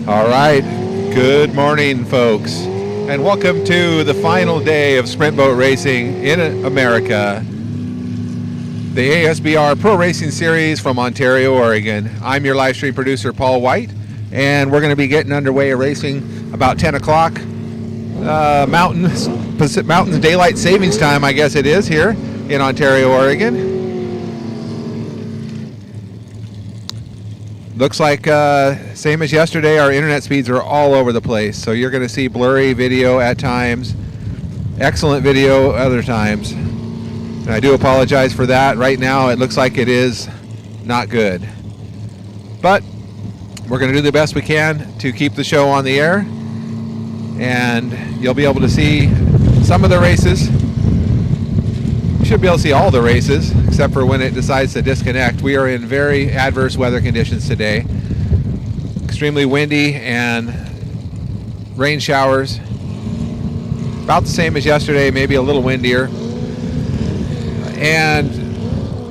All right. Good morning, folks, and welcome to the final day of sprint boat racing in America, the ASBR Pro Racing Series from Ontario, Oregon. I'm your live stream producer, Paul White, and we're going to be getting underway racing about 10 o'clock Mountain Daylight Savings Time, I guess it is, here in Ontario, Oregon. Looks like same as yesterday, our internet speeds are all over the place, so you're going to see blurry video at times, excellent video other times, and I do apologize for that. Right now it looks like it is not good, but we're going to do the best we can to keep the show on the air, and you'll be able to see some of the races. You should be able to see all the races, except for when it decides to disconnect. We are in very adverse weather conditions today. Extremely windy and rain showers. About the same as yesterday, maybe a little windier. And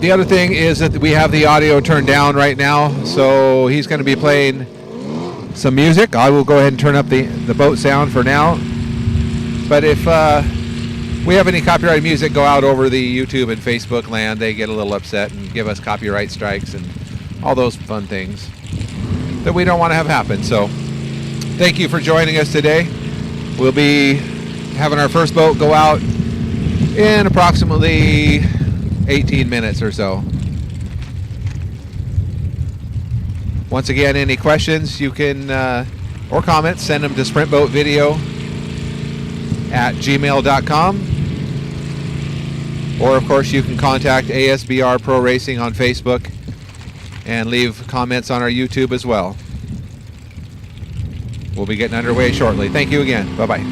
the other thing is that we have the audio turned down right now, so he's going to be playing some music. I will go ahead and turn up the boat sound for now. But if we have any copyrighted music go out over the YouTube and Facebook land, they get a little upset and give us copyright strikes and all those fun things that we don't want to have happen. So thank you for joining us today. We'll be having our first boat go out in approximately 18 minutes or so. Once again, any questions you can or comments, send them to sprintboatvideo@gmail.com. Or, of course, you can contact ASBR Pro Racing on Facebook and leave comments on our YouTube as well. We'll be getting underway shortly. Thank you again. Bye-bye.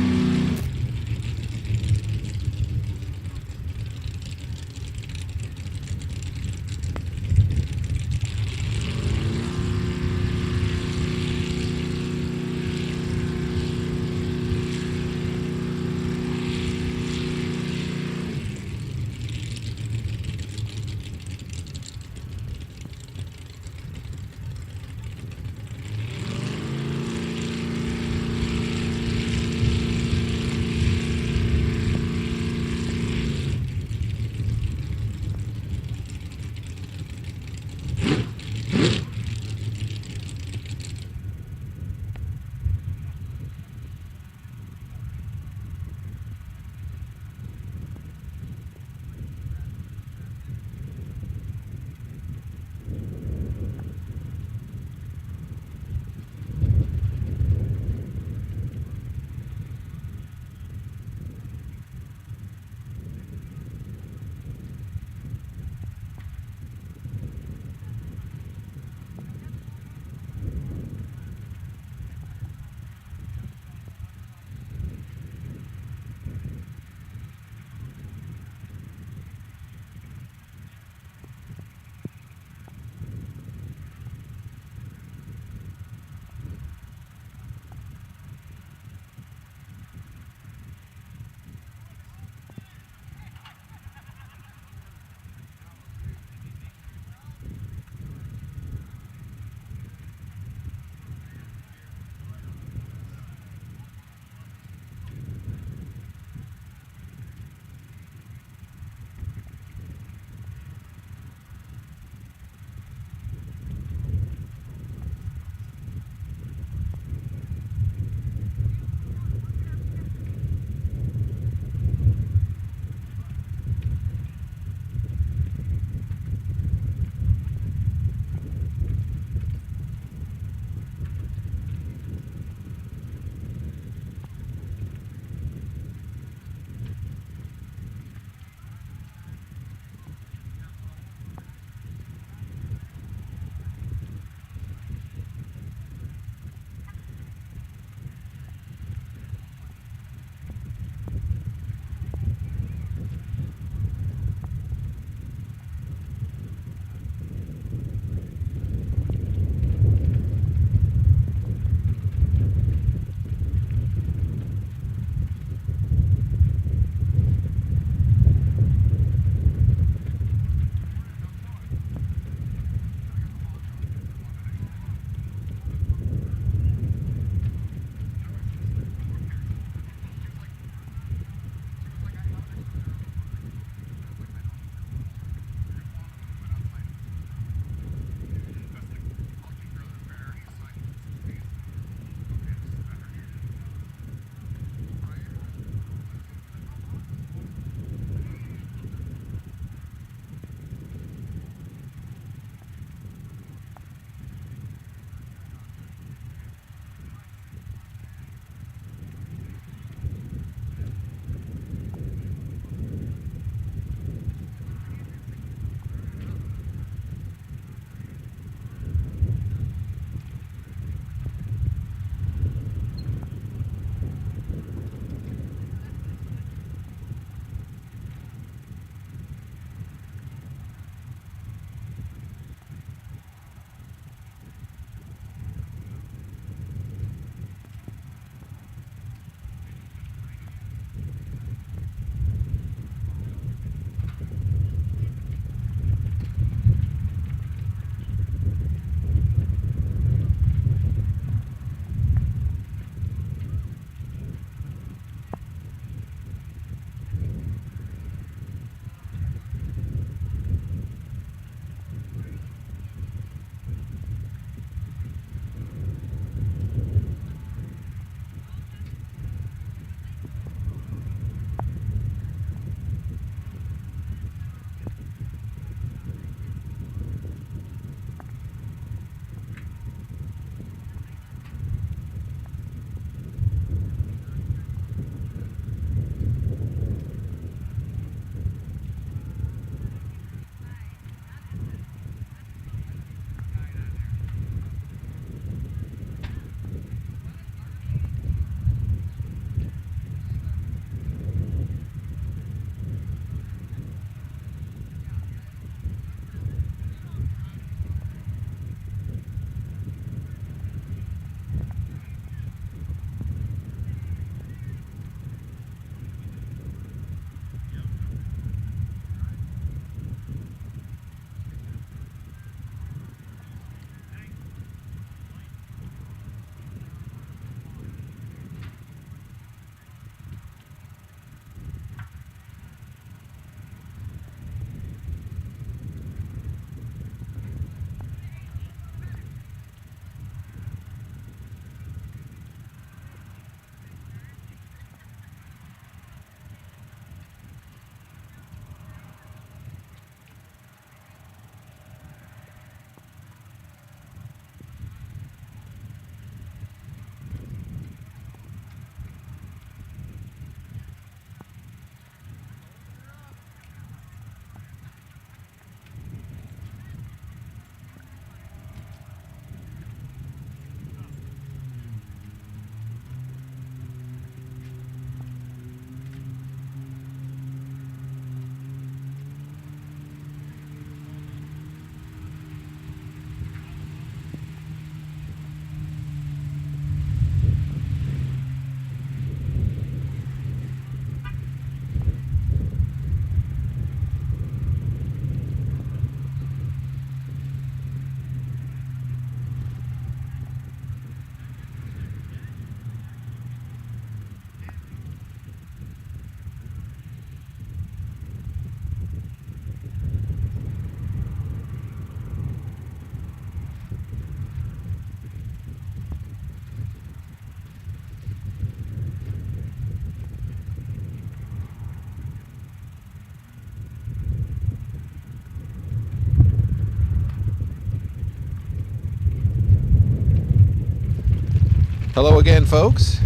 Hello again, folks.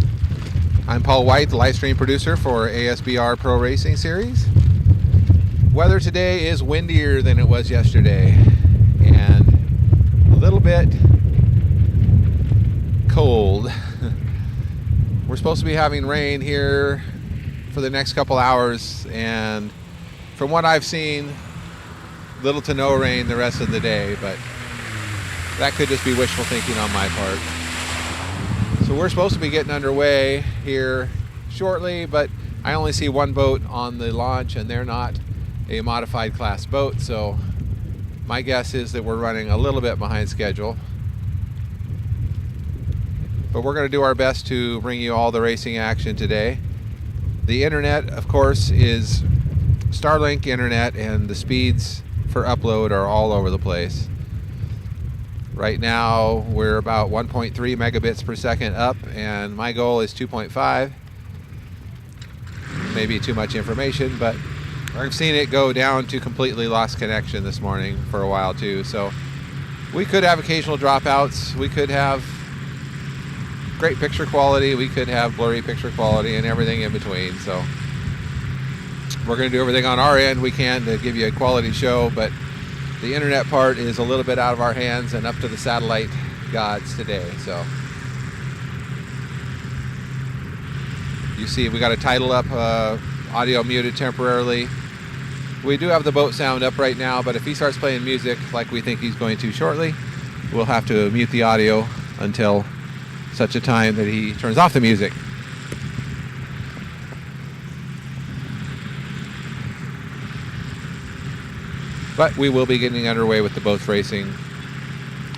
I'm Paul White, the live stream producer for ASBR Pro Racing Series. Weather today is windier than it was yesterday and a little bit cold. We're supposed to be having rain here for the next couple hours, and from what I've seen, little to no rain the rest of the day, but that could just be wishful thinking on my part. So we're supposed to be getting underway here shortly, but I only see one boat on the launch, and they're not a modified class boat, so my guess is that we're running a little bit behind schedule. But we're going to do our best to bring you all the racing action today. The internet, of course, is Starlink internet, and the speeds for upload are all over the place. Right now we're about 1.3 megabits per second up, and my goal is 2.5. Maybe too much information, but I've seen it go down to completely lost connection this morning for a while too. So we could have occasional dropouts, we could have great picture quality, we could have blurry picture quality, and everything in between. So we're going to do everything on our end we can to give you a quality show, but the internet part is a little bit out of our hands and up to the satellite gods today. So you see we got a title up, audio muted temporarily. We do have the boat sound up right now, but if he starts playing music like we think he's going to shortly, we'll have to mute the audio until such a time that he turns off the music. But we will be getting underway with the boats racing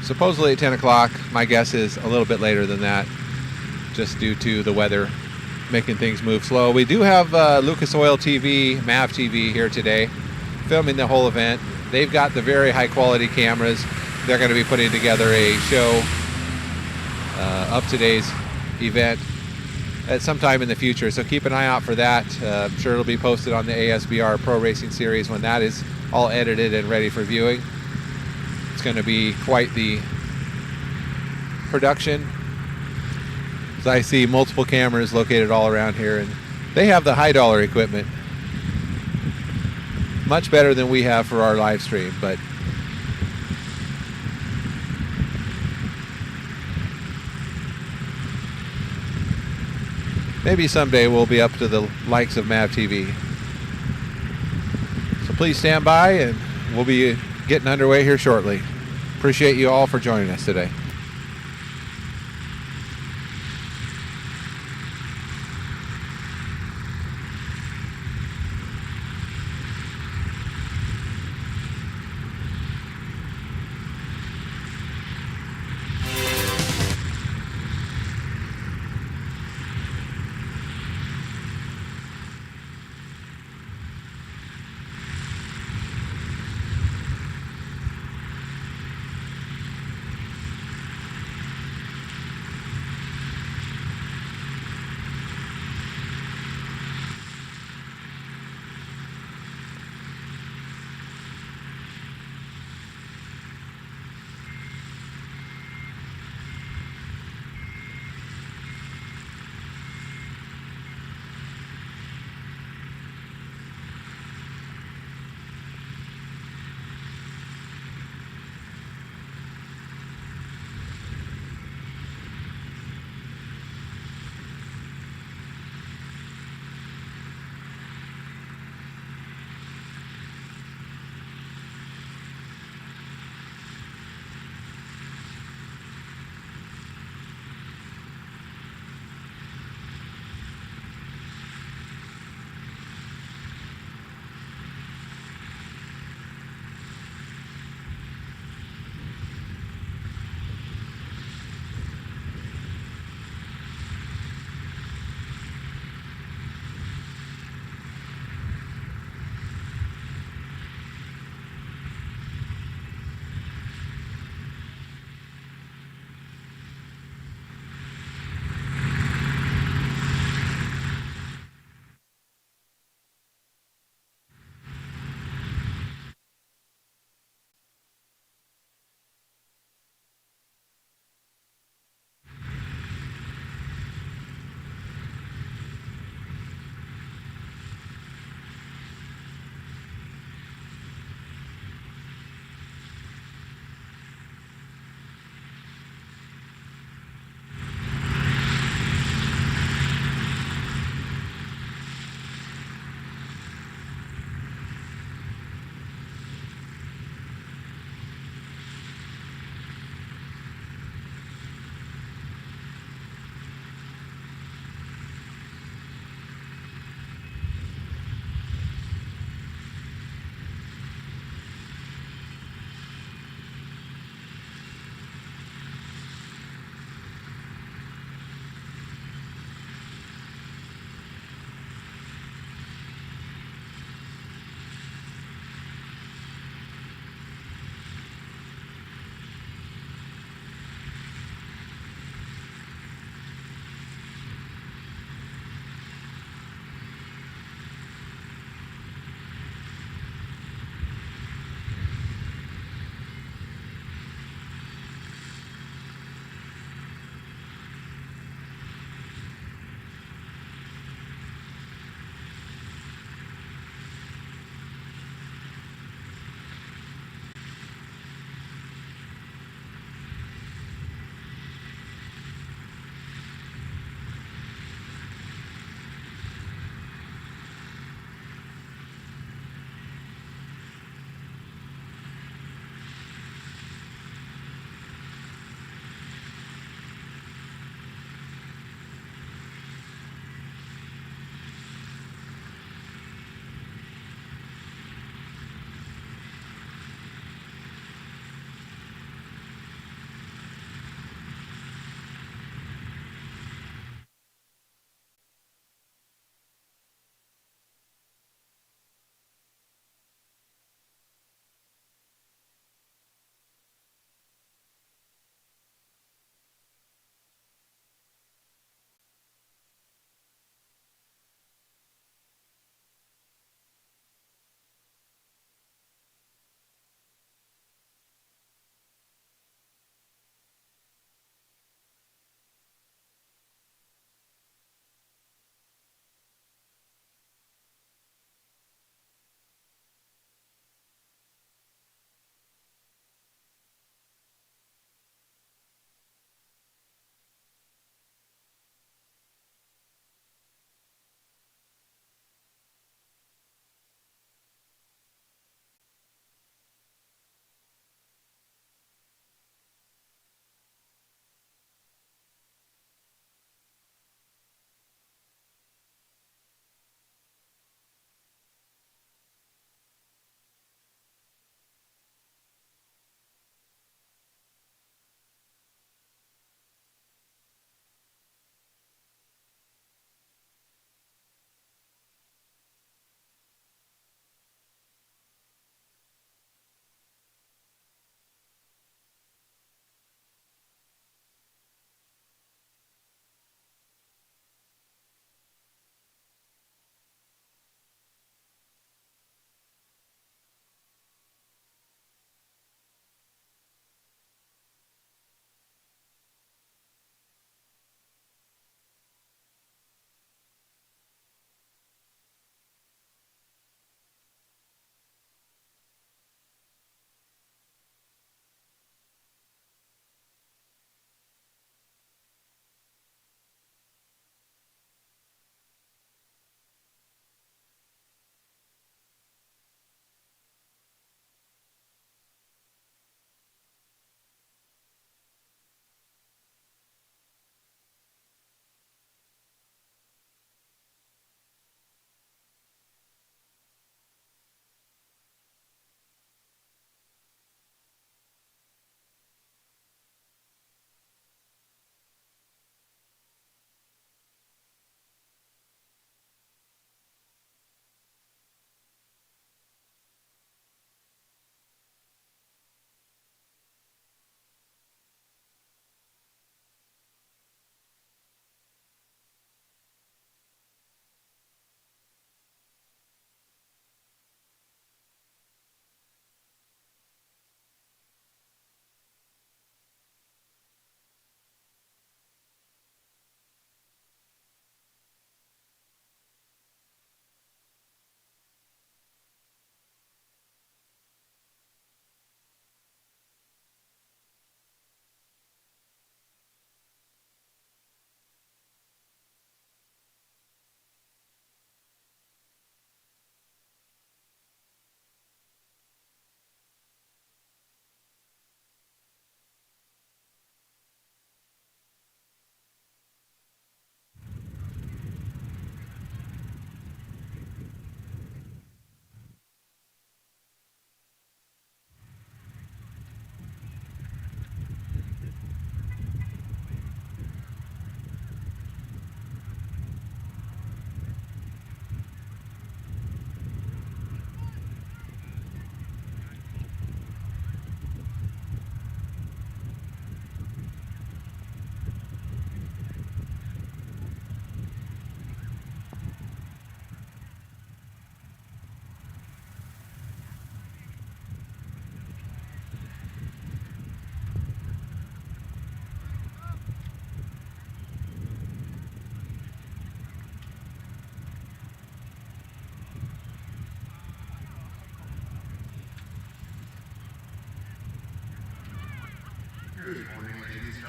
supposedly at 10 o'clock. My guess is a little bit later than that, just due to the weather making things move slow. We do have Lucas Oil TV, MAV TV here today, filming the whole event. They've got the very high quality cameras. They're going to be putting together a show of today's event at some time in the future, so keep an eye out for that. I'm sure it'll be posted on the ASBR Pro Racing Series when that is all edited and ready for viewing. It's going to be quite the production. So I see multiple cameras located all around here, and they have the high dollar equipment. Much better than we have for our live stream, but maybe someday we'll be up to the likes of MAV TV. So please stand by, and we'll be getting underway here shortly. Appreciate you all for joining us today.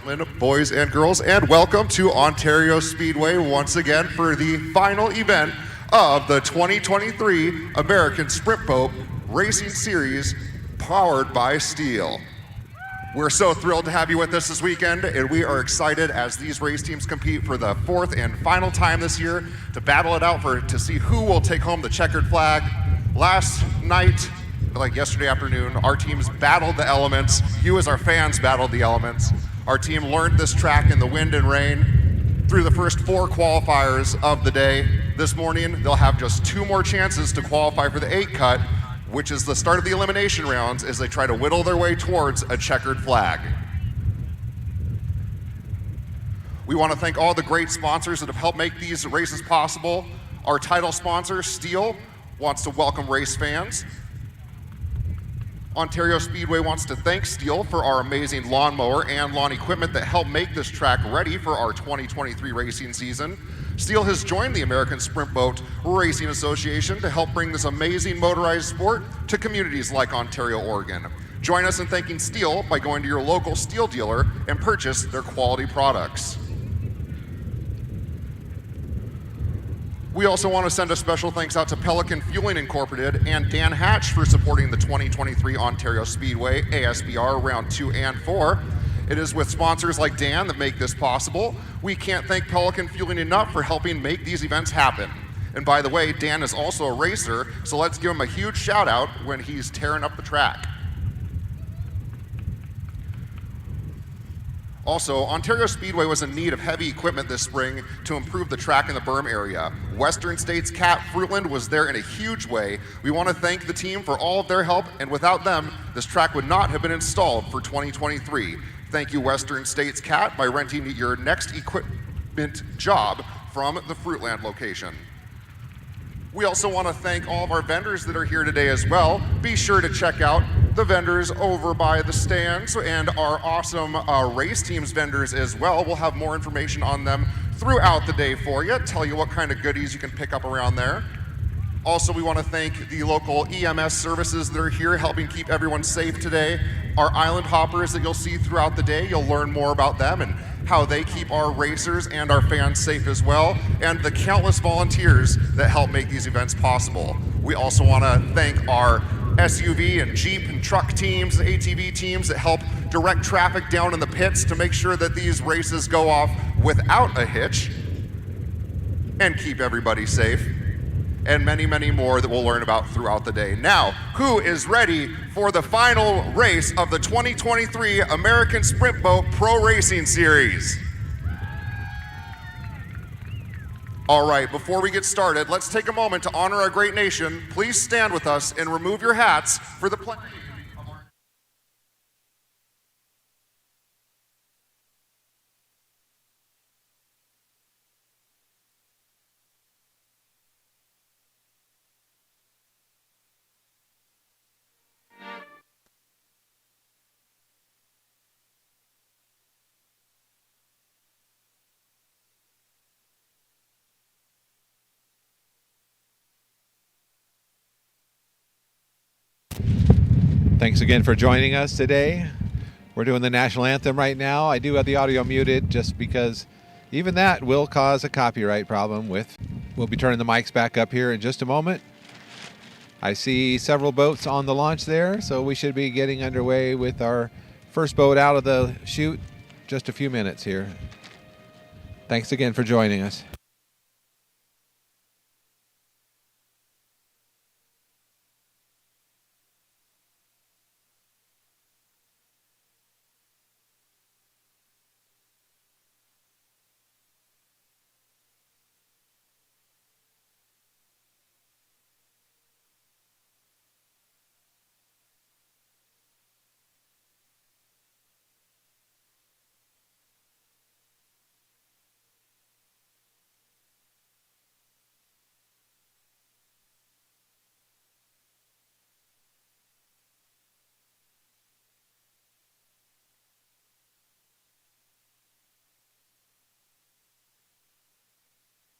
gentlemen, boys and girls, and welcome to Ontario Speedway once again for the final event of the 2023 American Sprint Boat Racing Series powered by Stihl. We're so thrilled to have you with us this weekend, and we are excited as these race teams compete for the fourth and final time this year to battle it out to see who will take home the checkered flag. Last night, like yesterday afternoon, our teams battled the elements. You as our fans battled the elements. Our team learned this track in the wind and rain through the first 4 qualifiers of the day. This morning, they'll have just 2 more chances to qualify for the 8 cut, which is the start of the elimination rounds as they try to whittle their way towards a checkered flag. We want to thank all the great sponsors that have helped make these races possible. Our title sponsor, Stihl, wants to welcome race fans. Ontario Speedway wants to thank Stihl for our amazing lawnmower and lawn equipment that helped make this track ready for our 2023 racing season. Stihl has joined the American Sprint Boat Racing Association to help bring this amazing motorized sport to communities like Ontario, Oregon. Join us in thanking Stihl by going to your local Stihl dealer and purchase their quality products. We also want to send a special thanks out to Pelican Fueling Incorporated and Dan Hatch for supporting the 2023 Ontario Speedway ASBR Round 2 and 4. It is with sponsors like Dan that make this possible. We can't thank Pelican Fueling enough for helping make these events happen. And by the way, Dan is also a racer, so let's give him a huge shout out when he's tearing up the track. Also, Ontario Speedway was in need of heavy equipment this spring to improve the track in the berm area. Western States Cat Fruitland was there in a huge way. We want to thank the team for all of their help, and without them, this track would not have been installed for 2023. Thank you, Western States Cat, by renting your next equipment job from the Fruitland location. We also want to thank all of our vendors that are here today as well. Be sure to check out the vendors over by the stands and our awesome race teams vendors as well. We'll have more information on them throughout the day for you, tell you what kind of goodies you can pick up around there. Also, we want to thank the local EMS services that are here helping keep everyone safe today. Our island hoppers that you'll see throughout the day, you'll learn more about them and how they keep our racers and our fans safe as well, and the countless volunteers that help make these events possible. We also want to thank our SUV and Jeep and truck teams, ATV teams that help direct traffic down in the pits to make sure that these races go off without a hitch and keep everybody safe, and many, many more that we'll learn about throughout the day. Now, who is ready for the final race of the 2023 American Sprint Boat Pro Racing Series? All right, before we get started, let's take a moment to honor our great nation. Please stand with us and remove your hats for the pledge. Thanks again for joining us today. We're doing the national anthem right now. I do have the audio muted just because even that will cause a copyright problem with. We'll be turning the mics back up here in just a moment. I see several boats on the launch there, so we should be getting underway with our first boat out of the chute just a few minutes here. Thanks again for joining us.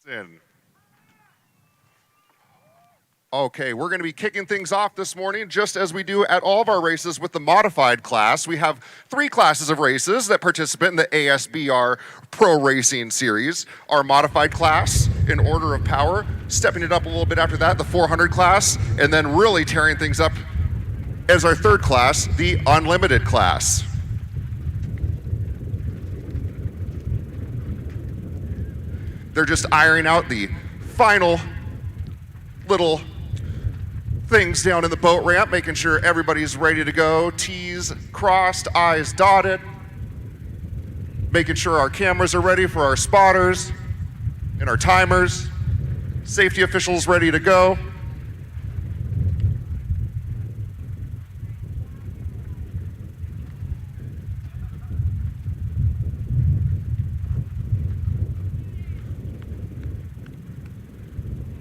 In. Okay, we're going to be kicking things off this morning just as we do at all of our races with the modified class. We have 3 classes of races that participate in the ASBR Pro Racing Series. Our modified class in order of power, stepping it up a little bit after that, the 400 class, and then really tearing things up as our 3rd class, the unlimited class. They're just ironing out the final little things down in the boat ramp, making sure everybody's ready to go. T's crossed, I's dotted. Making sure our cameras are ready for our spotters and our timers. Safety officials ready to go.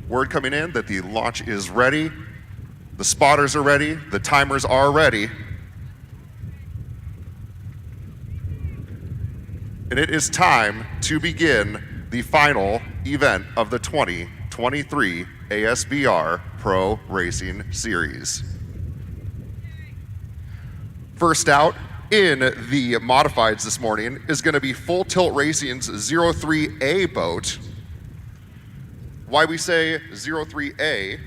Word coming in that the launch is ready. The spotters are ready, the timers are ready. And it is time to begin the final event of the 2023 ASBR Pro Racing Series. First out in the modifieds this morning is going to be Full Tilt Racing's 03A boat. Why we say 03A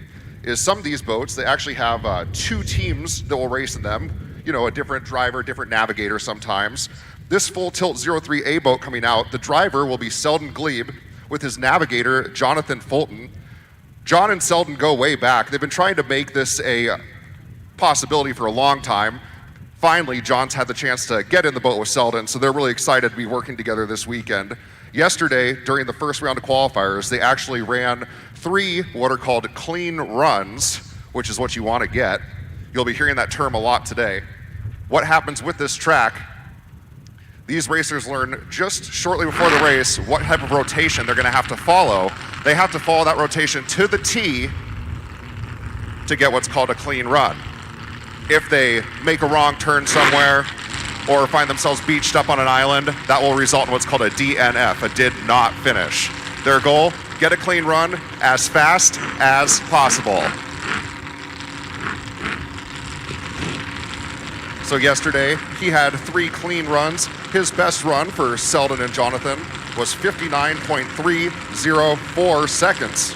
is some of these boats, they actually have 2 teams that will race in them. You know, a different driver, different navigator sometimes. This Full Tilt 03A boat coming out, the driver will be Selden Glebe with his navigator, Jonathan Fulton. John and Selden go way back. They've been trying to make this a possibility for a long time. Finally, John's had the chance to get in the boat with Selden, so they're really excited to be working together this weekend. Yesterday, during the first round of qualifiers, they actually ran 3 what are called clean runs, which is what you want to get. You'll be hearing that term a lot today. What happens with this track? These racers learn just shortly before the race what type of rotation they're going to have to follow. They have to follow that rotation to the T to get what's called a clean run. If they make a wrong turn somewhere or find themselves beached up on an island, that will result in what's called a DNF, a did not finish. Their goal, get a clean run as fast as possible. So yesterday, he had 3 clean runs. His best run for Selden and Jonathan was 59.304 seconds.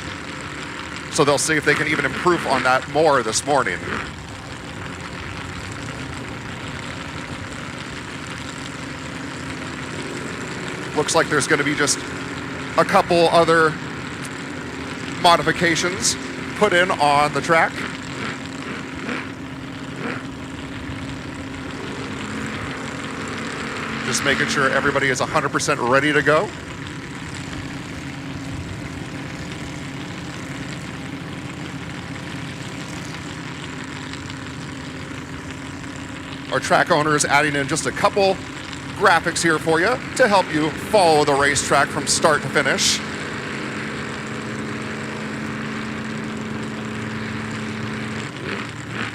So they'll see if they can even improve on that more this morning. Looks like there's going to be just a couple other modifications put in on the track. Just making sure everybody is 100% ready to go. Our track owner is adding in just a couple graphics here for you to help you follow the racetrack from start to finish.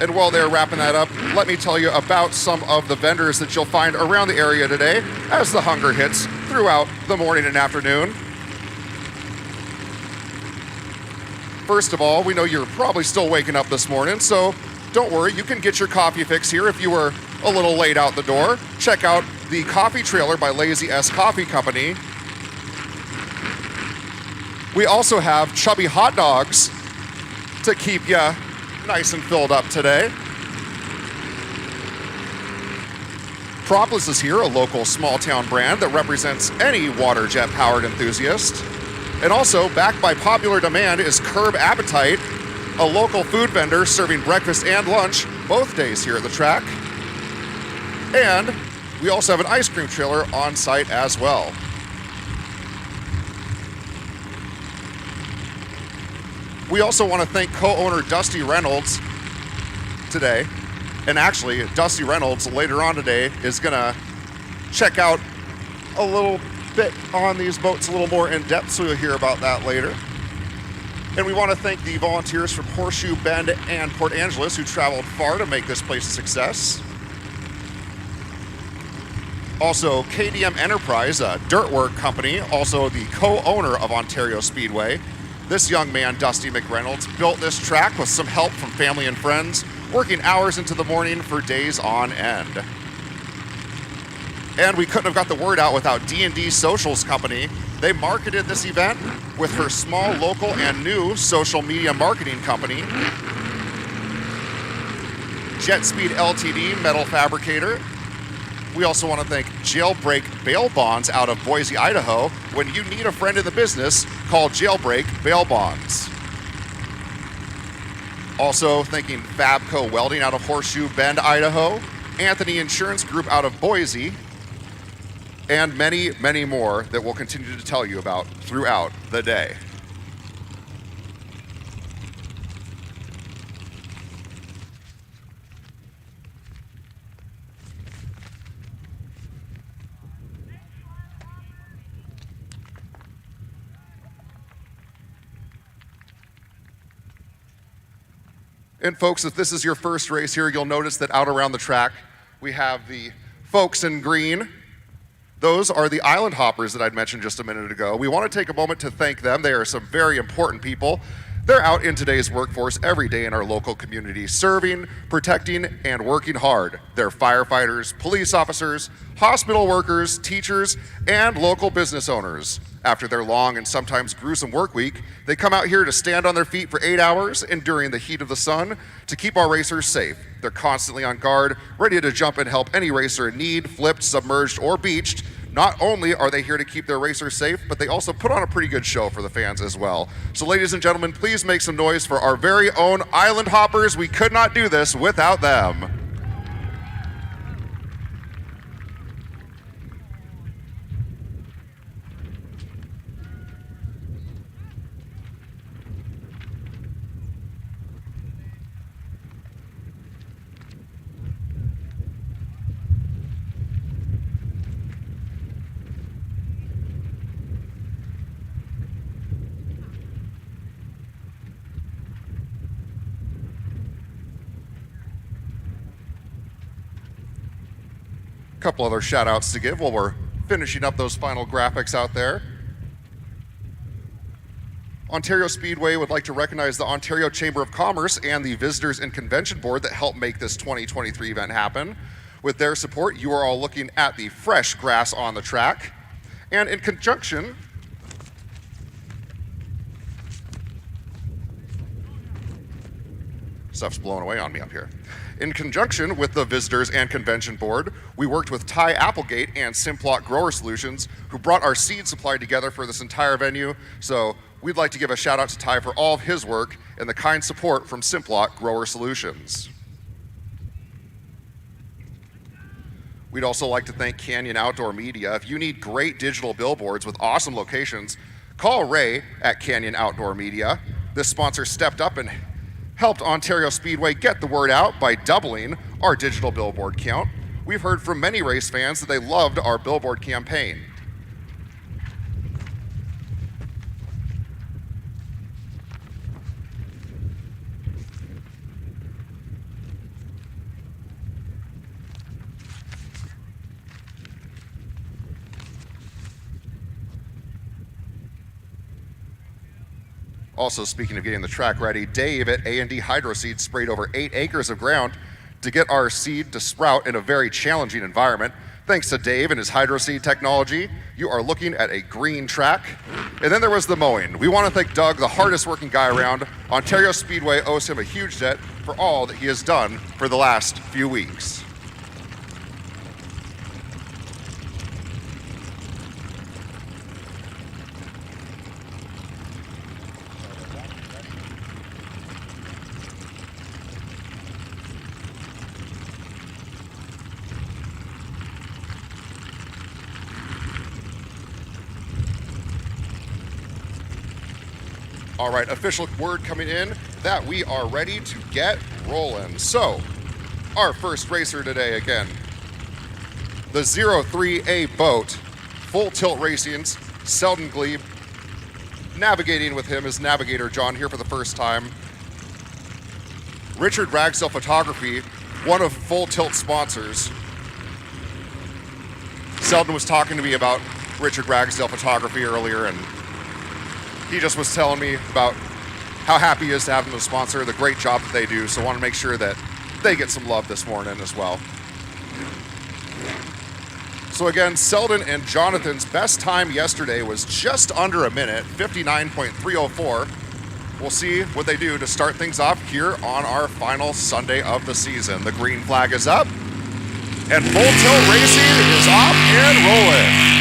And while they're wrapping that up, let me tell you about some of the vendors that you'll find around the area today as the hunger hits throughout the morning and afternoon. First of all, we know you're probably still waking up this morning, so don't worry, you can get your coffee fix here if you were a little late out the door. Check out the coffee trailer by Lazy S Coffee Company. We also have chubby hot dogs to keep you nice and filled up today. Propolis is here, a local small town brand that represents any water jet powered enthusiast. And also, backed by popular demand, is Curb Appetite, a local food vendor serving breakfast and lunch both days here at the track. And we also have an ice cream trailer on site as well. We also want to thank co-owner Dusty Reynolds today. And actually, Dusty Reynolds later on today is going to check out a little bit on these boats a little more in depth, so you'll hear about that later. And we want to thank the volunteers from Horseshoe Bend and Port Angeles who traveled far to make this place a success. Also, KDM Enterprise, a dirt work company, also the co-owner of Ontario Speedway. This young man, Dusty McReynolds, built this track with some help from family and friends, working hours into the morning for days on end. And we couldn't have got the word out without D&D Socials Company. They marketed this event with her small, local, and new social media marketing company, Jet Speed Ltd, metal fabricator. We also want to thank Jailbreak Bail Bonds out of Boise, Idaho. When you need a friend in the business, call Jailbreak Bail Bonds. Also thanking Fabco Welding out of Horseshoe Bend, Idaho, Anthony Insurance Group out of Boise, and many, many more that we'll continue to tell you about throughout the day. And folks, if this is your first race here, you'll notice that out around the track, we have the folks in green. Those are the island hoppers that I'd mentioned just a minute ago. We want to take a moment to thank them. They are some very important people. They're out in today's workforce every day in our local community, serving, protecting, and working hard. They're firefighters, police officers, hospital workers, teachers, and local business owners. After their long and sometimes gruesome work week, they come out here to stand on their feet for 8 hours, enduring the heat of the sun, to keep our racers safe. They're constantly on guard, ready to jump and help any racer in need, flipped, submerged, or beached. Not only are they here to keep their racers safe, but they also put on a pretty good show for the fans as well. So ladies and gentlemen, please make some noise for our very own island hoppers. We could not do this without them. Couple other shout outs to give while we're finishing up those final graphics out there. Ontario Speedway would like to recognize the Ontario Chamber of Commerce and the Visitors and Convention Board that helped make this 2023 event happen. With their support, you are all looking at the fresh grass on the track. And in conjunction, stuff's blowing away on me up here. In conjunction with the Visitors and Convention Board, we worked with Ty Applegate and Simplot Grower Solutions, who brought our seed supply together for this entire venue. So we'd like to give a shout out to Ty for all of his work and the kind support from Simplot Grower Solutions. We'd also like to thank Canyon Outdoor Media. If you need great digital billboards with awesome locations, call Ray at Canyon Outdoor Media. This sponsor stepped up and helped Ontario Speedway get the word out by doubling our digital billboard count. We've heard from many race fans that they loved our billboard campaign. Also, speaking of getting the track ready, Dave at A&D Hydro Seed sprayed over 8 acres of ground to get our seed to sprout in a very challenging environment. Thanks to Dave and his Hydro Seed technology, you are looking at a green track. And then there was the mowing. We want to thank Doug, the hardest working guy around. Ontario Speedway owes him a huge debt for all that he has done for the last few weeks. All right, official word coming in that we are ready to get rolling. So, our first racer today again, the 03A boat, Full Tilt Racing's Selden Glebe. Navigating with him is Navigator John here for the first time. Richard Ragsdale Photography, one of Full Tilt's sponsors. Selden was talking to me about Richard Ragsdale Photography earlier, and he just was telling me about how happy he is to have them as a sponsor, the great job that they do. So I want to make sure that they get some love this morning as well. So again, Selden and Jonathan's best time yesterday was just under a minute, 59.304. We'll see what they do to start things off here on our final Sunday of the season. The green flag is up, and Full Tilt Racing is off and rolling.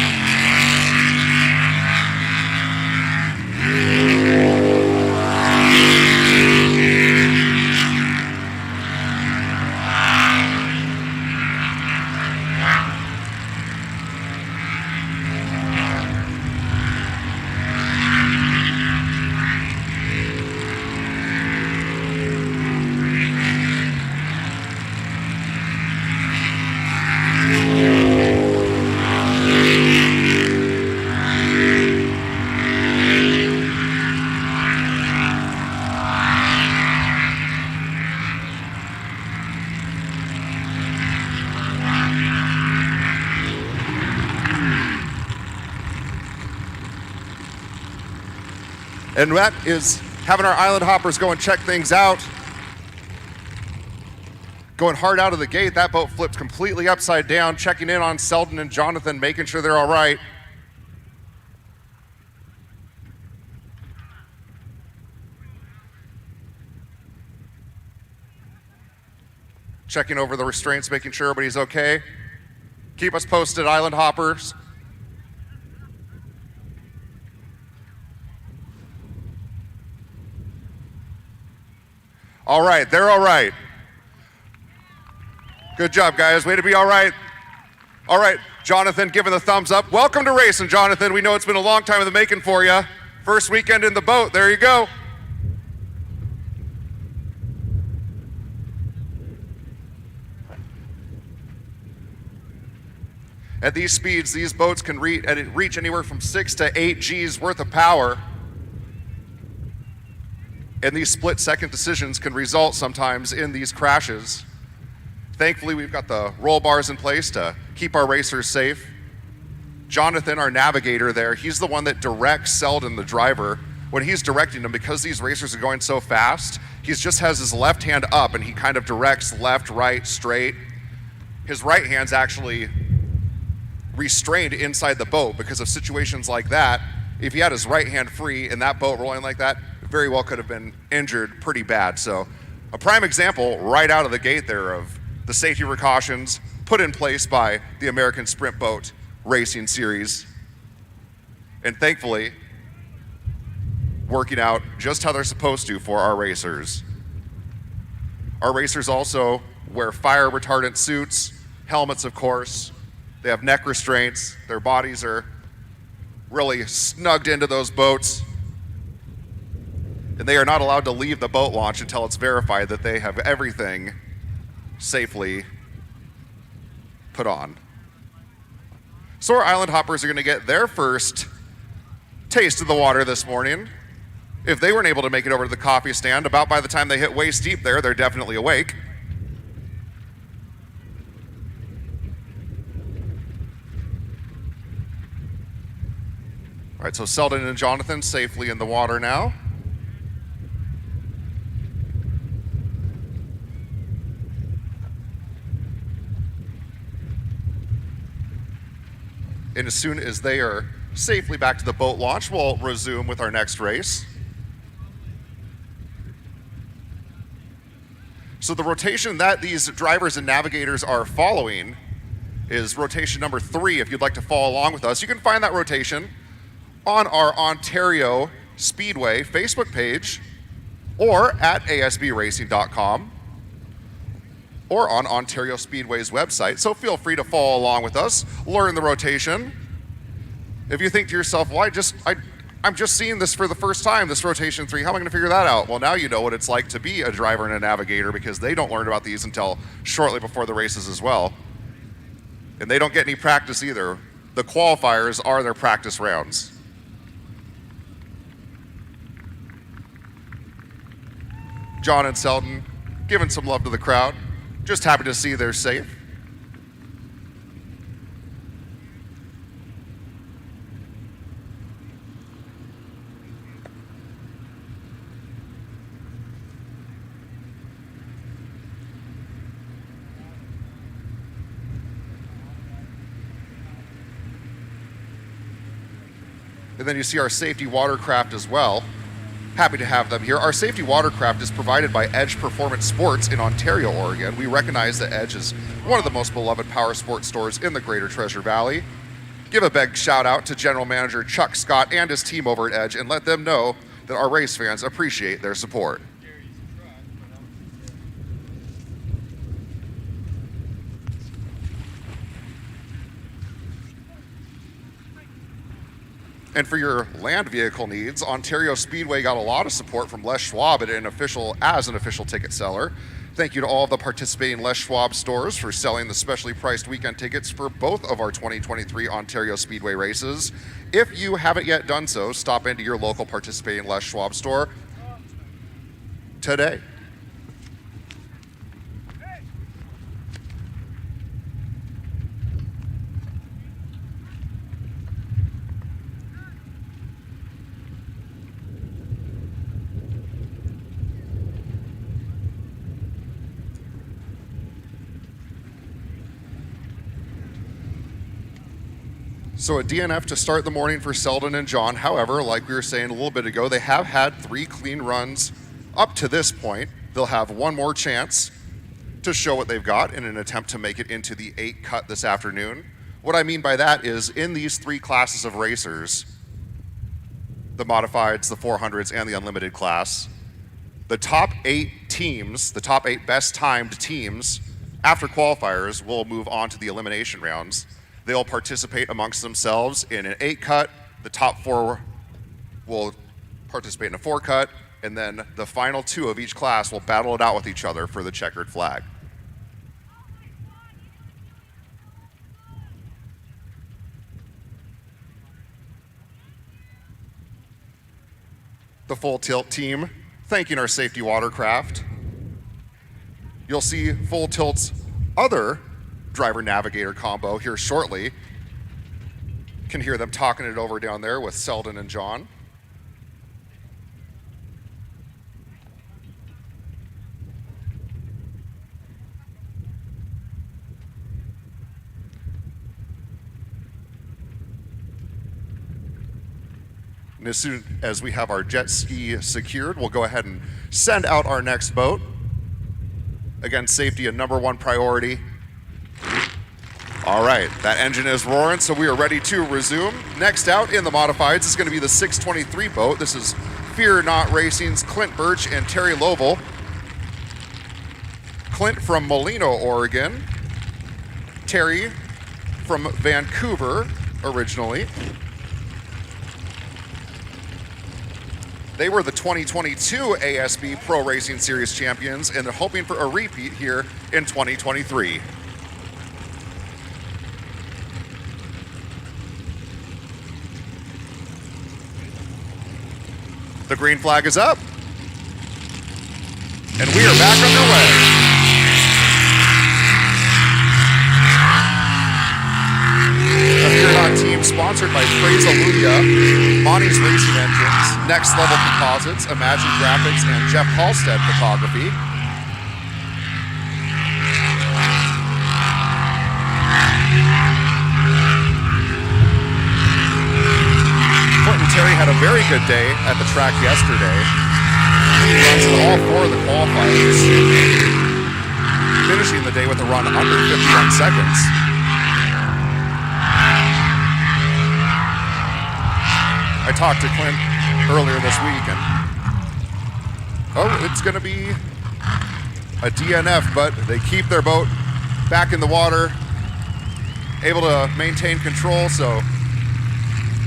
And that is having our island hoppers go and check things out. Going hard out of the gate, that boat flipped completely upside down, checking in on Selden and Jonathan, making sure they're all right. Checking over the restraints, making sure everybody's okay. Keep us posted, island hoppers. All right, they're all right. Good job, guys. Way to be all right. All right, Jonathan giving the thumbs up. Welcome to racing, Jonathan. We know it's been a long time in the making for you. First weekend in the boat. There you go. At these speeds, these boats can reach anywhere from 6 to 8 G's worth of power. And these split-second decisions can result sometimes in these crashes. Thankfully, we've got the roll bars in place to keep our racers safe. Jonathan, our navigator there, he's the one that directs Selden, the driver. When he's directing them, because these racers are going so fast, he just has his left hand up and he kind of directs left, right, straight. His right hand's actually restrained inside the boat because of situations like that. If he had his right hand free in that boat rolling like that, very well could have been injured pretty bad. So a prime example right out of the gate there of the safety precautions put in place by the American Sprint Boat Racing Series. And thankfully, working out just how they're supposed to for our racers. Our racers also wear fire retardant suits, helmets of course. They have neck restraints. Their bodies are really snugged into those boats. And they are not allowed to leave the boat launch until it's verified that they have everything safely put on. So our island hoppers are going to get their first taste of the water this morning. If they weren't able to make it over to the coffee stand, about by the time they hit waist deep there, they're definitely awake. All right, so Selden and Jonathan safely in the water now. And as soon as they are safely back to the boat launch, we'll resume with our next race. So the rotation that these drivers and navigators are following is rotation number 3. If you'd like to follow along with us, you can find that rotation on our Ontario Speedway Facebook page or at asbracing.com or on Ontario Speedway's website. So feel free to follow along with us, learn the rotation. If you think to yourself, well, I'm just seeing this for the first time, this rotation 3, how am I gonna figure that out? Well, now you know what it's like to be a driver and a navigator because they don't learn about these until shortly before the races as well. And they don't get any practice either. The qualifiers are their practice rounds. John and Selden giving some love to the crowd. Just happy to see they're safe. And then you see our safety watercraft as well. Happy to have them here. Our safety watercraft is provided by Edge Performance Sports in Ontario, Oregon. We recognize that Edge is one of the most beloved power sports stores in the Greater Treasure Valley. Give a big shout out to General Manager Chuck Scott and his team over at Edge and let them know that our race fans appreciate their support. And for your land vehicle needs, Ontario Speedway got a lot of support from Les Schwab as an official ticket seller. Thank you to all of the participating Les Schwab stores for selling the specially priced weekend tickets for both of our 2023 Ontario Speedway races. If you haven't yet done so, stop into your local participating Les Schwab store today. So a DNF to start the morning for Selden and John. However, like we were saying a little bit ago, they have had 3 clean runs up to this point. They'll have one more chance to show what they've got in an attempt to make it into the 8 cut this afternoon. What I mean by that is in these 3 classes of racers, the modifieds, the 400s, and the unlimited class, the top 8 teams, the top 8 best timed teams after qualifiers will move on to the elimination rounds. They'll participate amongst themselves in an 8 cut. The top 4 will participate in a 4 cut, and then the final 2 of each class will battle it out with each other for the checkered flag. The Full Tilt team thanking our safety watercraft. You'll see Full Tilt's other driver navigator combo here shortly. Can hear them talking it over down there with Selden and John. And as soon as we have our jet ski secured, we'll go ahead and send out our next boat. Again, safety a #1 priority. All right, that engine is roaring, so we are ready to resume. Next out in the modifieds is going to be the 623 boat. This is Fear Not Racing's Clint Birch and Terry Lovell. Clint from Molino, Oregon. Terry from Vancouver originally. They were the 2022 ASB Pro Racing Series champions, and they're hoping for a repeat here in 2023. The green flag is up, and we are back underway. The Fear Not team sponsored by Fraser-Luya, Monty's Racing Engines, Next Level Composites, Imagine Graphics, and Jeff Halstead Photography. Terry had a very good day at the track yesterday. He runs in all 4 of the qualifiers, finishing the day with a run under 51 seconds. I talked to Clint earlier this week, and it's going to be a DNF, but they keep their boat back in the water, able to maintain control, so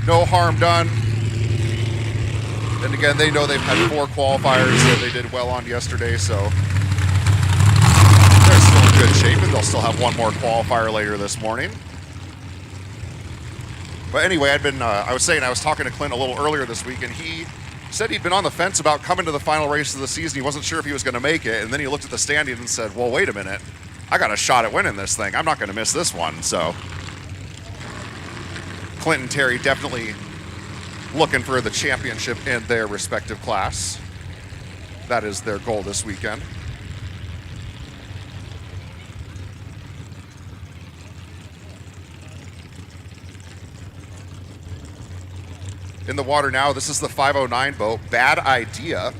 no harm done. And again, they know they've had 4 qualifiers that they did well on yesterday, so they're still in good shape, and they'll still have 1 more qualifier later this morning. But anyway, I was talking to Clint a little earlier this week, and he said he'd been on the fence about coming to the final race of the season. He wasn't sure if he was going to make it, and then he looked at the standings and said, well, wait a minute. I got a shot at winning this thing. I'm not going to miss this one. So Clint and Terry definitely looking for the championship in their respective class. That is their goal this weekend. In the water now, this is the 509 boat, Bad Idea.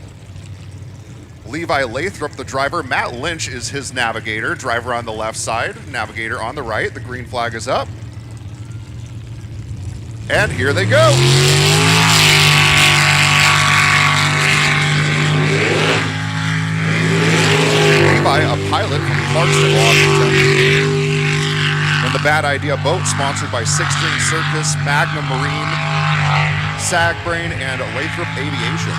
Levi Lathrop, the driver. Matt Lynch is his navigator. Driver on the left side, navigator on the right. The green flag is up. And here they go. Levi, a pilot from Clarkston, Washington. And the Bad Idea boat, sponsored by Six String Circus, Magnum Marine, Sagbrain, and Lathrop Aviation.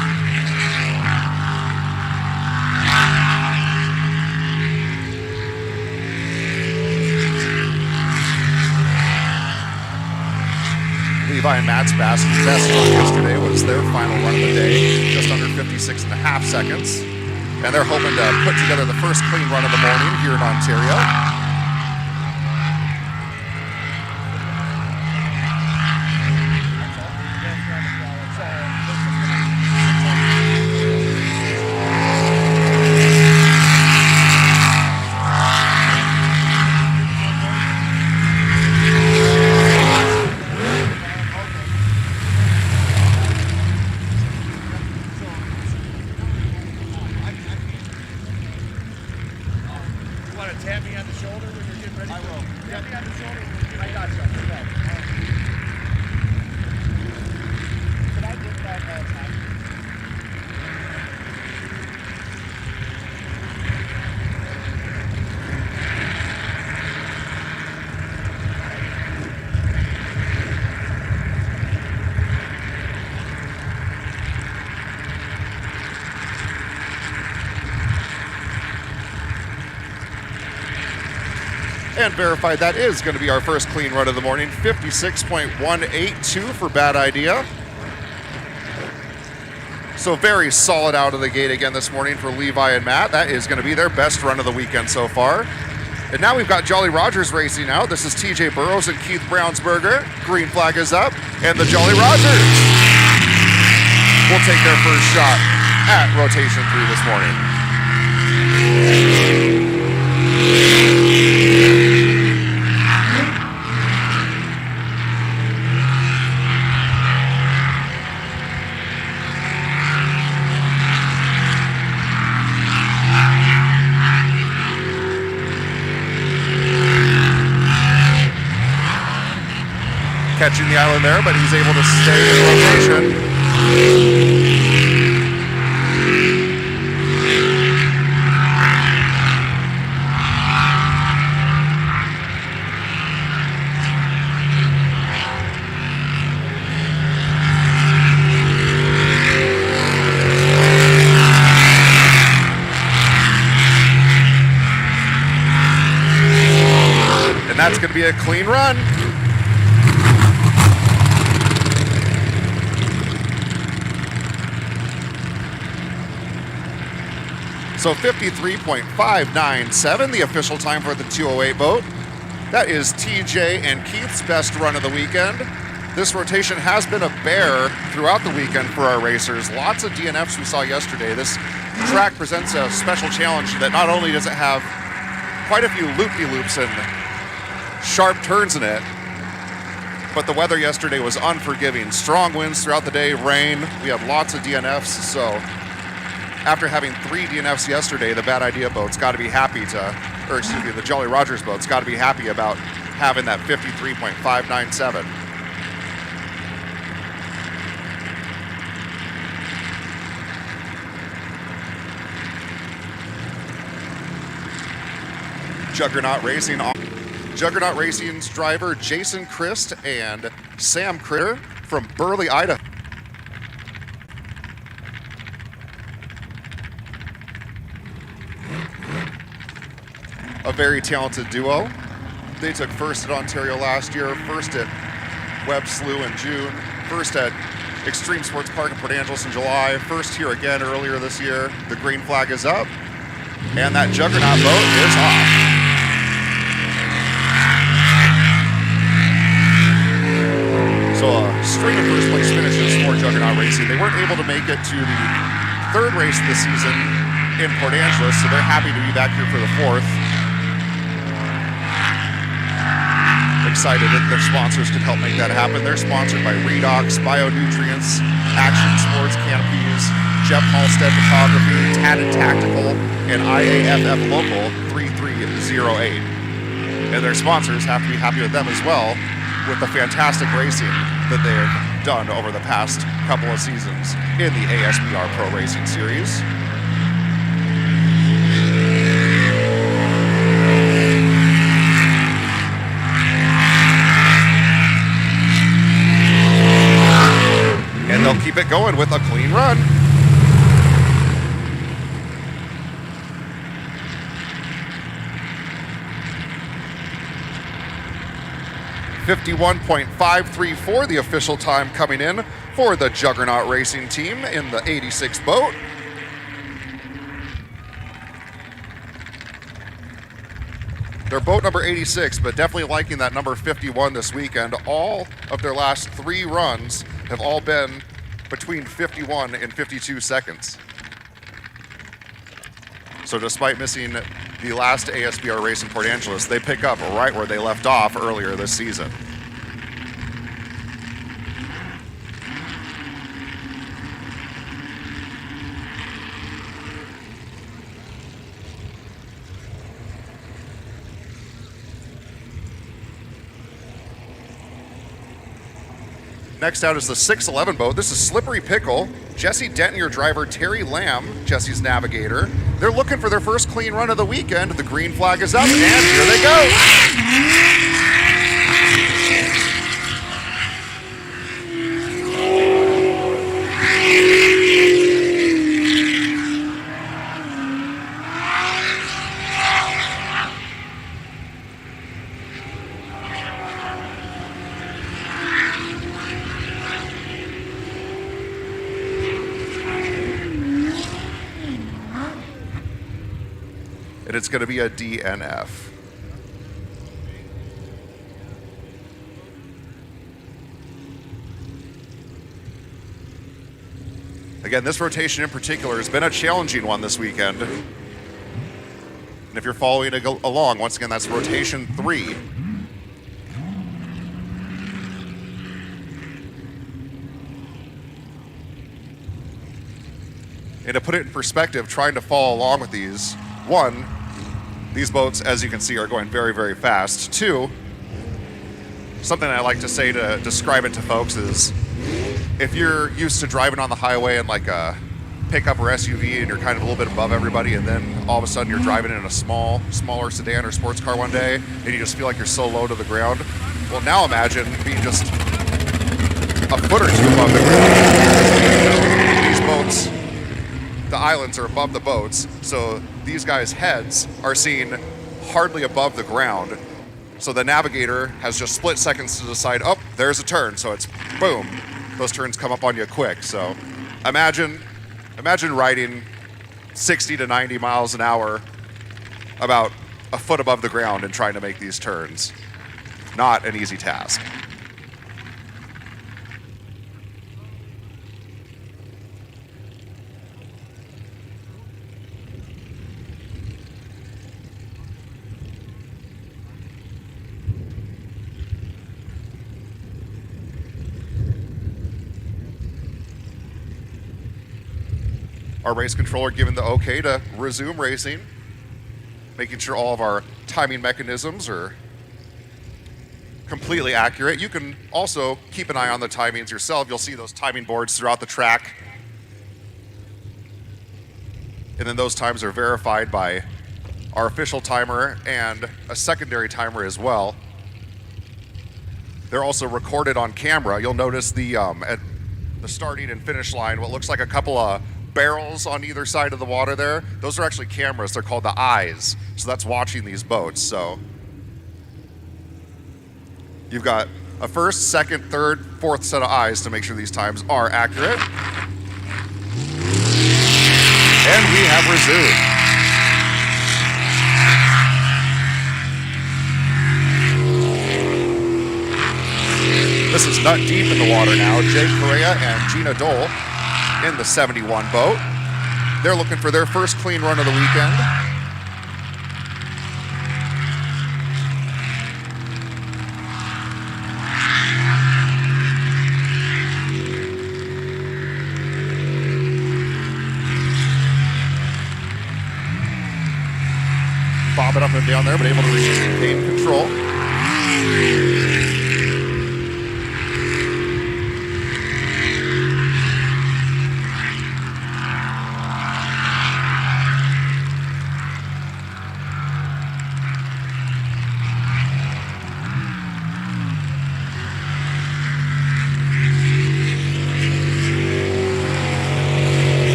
Levi and Matt's best run yesterday was their final run of the day, just under 56.5 seconds. And they're hoping to put together the first clean run of the morning here in Ontario. Tap me on the shoulder when you're getting ready. I will. Tap me on the shoulder when you're getting ready. I got you. Okay. Can I get that time? And verified that is going to be our first clean run of the morning, 56.182 for Bad Idea. So very solid out of the gate again this morning for Levi and Matt. That is going to be their best run of the weekend so far. And now we've got Jolly Rogers racing out. This is TJ Burrows and Keith Brownsberger. Green flag is up, and the Jolly Rogers will take their first shot at rotation 3 this morning. Catching the island there, but he's able to stay in rotation. And that's going to be a clean run. So 53.597, the official time for the 208 boat. That is TJ and Keith's best run of the weekend. This rotation has been a bear throughout the weekend for our racers. Lots of DNFs we saw yesterday. This track presents a special challenge that not only does it have quite a few loop-de-loops and sharp turns in it, but the weather yesterday was unforgiving. Strong winds throughout the day, rain. We had lots of DNFs, so after having 3 DNFs yesterday, the Bad Idea boat's got to be happy to, or excuse me, the Jolly Rogers boat's got to be happy about having that 53.597. Juggernaut Racing's driver Jason Christ and Sam Critter from Burley, Idaho. A very talented duo. They took first at Ontario last year, first at Webb Slough in June, first at Extreme Sports Park in Port Angeles in July, first here again earlier this year. The green flag is up, and that Juggernaut boat is off. So a string of first place finishes for Juggernaut Racing. They weren't able to make it to the 3rd race of the season in Port Angeles, so they're happy to be back here for the 4th. excited that their sponsors could help make that happen. They're sponsored by Redox, Bionutrients, Action Sports Canopies, Jeff Halstead Photography, Tatted Tactical, and IAFF Local 3308. And their sponsors have to be happy with them as well, with the fantastic racing that they have done over the past couple of seasons in the ASBR Pro Racing Series. And they'll keep it going with a clean run. .534, the official time coming in for the Juggernaut Racing team in the 86 boat. They're boat number 86, but definitely liking that number 51 this weekend. All of their last 3 runs have all been between 51 and 52 seconds. So despite missing the last ASBR race in Port Angeles, they pick up right where they left off earlier this season. Next out is the 611 boat. This is Slippery Pickle. Jesse Denton, your driver, Terry Lamb, Jesse's navigator. They're looking for their first clean run of the weekend. The green flag is up, and here they go. And it's going to be a DNF. Again, this rotation in particular has been a challenging one this weekend. And if you're following along, once again, that's rotation 3. And to put it in perspective, trying to follow along with these, 1, these boats, as you can see, are going very, very fast. 2, something I like to say to describe it to folks is, if you're used to driving on the highway in like a pickup or SUV and you're kind of a little bit above everybody, and then all of a sudden you're driving in a smaller sedan or sports car one day, and you just feel like you're so low to the ground. Well, now imagine being just a foot or 2 above the ground. These boats, the islands are above the boats, so these guys' heads are seen hardly above the ground. So the navigator has just split seconds to decide, oh, there's a turn. So it's boom. Those turns come up on you quick. So imagine riding 60 to 90 miles an hour about a foot above the ground and trying to make these turns. Not an easy task. Our race controller giving the okay to resume racing, making sure all of our timing mechanisms are completely accurate. You can also keep an eye on the timings yourself. You'll see those timing boards throughout the track. And then those times are verified by our official timer and a secondary timer as well. They're also recorded on camera. You'll notice the at the starting and finish line, what looks like a couple of barrels on either side of the water there. Those are actually cameras. They're called the eyes. So that's watching these boats. So you've got a first, second, third, fourth set of eyes to make sure these times are accurate. And we have resumed. This is nut deep in the water now. Jay Correa and Gina Dole in the 71 boat. They're looking for their first clean run of the weekend. bobbing up and down there, but able to retain control.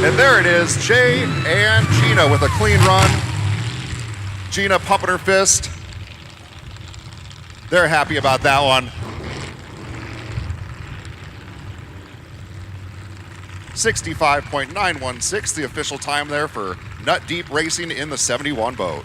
And there it is, Jay and Gina with a clean run. Gina pumping her fist. They're happy about that one. 65.916, the official time there for Nut Deep Racing in the 71 boat.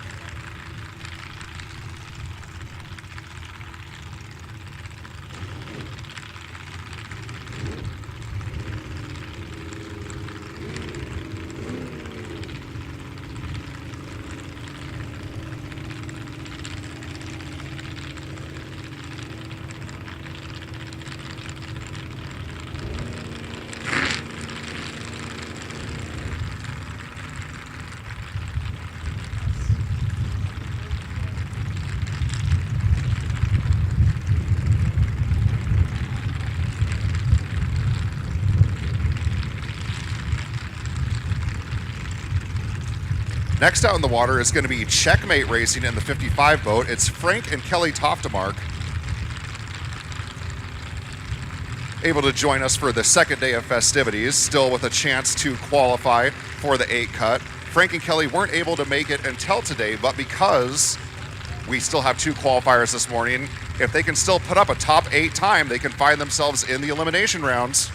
Next out in the water is going to be Checkmate Racing in the 55 boat. It's Frank and Kelly Toftemark, able to join us for the second day of festivities, still with a chance to qualify for the 8 cut. Frank and Kelly weren't able to make it until today, but because we still have 2 qualifiers this morning, if they can still put up a top 8 time, they can find themselves in the elimination rounds.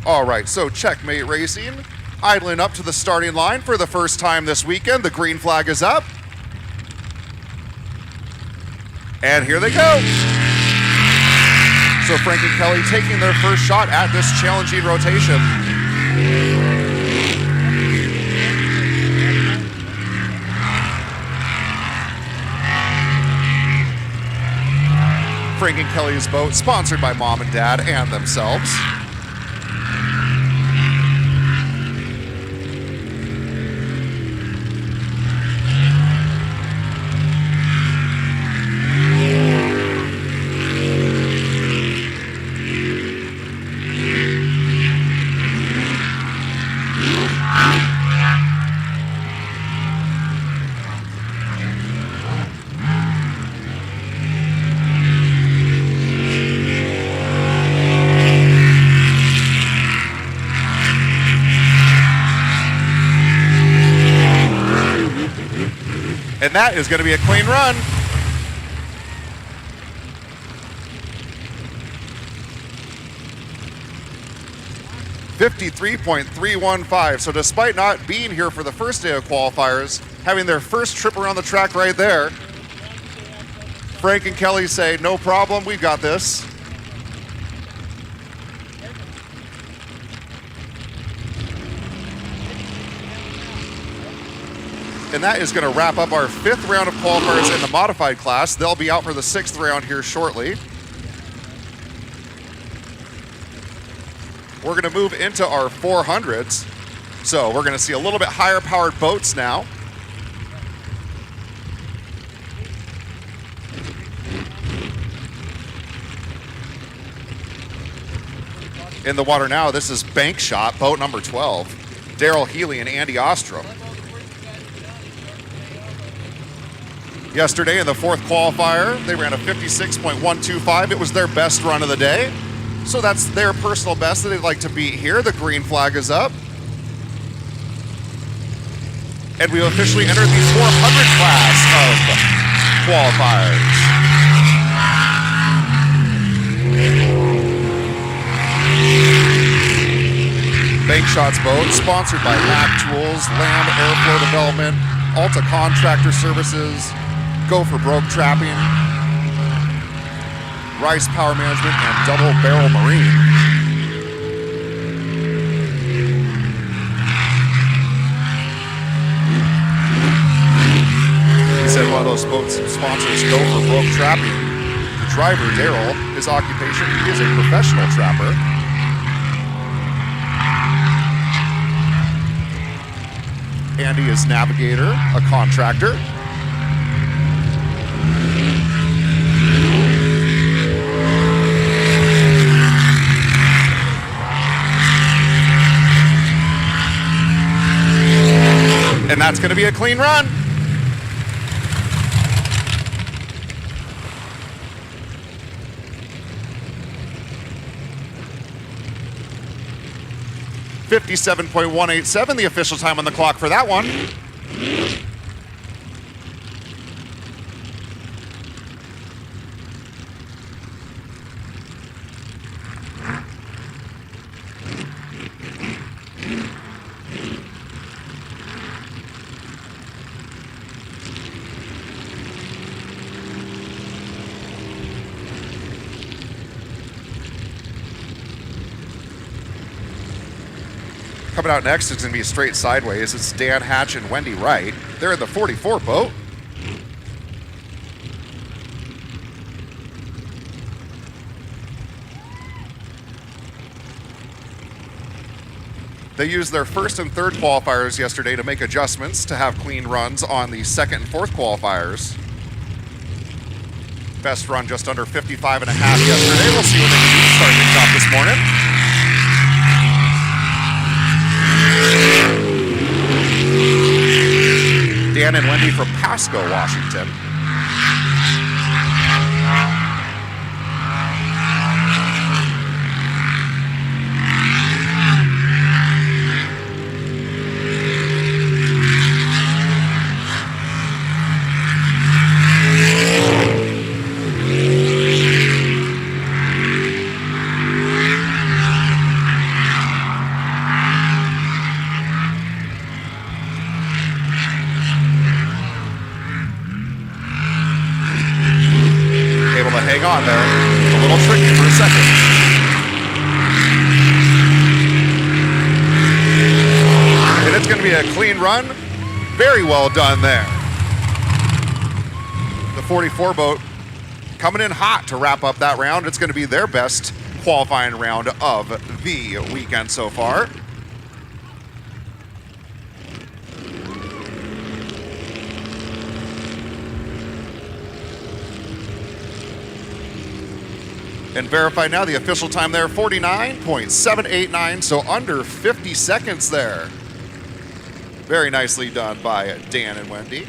All right, so Checkmate Racing idling up to the starting line for the first time this weekend. The green flag is up. And here they go. So Frank and Kelly taking their first shot at this challenging rotation. Frank and Kelly's boat, sponsored by Mom and Dad and themselves. And that is going to be a clean run. $53.315. So despite not being here for the first day of qualifiers, having their first trip around the track right there, Frank and Kelly say, no problem, we've got this. And that is going to wrap up our 5th round of qualifiers in the modified class. They'll be out for the 6th round here shortly. We're going to move into our 400s. So we're going to see a little bit higher powered boats now. In the water now, this is Bank Shot, boat number 12. Daryl Healy and Andy Ostrom. Yesterday in the 4th qualifier, they ran a 56.125. It was their best run of the day. So that's their personal best that they'd like to beat here. The green flag is up. And we officially entered the 400 class of qualifiers. Bank Shots Boat, sponsored by Lab Tools, Lamb Airflow Development, Alta Contractor Services, Go for Broke Trapping, Rice Power Management, and Double Barrel Marine. He said one of those boat sponsors, Go for Broke Trapping. The driver, Daryl, his occupation, he is a professional trapper. Andy is navigator, a contractor. And that's going to be a clean run. .187, the official time on the clock for that one. Coming out next is going to be straight sideways. It's Dan Hatch and Wendy Wright. They're in the 44 boat. They used their first and third qualifiers yesterday to make adjustments to have clean runs on the second and fourth qualifiers. Best run just under 55 and a half yesterday. We'll see what they can do to start things off this morning. Dan and Wendy from Pasco, Washington. Hang on there. It's a little tricky for a second. And it's going to be a clean run. Very well done there. The 44 boat coming in hot to wrap up that round. It's going to be their best qualifying round of the weekend so far. And verify now the official time there, 49.789, so under 50 seconds there. Very nicely done by Dan and Wendy.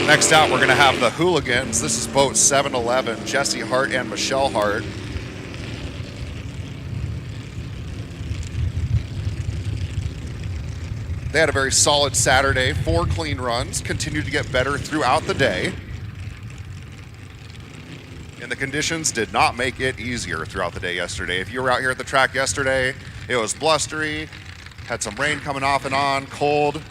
Next out, we're going to have the Hooligans. This is boat 711, Jesse Hart and Michelle Hart. They had a very solid Saturday, 4 clean runs, continued to get better throughout the day. And the conditions did not make it easier throughout the day yesterday. If you were out here at the track yesterday, it was blustery, had some rain coming off and on, cold.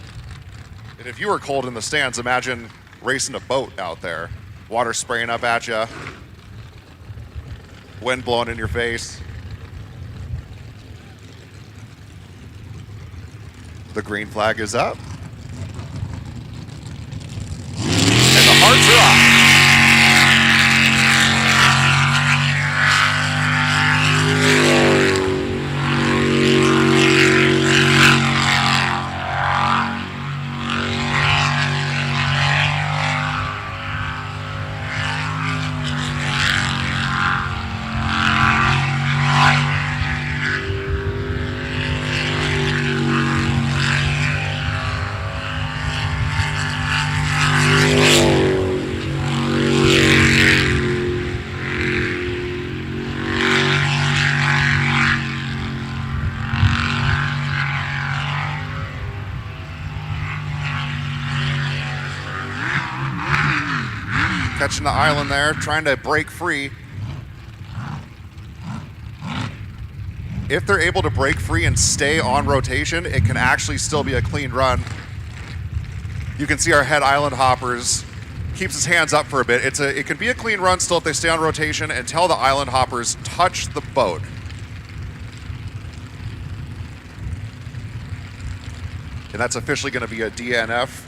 And if you were cold in the stands, imagine racing a boat out there. Water spraying up at you, wind blowing in your face. The green flag is up. And the hearts are off. Catching the island there, trying to break free. If they're able to break free and stay on rotation, it can actually still be a clean run. You can see our head island hoppers keeps his hands up for a bit. It can be a clean run still if they stay on rotation until the island hoppers touch the boat. And that's officially going to be a DNF.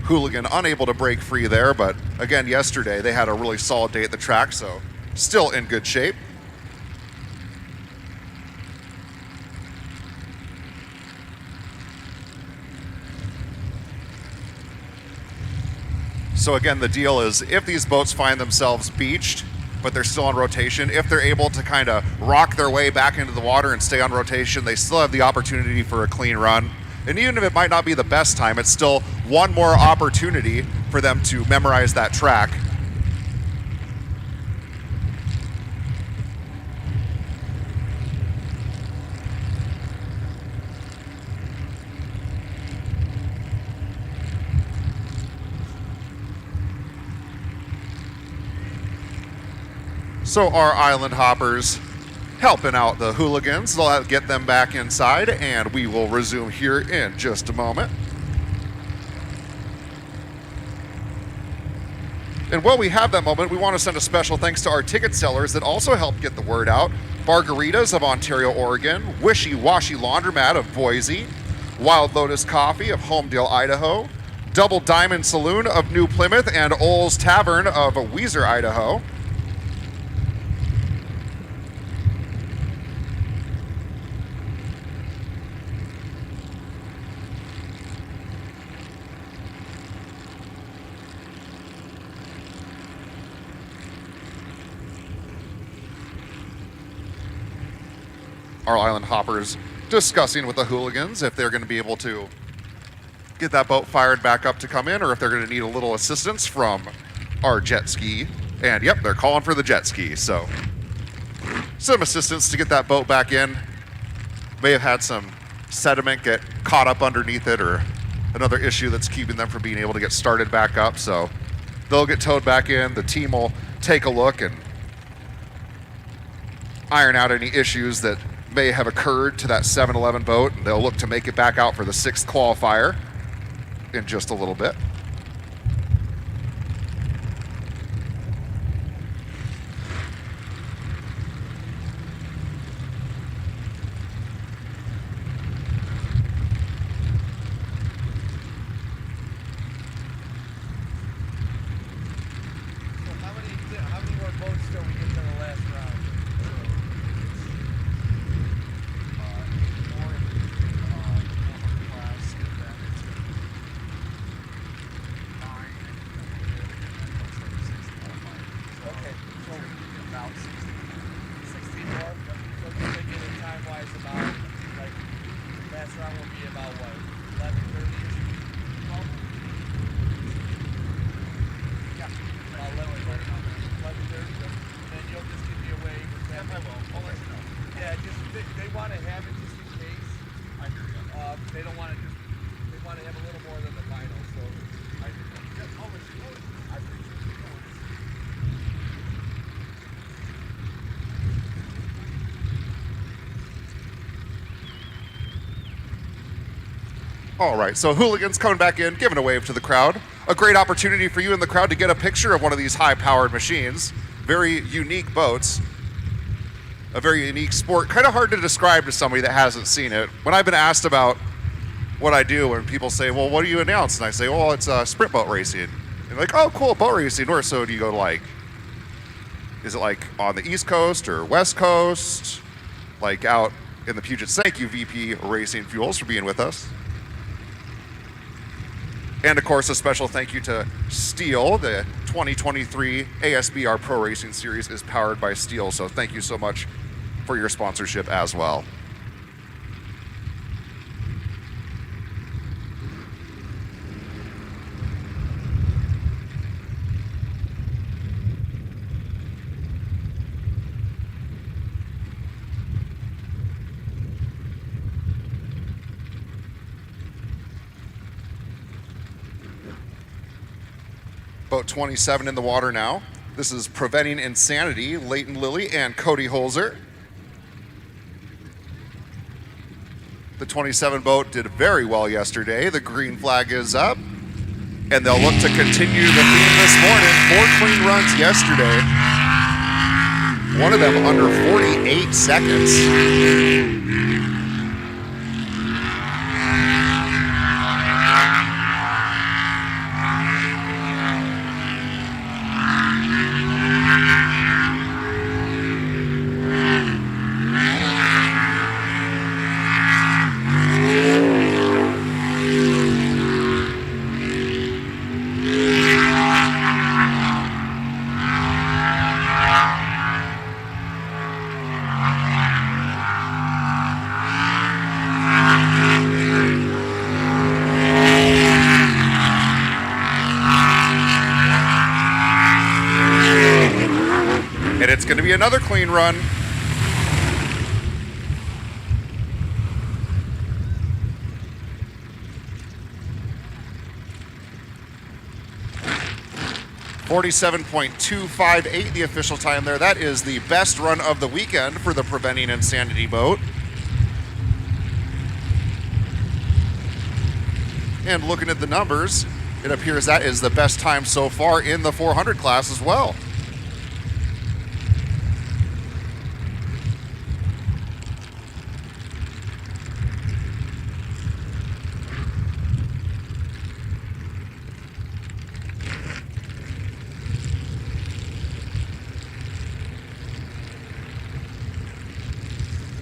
Hooligan unable to break free there, but again, yesterday they had a really solid day at the track, so still in good shape. So again, the deal is if these boats find themselves beached, but they're still on rotation, if they're able to kind of rock their way back into the water and stay on rotation, they still have the opportunity for a clean run. And even if it might not be the best time, it's still one more opportunity for them to memorize that track. So our island hoppers helping out the hooligans. They'll get them back inside, and we will resume here in just a moment. And while we have that moment, we want to send a special thanks to our ticket sellers that also helped get the word out. Bargaritas of Ontario, Oregon, Wishy Washy Laundromat of Boise, Wild Lotus Coffee of Homedale, Idaho, Double Diamond Saloon of New Plymouth, and Ole's Tavern of Weiser, Idaho. Our island hoppers discussing with the hooligans if they're going to be able to get that boat fired back up to come in, or if they're going to need a little assistance from our jet ski. And yep, they're calling for the jet ski, so some assistance to get that boat back in. May have had some sediment get caught up underneath it, or another issue that's keeping them from being able to get started back up, so they'll get towed back in. The team will take a look and iron out any issues that may have occurred to that 7-Eleven boat, and they'll look to make it back out for the 6th qualifier in just a little bit. How many more boats till we get to the last round? Okay, so about 16 more. So you're thinking in time-wise about, like, last round will be about what, 11:30-ish? Yeah, about 11:30. Then you'll just give me a wave. Yeah, I will. I'll let you know. Yeah, just they want to have it just in case. I hear you. They don't want to just. They want to have a little more than the final. So I hear you. Yeah, I'll let you know. I appreciate it. No worries. All right, so hooligans coming back in, giving a wave to the crowd. A great opportunity for you in the crowd to get a picture of one of these high-powered machines. Very unique boats. A very unique sport. Kind of hard to describe to somebody that hasn't seen it. When I've been asked about what I do, when people say, well, what do you announce? And I say, well, it's sprint boat racing. And they're like, oh, cool, boat racing. Where so do you go, like, is it like on the East Coast or West Coast? Like out in the Puget Sound? Thank you, VP Racing Fuels, for being with us. And of course, a special thank you to Stihl. The 2023 ASBR Pro Racing Series is powered by Stihl, so thank you so much for your sponsorship as well. Boat 27 in the water now. This is Preventing Insanity, Leighton Lilly and Cody Holzer. The 27 boat did very well yesterday. The green flag is up, and they'll look to continue the theme this morning. 4 clean runs yesterday. One of them under 48 seconds. And it's going to be another clean run. .258 the official time there. That is the best run of the weekend for the Preventing Insanity boat. And looking at the numbers, it appears that is the best time so far in the 400 class as well.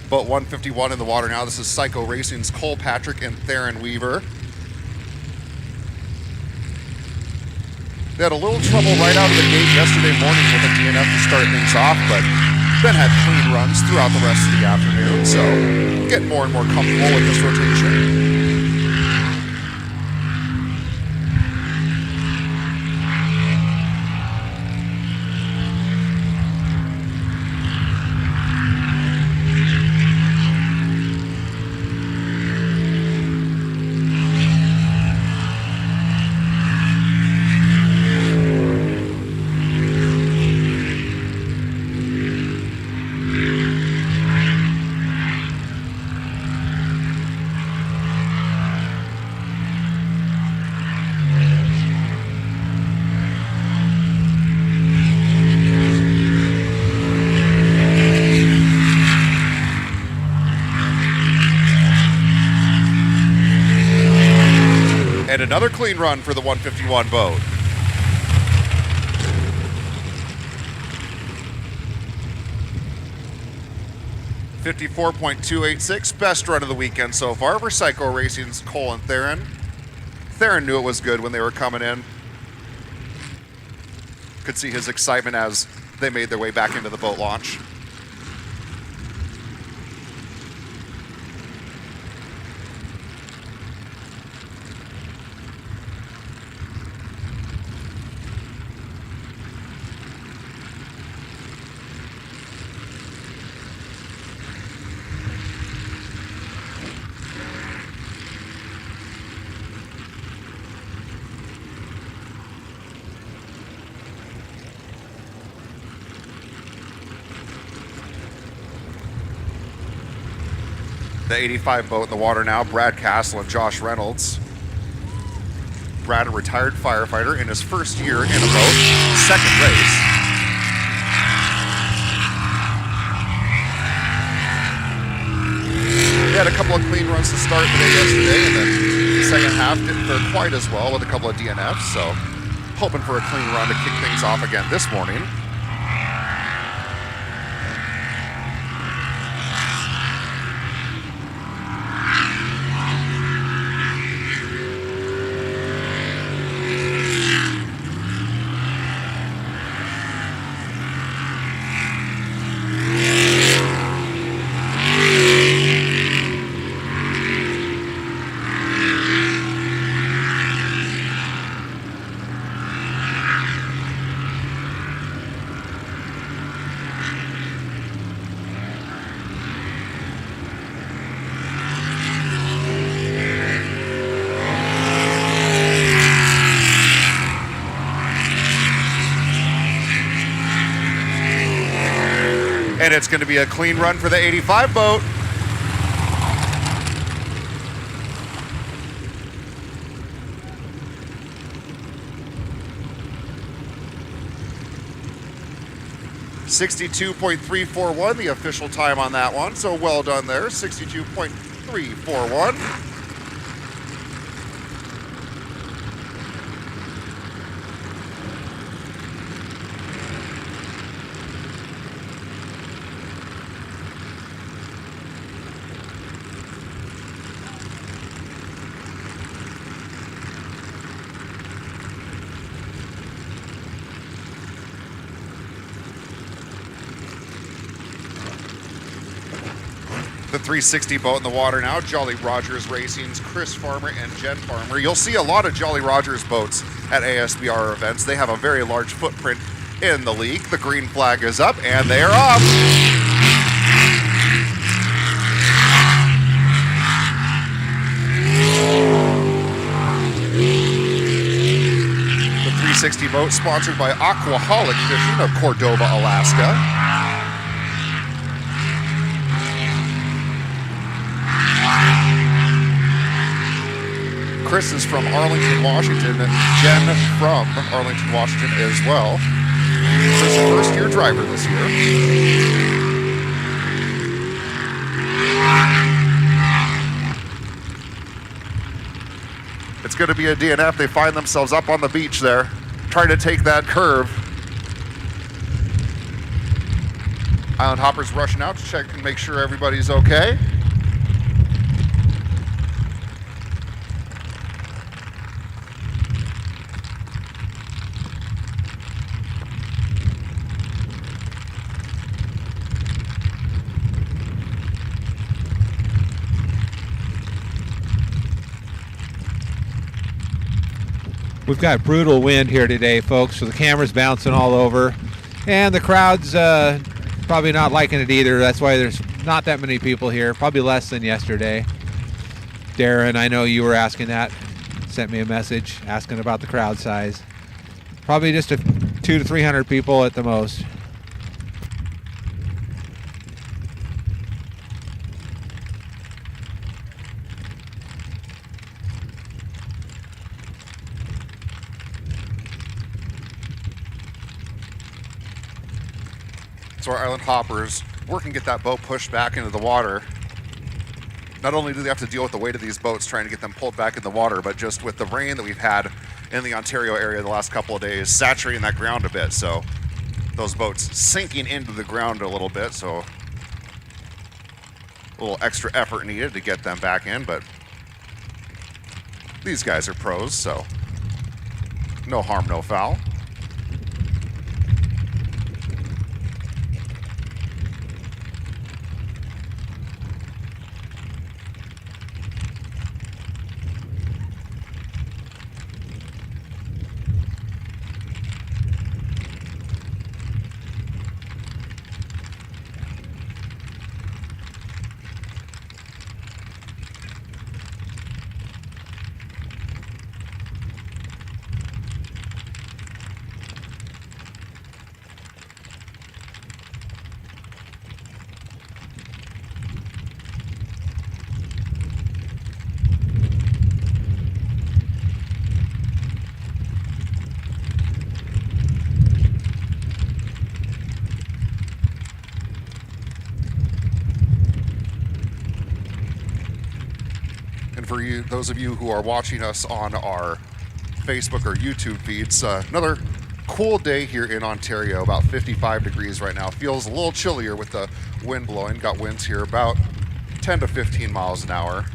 Boat 151 in the water now. This is Psycho Racing's Cole Patrick and Theron Weaver. They had a little trouble right out of the gate yesterday morning with a DNF to start things off, but then had clean runs throughout the rest of the afternoon, so getting more and more comfortable with this rotation. And another clean run for the 151 boat. .286, best run of the weekend so far for Psycho Racing's Cole and Theron. Theron knew it was good when they were coming in. Could see his excitement as they made their way back into the boat launch. The 85 boat in the water now, Brad Castle and Josh Reynolds. Brad, a retired firefighter in his first year in a boat, second race. They had a couple of clean runs to start the day yesterday, and then the second half didn't fare quite as well with a couple of DNFs, so hoping for a clean run to kick things off again this morning. And it's going to be a clean run for the 85 boat. .341, the official time on that one. So well done there, 62.341. The 360 boat in the water now, Jolly Rogers Racing's Chris Farmer and Jen Farmer. You'll see a lot of Jolly Rogers boats at ASBR events. They have a very large footprint in the league. The green flag is up and they are off. The 360 boat sponsored by Aquaholic Fishing of Cordova, Alaska. Chris is from Arlington, Washington. Jen from Arlington, Washington as well. Chris, first-year driver this year. It's going to be a DNF. They find themselves up on the beach there, trying to take that curve. Island Hopper's rushing out to check and make sure everybody's okay. We've got brutal wind here today, folks, so the camera's bouncing all over. And the crowd's probably not liking it either. That's why there's not that many people here, probably less than yesterday. Darren, I know you were asking that. Sent me a message asking about the crowd size. Probably just 200 to 300 people at the most. So our Island Hoppers working to get that boat pushed back into the water. Not only do they have to deal with the weight of these boats trying to get them pulled back in the water, but just with the rain that we've had in the Ontario area the last couple of days, saturating that ground a bit. So those boats sinking into the ground a little bit. So a little extra effort needed to get them back in, but these guys are pros, so no harm, no foul. For you, those of you who are watching us on our Facebook or YouTube feeds, another cool day here in Ontario, about 55 degrees right now. Feels a little chillier with the wind blowing. Got winds here about 10 to 15 miles an hour.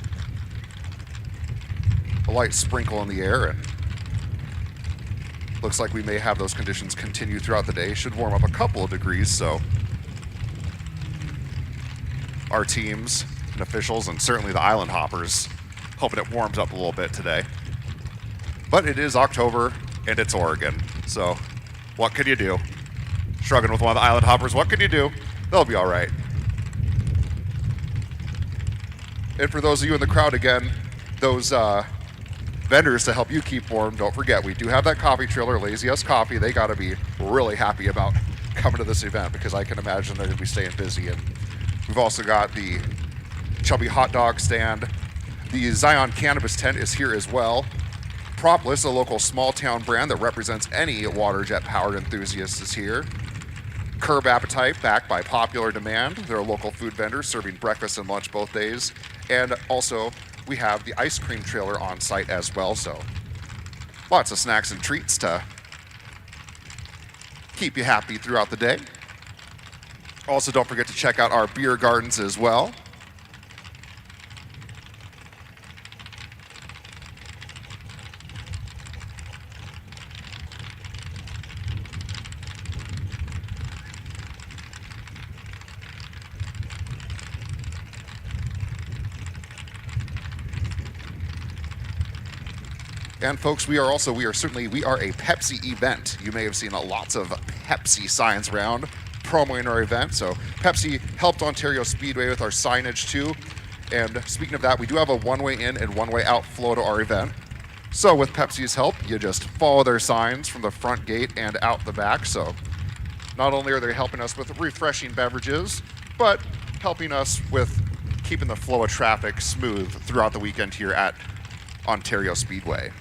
A light sprinkle in the air, and looks like we may have those conditions continue throughout the day. Should warm up a couple of degrees, so our teams and officials, and certainly the Island Hoppers, hoping it warms up a little bit today. But it is October and it's Oregon, so what can you do? Shrugging with one of the Island Hoppers, what can you do? They'll be all right. And for those of you in the crowd again, those vendors to help you keep warm, don't forget, we do have that coffee trailer, Lazy S Coffee. They gotta be really happy about coming to this event, because I can imagine they're going to be staying busy. And we've also got the Chubby Hot Dog stand. The Zion Cannabis tent is here as well. Propolis, a local small town brand that represents any water jet powered enthusiast, is here. Curb Appetite, backed by popular demand. They're a local food vendor serving breakfast and lunch both days. And also, we have the ice cream trailer on site as well, so lots of snacks and treats to keep you happy throughout the day. Also, don't forget to check out our beer gardens as well. And folks, we are a Pepsi event. You may have seen lots of Pepsi signs around promoting our event. So Pepsi helped Ontario Speedway with our signage too. And speaking of that, we do have a one-way in and one-way out flow to our event. So with Pepsi's help, you just follow their signs from the front gate and out the back. So not only are they helping us with refreshing beverages, but helping us with keeping the flow of traffic smooth throughout the weekend here at Ontario Speedway.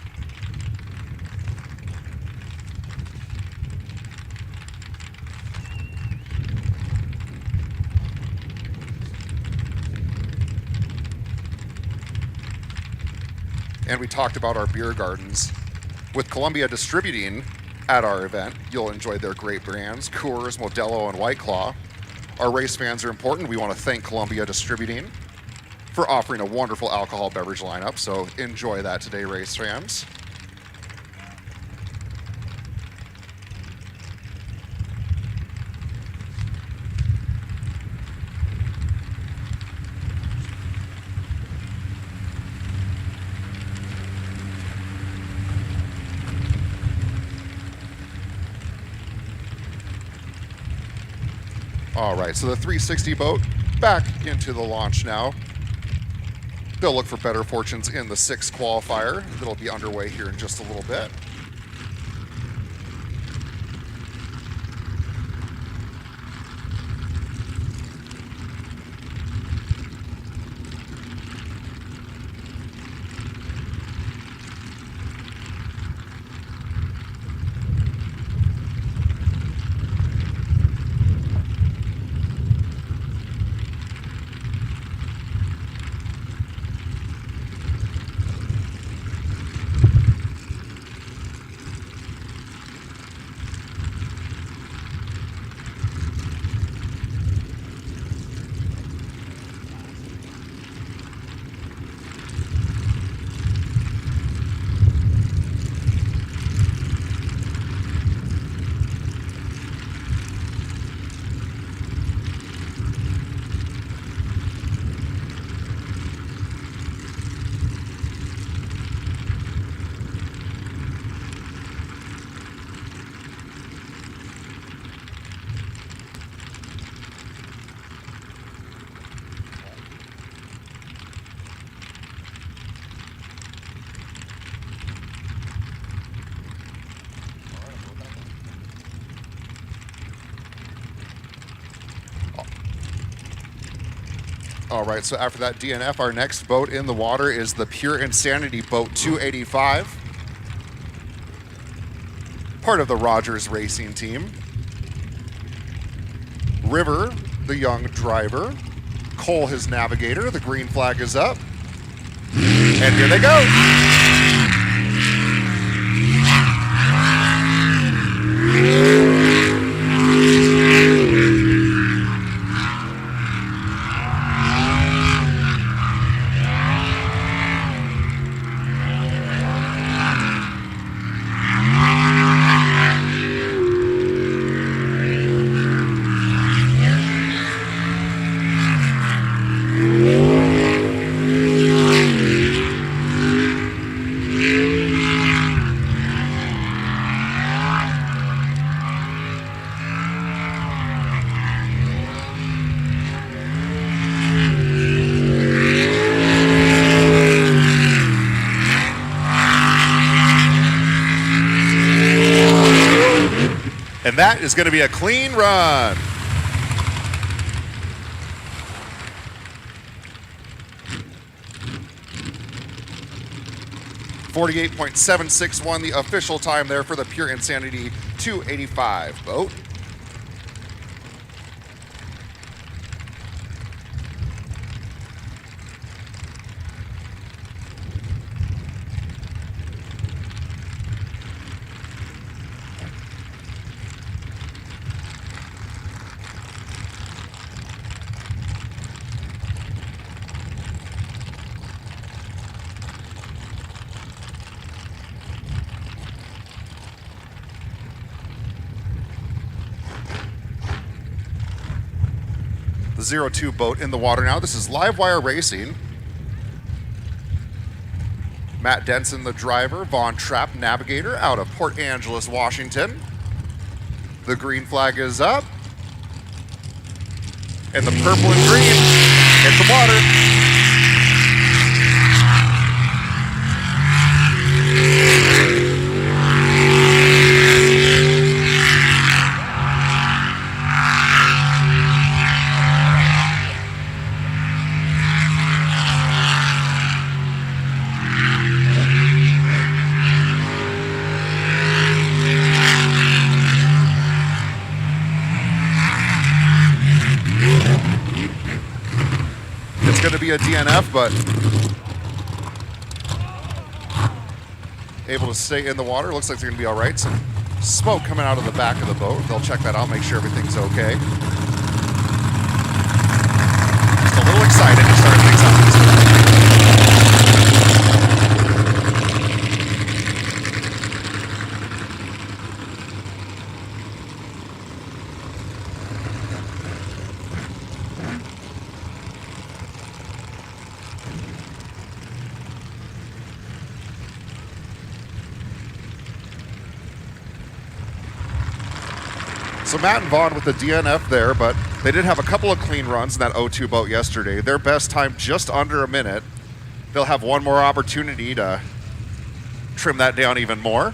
And we talked about our beer gardens. With Columbia distributing at our event, you'll enjoy their great brands, Coors, Modelo, and White Claw. Our race fans are important. We want to thank Columbia Distributing for offering a wonderful alcohol beverage lineup, so enjoy that today, race fans. All right, so the 360 boat back into the launch now. They'll look for better fortunes in the 6th qualifier. That'll be underway here in just a little bit. All right, so after that DNF, our next boat in the water is the Pure Insanity Boat 285. Part of the Rogers Racing team. River, the young driver. Cole, his navigator. The green flag is up. And here they go. And that is going to be a clean run. .761 the official time there for the Pure Insanity 285 boat. The 02 boat in the water now. This is Live Wire Racing. Matt Denson, the driver. Vaughn Trapp, navigator, out of Port Angeles, Washington. The green flag is up. And the purple and green hit the water. Going to be a DNF, but able to stay in the water. Looks like they're going to be all right. Some smoke coming out of the back of the boat. They'll check that out, make sure everything's okay. Just a little excited to start things out. So Matt and Vaughn with the DNF there, but they did have a couple of clean runs in that 02 boat yesterday. Their best time just under a minute. They'll have one more opportunity to trim that down even more.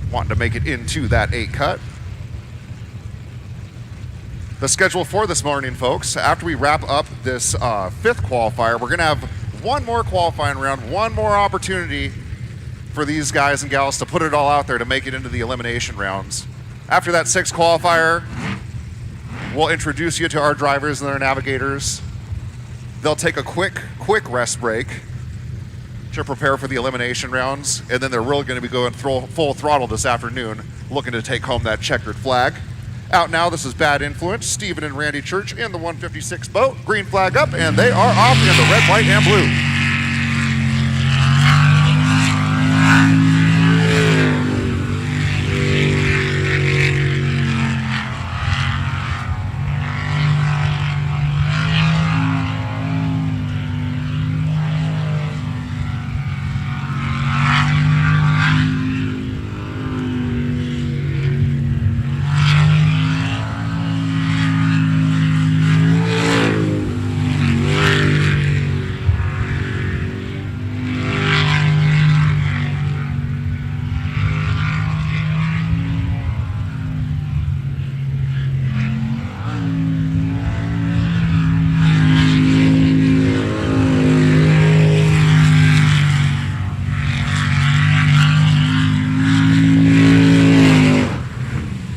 Wanting to make it into that 8 cut. The schedule for this morning, folks, after we wrap up this 5th qualifier, we're going to have one more qualifying round, one more opportunity for these guys and gals to put it all out there to make it into the elimination rounds. After that 6th qualifier, we'll introduce you to our drivers and their navigators. They'll take a quick rest break to prepare for the elimination rounds, and then they're really going to be going full throttle this afternoon, looking to take home that checkered flag. Out now, this is Bad Influence, Stephen and Randy Church in the 156 boat. Green flag up, and they are off in the red, white, and blue.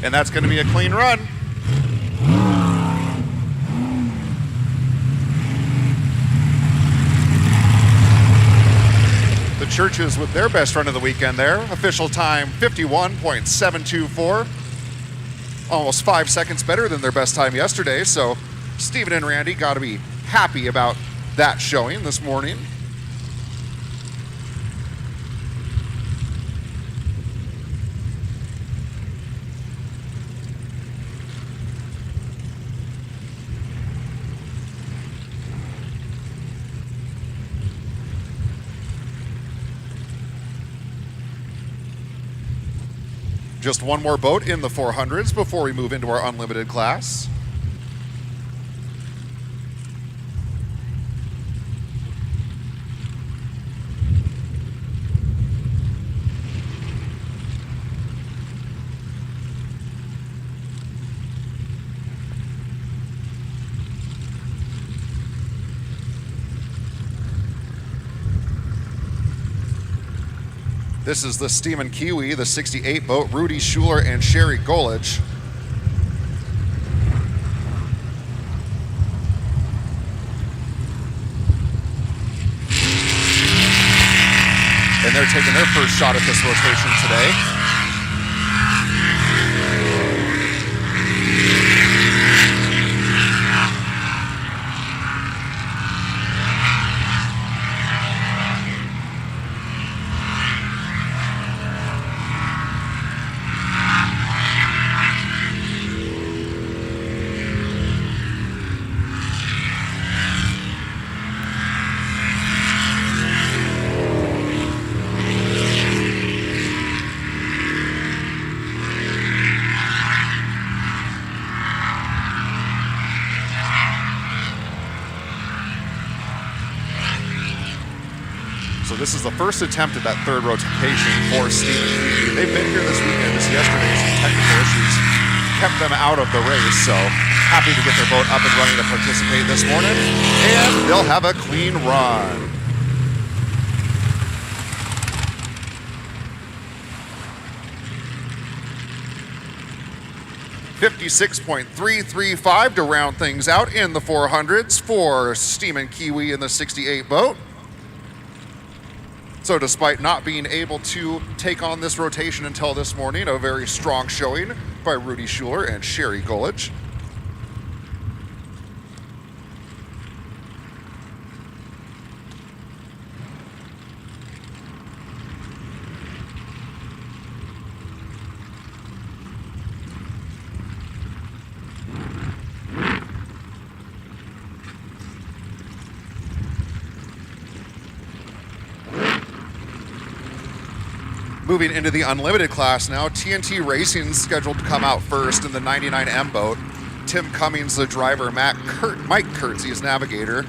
And that's going to be a clean run. The Churches with their best run of the weekend there. Official time 51.724. Almost 5 seconds better than their best time yesterday. So Stephen and Randy got to be happy about that showing this morning. Just one more boat in the 400s before we move into our unlimited class. This is the Steam & Kiwi, the 68 boat, Rudy Schuler and Sherry Golich. And they're taking their first shot at this rotation today. So this is the first attempt at that third rotation for Steam & Kiwi. They've been here this weekend. Just yesterday, some technical issues kept them out of the race. So happy to get their boat up and running to participate this morning. And they'll have a clean run. .335 to round things out in the 400s for Steam & Kiwi in the 68 boat. So despite not being able to take on this rotation until this morning, a very strong showing by Rudy Schuler and Sherry Golich. Moving into the unlimited class now, TNT Racing's scheduled to come out first in the 99M boat. Tim Cummings, the driver, Mike Kurtzy is navigator.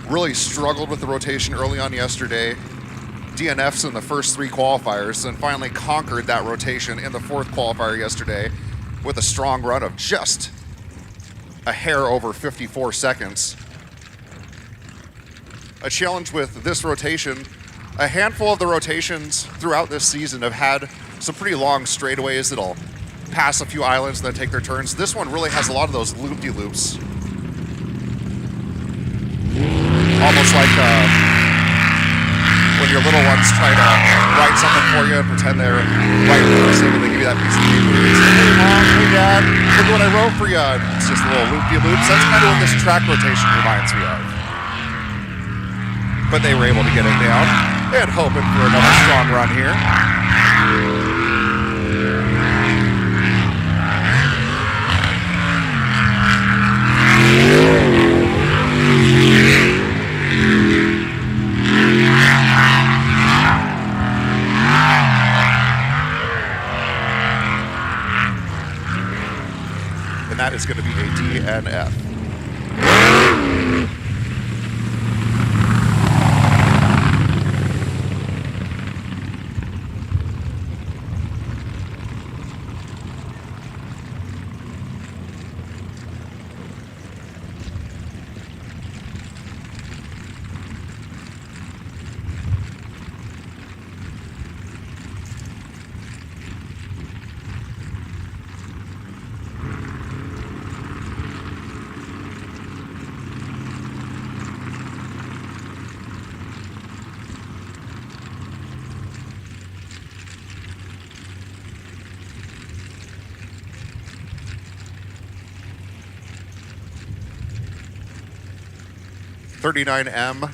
Really struggled with the rotation early on yesterday. DNFs in the first 3 qualifiers, and finally conquered that rotation in the 4th qualifier yesterday with a strong run of just a hair over 54 seconds. A challenge with this rotation. A handful of the rotations throughout this season have had some pretty long straightaways that'll pass a few islands and then take their turns. This one really has a lot of those loop-de-loops. Almost like when your little ones try to write something for you and pretend they're writing everything, and they give you that piece of paper. It's like, hey mom, hey dad, look what I wrote for you. It's just a little loop-de-loops. That's kind of what this track rotation reminds me of. But they were able to get it down. And hoping for another strong run here. And that is going to be a DNF. .39M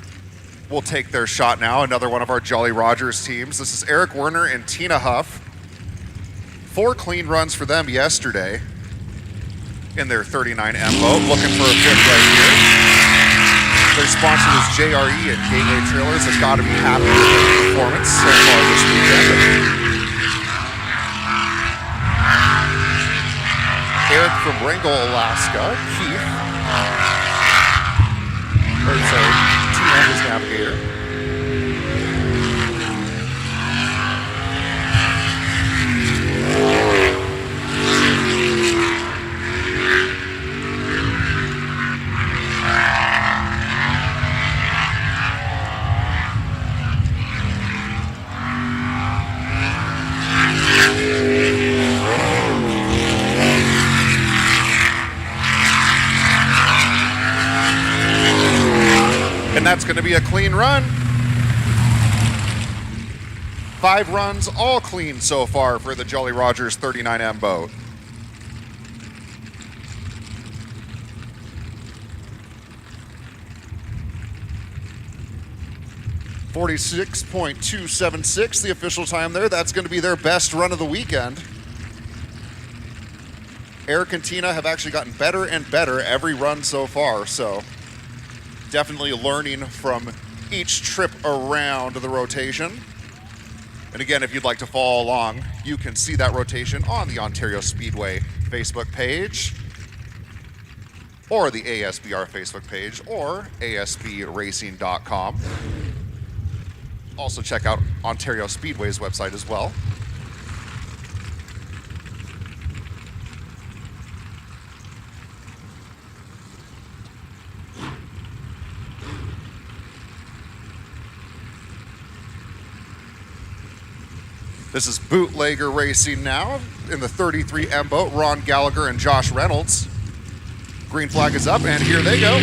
will take their shot now, another one of our Jolly Rogers teams. This is Eric Werner and Tina Huff. 4 clean runs for them yesterday in their 39M boat, looking for a 5th right here. Their sponsor is JRE and Gateway Trailers. Have got to be happy with their performance so far this weekend. Eric from Wrangell, Alaska. Keith. TM is navigator. going to be a clean run. 5 runs, all clean so far for the Jolly Rogers 39M boat. .276, the official time there. That's going to be their best run of the weekend. Eric and Tina have actually gotten better and better every run so far, so definitely learning from each trip around the rotation. And again, if you'd like to follow along, you can see that rotation on the Ontario Speedway Facebook page, or the ASBR Facebook page, or asbracing.com. Also check out Ontario Speedway's website as well. This is Bootlegger Racing now in the 33M boat. Ron Gallagher and Josh Reynolds. Green flag is up, and here they go.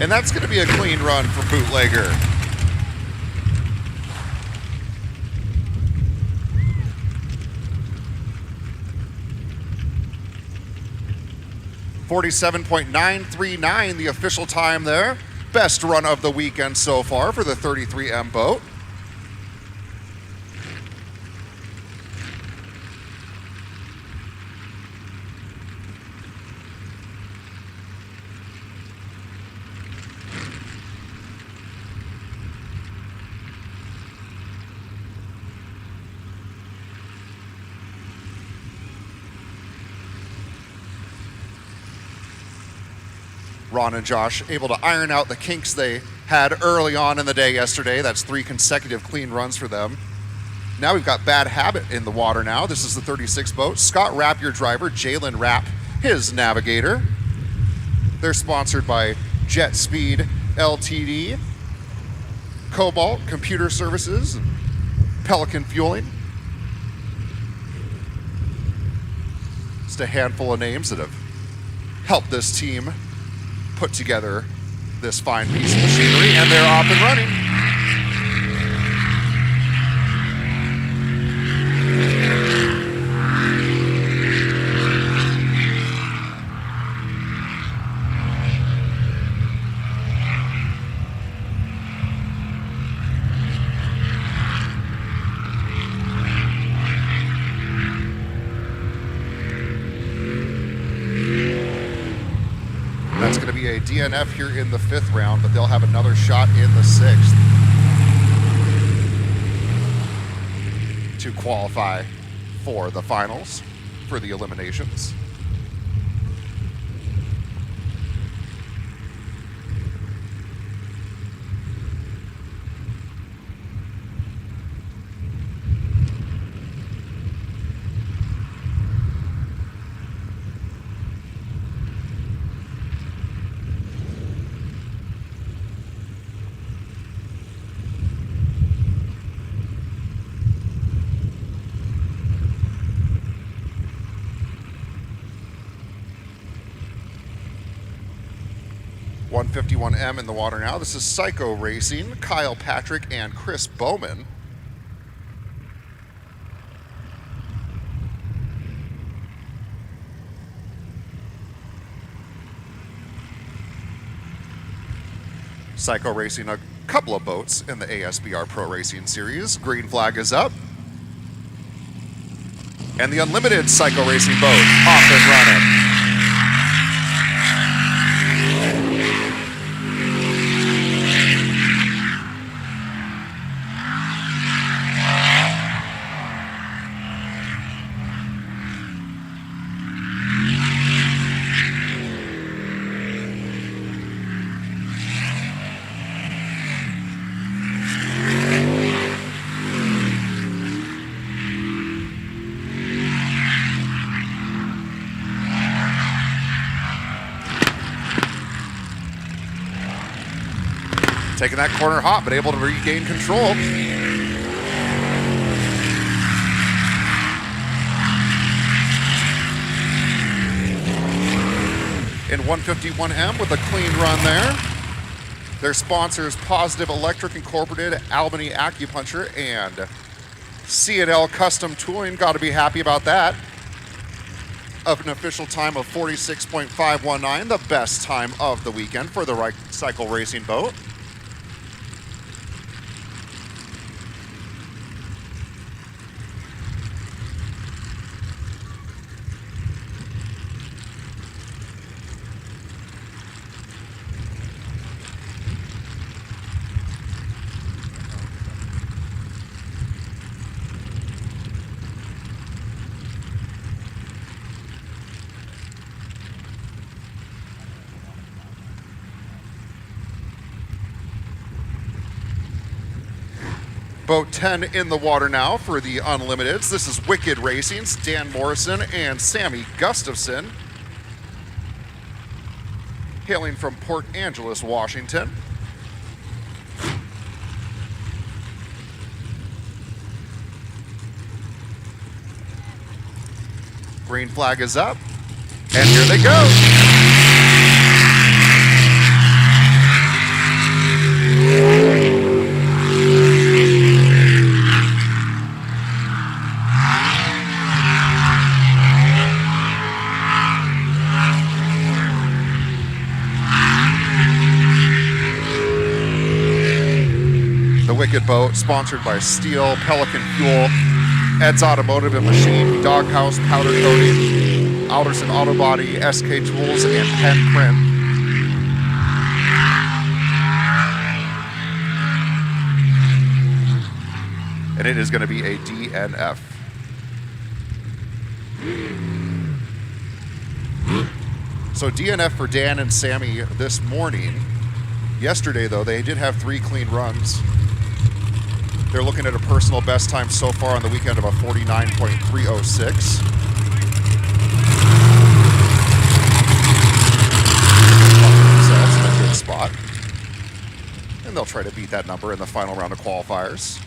And that's going to be a clean run for Bootlegger. .47.939, the official time there. Best run of the weekend so far for the 33M boat. Ron and Josh able to iron out the kinks they had early on in the day yesterday. That's 3 consecutive clean runs for them. Now we've got Bad Habit in the water now. This is the 36 boat. Scott Rapp, your driver. Jalen Rapp, his navigator. They're sponsored by Jet Speed LTD, Cobalt Computer Services, and Pelican Fueling. Just a handful of names that have helped this team put together this fine piece of machinery, and they're off and running. That's going to be a DNF here in the 5th round, but they'll have another shot in the 6th to qualify for the finals for the eliminations. .151M in the water now. This is Psycho Racing, Kyle Patrick and Chris Bowman. Psycho Racing, a couple of boats in the ASBR Pro Racing Series. Green flag is up. And the Unlimited Psycho Racing boat off and running. Taking that corner hot, but able to regain control. In 151M with a clean run there. Their sponsors, Positive Electric Incorporated, Albany Acupuncture, and C&L Custom Tooling. Got to be happy about that. Of an official time of 46.519, the best time of the weekend for the cycle racing boat. Boat 10 in the water now for the Unlimiteds. This is Wicked Racing's Dan Morrison and Sammy Gustafson, hailing from Port Angeles, Washington. Green flag is up, and here they go. Wicked boat, sponsored by Stihl, Pelican Fuel, Ed's Automotive and Machine, Doghouse, Powder Coating, Alderson Auto Body, SK Tools, and Pen Print. And it is going to be a DNF. So DNF for Dan and Sammy this morning. Yesterday, though, they did have 3 clean runs. They're looking at a personal best time so far on the weekend of a 49.306. So that's in a good spot. And they'll try to beat that number in the final round of qualifiers.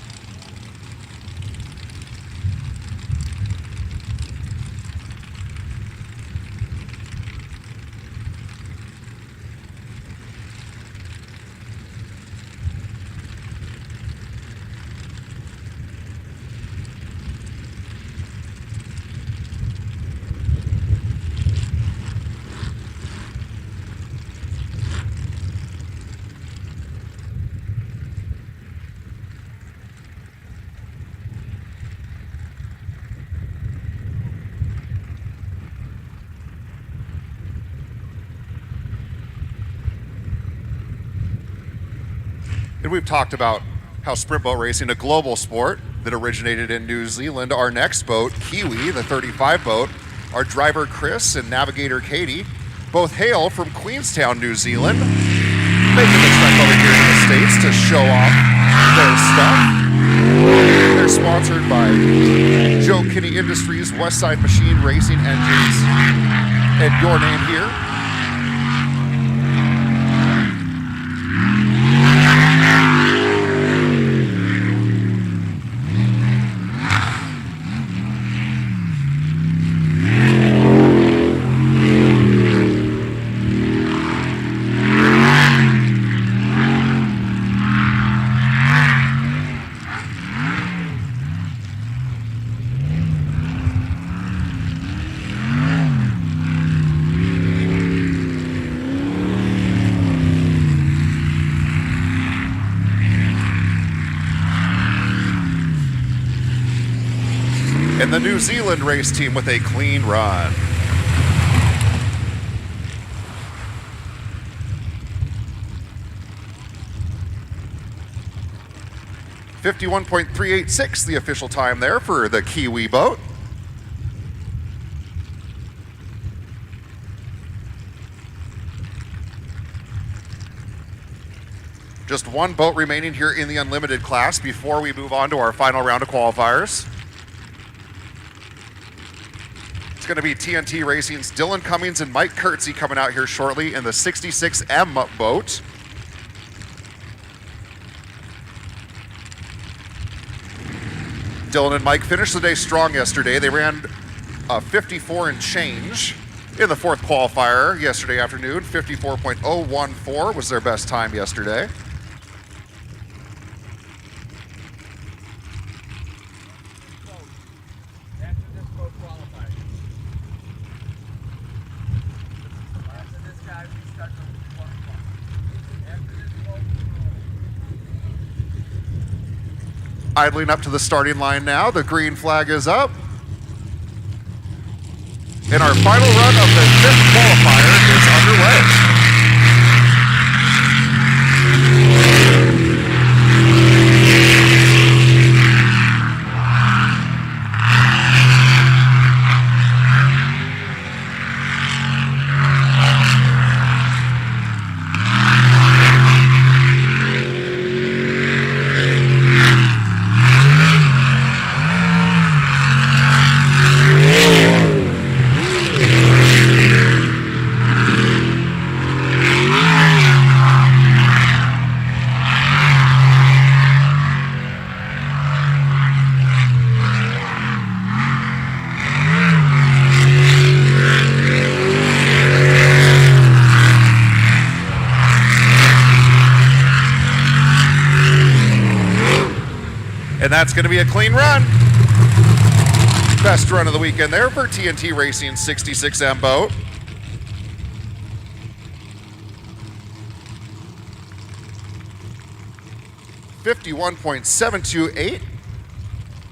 And we've talked about how sprint boat racing, a global sport that originated in New Zealand. Our next boat, Kiwi, the 35 boat, our driver Chris and navigator Katie, both hail from Queenstown, New Zealand, making the trek over here in the States to show off their stuff. They're sponsored by Joe Kinney Industries, Westside Machine Racing Engines, and your name here. And the New Zealand race team with a clean run. .386, the official time there for the Kiwi boat. Just one boat remaining here in the Unlimited class before we move on to our final round of qualifiers. It's going to be TNT Racing's Dylan Cummings and Mike Kurtzy coming out here shortly in the 66M boat. Dylan and Mike finished the day strong yesterday. They ran 54 and change in the fourth qualifier yesterday afternoon. 54.014 was their best time yesterday. After this boat qualifies. After this guy, we start to qualify. After this boat, Idling up to the starting line now. The green flag is up. And our final run of the fifth qualifier is underway. And that's going to be a clean run. Best run of the weekend there for TNT Racing 66M boat. .728.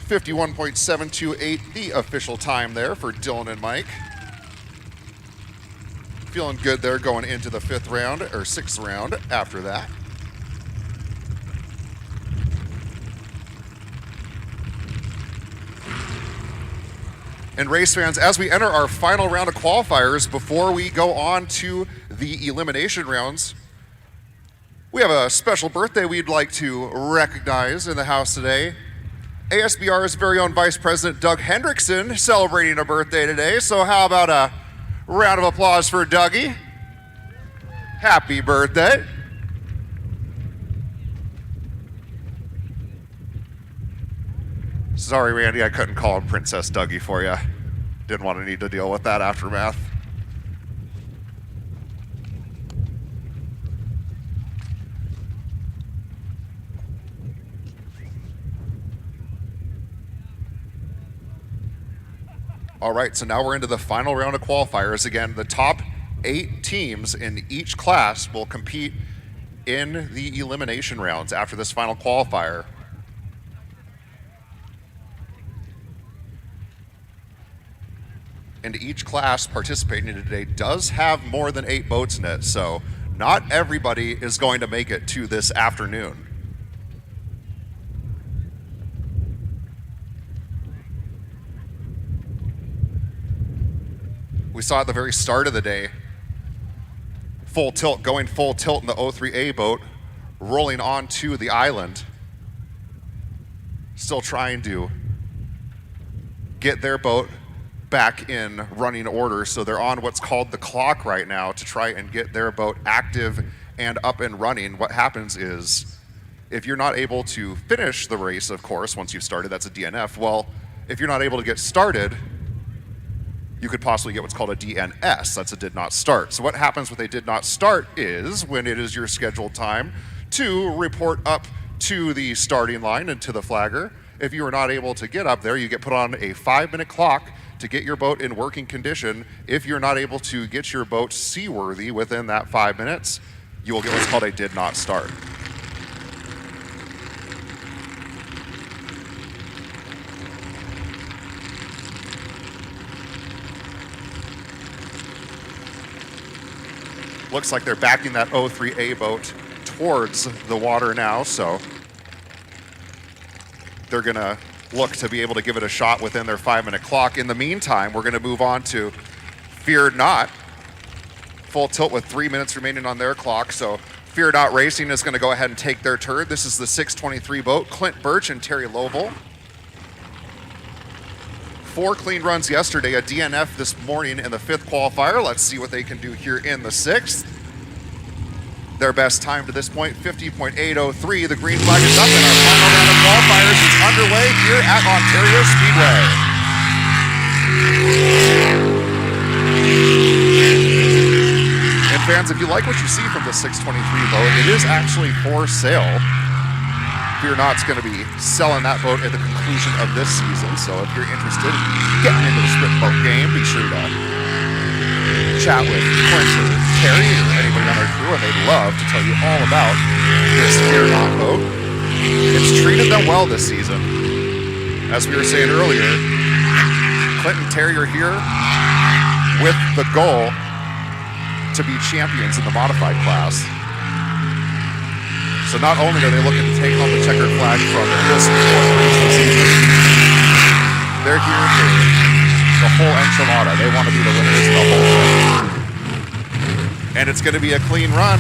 51.728, the official time there for Dylan and Mike. Feeling good there going into the fifth round, or sixth round after that. And race fans, as we enter our final round of qualifiers, before we go on to the elimination rounds, we have a special birthday we'd like to recognize in the house today. ASBR's very own Vice President Doug Hendrickson celebrating a birthday today, so how about a round of applause for Dougie? Happy birthday. Sorry, Randy, I couldn't call him Princess Dougie for you. Didn't want to need to deal with that aftermath. All right, so now we're into the final round of qualifiers. Again, the top 8 teams in each class will compete in the elimination rounds after this final qualifier. And each class participating today does have more than 8 boats in it, so not everybody is going to make it to this afternoon. We saw at the very start of the day, full tilt, going full tilt in the O3A boat, rolling onto the island, still trying to get their boat back in running order. So they're on what's called the clock right now to try and get their boat active and up and running. What happens is, if you're not able to finish the race, of course, once you've started, that's a DNF. Well, if you're not able to get started, you could possibly get what's called a DNS. That's a did not start. So what happens with a did not start is, when it is your scheduled time to report up to the starting line and to the flagger, if you are not able to get up there, you get put on a 5-minute clock to get your boat in working condition. If you're not able to get your boat seaworthy within that 5 minutes, you will get what's called a did not start. Looks like they're backing that O3A boat towards the water now, so they're gonna look to be able to give it a shot within their 5-minute clock. In the meantime, we're gonna move on to Fear Not. Full tilt with 3 minutes remaining on their clock, so Fear Not Racing is gonna go ahead and take their turn. This is the 623 boat, Clint Birch and Terry Lovell. 4 clean runs yesterday, a DNF this morning in the 5th qualifier. Let's see what they can do here in the 6th. Their best time to this point, 50.803. The green flag is up and our final round of qualifiers is underway here at Ontario Speedway. And fans, if you like what you see from the 623 boat, it is actually for sale. Fear Not's going to be selling that boat at the conclusion of this season, so if you're interested in getting into the sprint boat game, be sure to chat with Clint or Terry or anybody on our crew, and they'd love to tell you all about this Fear Not boat. It's treated them well this season. As we were saying earlier, Clint and Terry are here with the goal to be champions in the modified class. So not only are they looking to take home the checkered flag from this fourth race of the season, they're here for the whole enchilada. They want to be the winners of the whole thing. And it's going to be a clean run.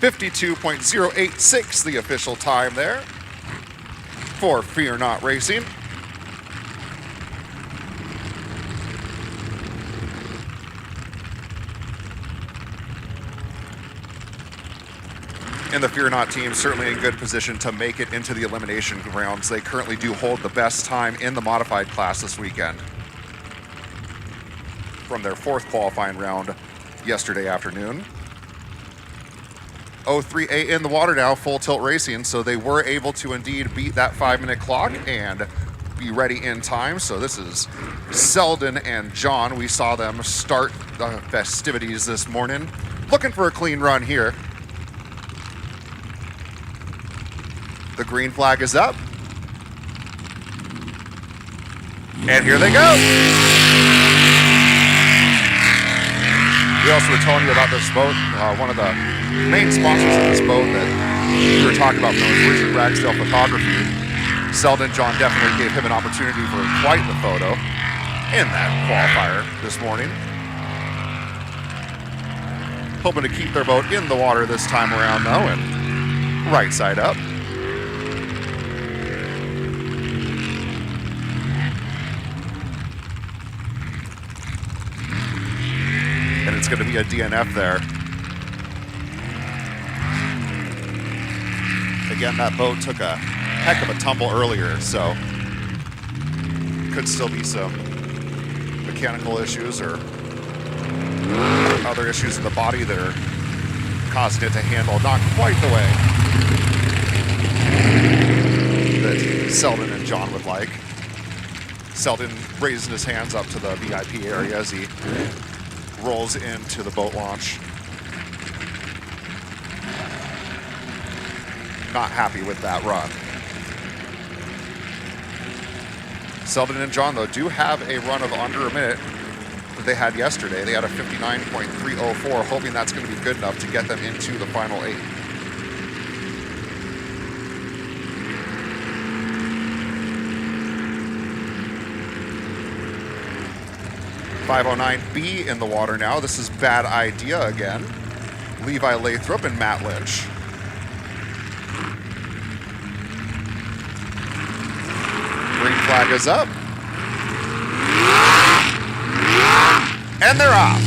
.086, the official time there for Fear Not Racing. And the Fear Not team certainly in good position to make it into the elimination rounds. They currently do hold the best time in the modified class this weekend from their fourth qualifying round yesterday afternoon. 03A in the water now, full tilt racing, so they were able to indeed beat that 5-minute clock and be ready in time. So this is Selden and John. We saw them start the festivities this morning. Looking for a clean run here. The green flag is up. And here they go. We also were telling you about this boat. One of the main sponsors of this boat that we were talking about was Richard Ragsdale Photography. Selden John definitely gave him an opportunity for quite the photo in that qualifier this morning. Hoping to keep their boat in the water this time around though, and right side up. And it's going to be a DNF there. Again, that boat took a heck of a tumble earlier, so could still be some mechanical issues or other issues in the body that are causing it to handle not quite the way that Selden and John would like. Selden raising his hands up to the VIP area as he rolls into the boat launch. Not happy with that run. Selden and John, though, do have a run of under a minute that they had yesterday. They had a 59.304, hoping that's going to be good enough to get them into the final 8. .509B in the water now. This is Bad Idea again. Levi Lathrop and Matt Lynch. Green flag is up. And they're off.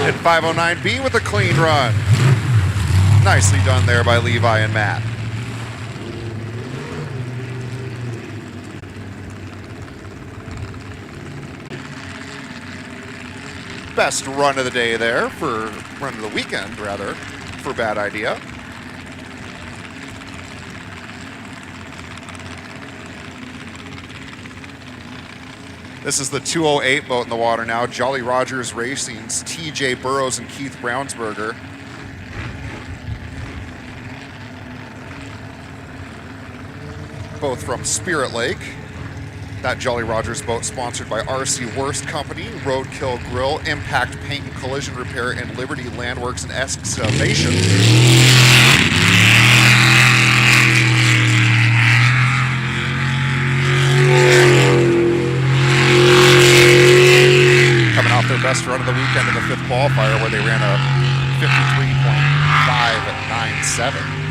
And 509B with a clean run. Nicely done there by Levi and Matt. Best run of the day there for run of the weekend, rather, for Bad Idea. This is the 208 boat in the water now. Jolly Rogers Racing's TJ Burrows and Keith Brownsberger. Both from Spirit Lake. That Jolly Rogers boat sponsored by RC Worst Company, Roadkill Grill, Impact Paint and Collision Repair, and Liberty Landworks and Excavation. Coming off their best run of the weekend in the 5th qualifier where they ran a 53.5 at 9.7.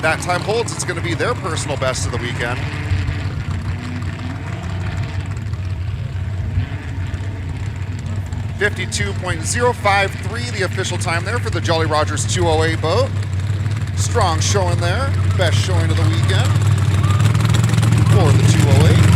That time holds, it's going to be their personal best of the weekend. .053, the official time there for the Jolly Rogers 208 boat. Strong showing there, best showing of the weekend for the 208.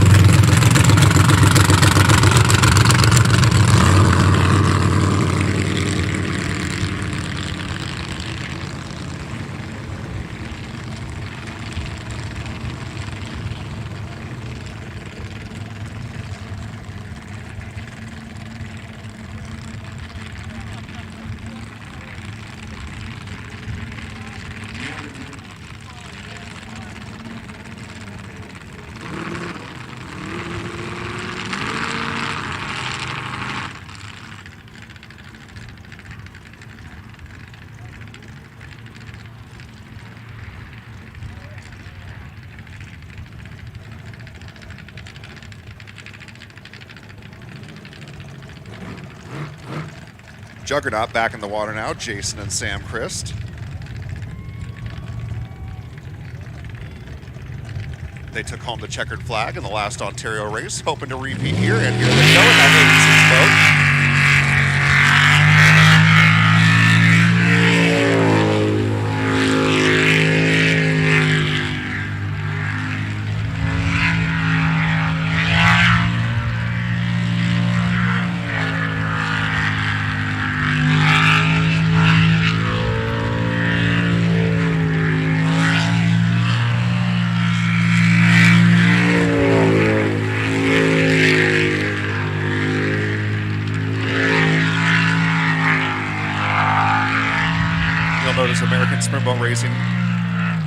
Juggernaut back in the water now, Jason and Sam Christ. They took home the checkered flag in the last Ontario race, hoping to repeat here, and here they go in that 86 boat. Notice American Sprintboat Racing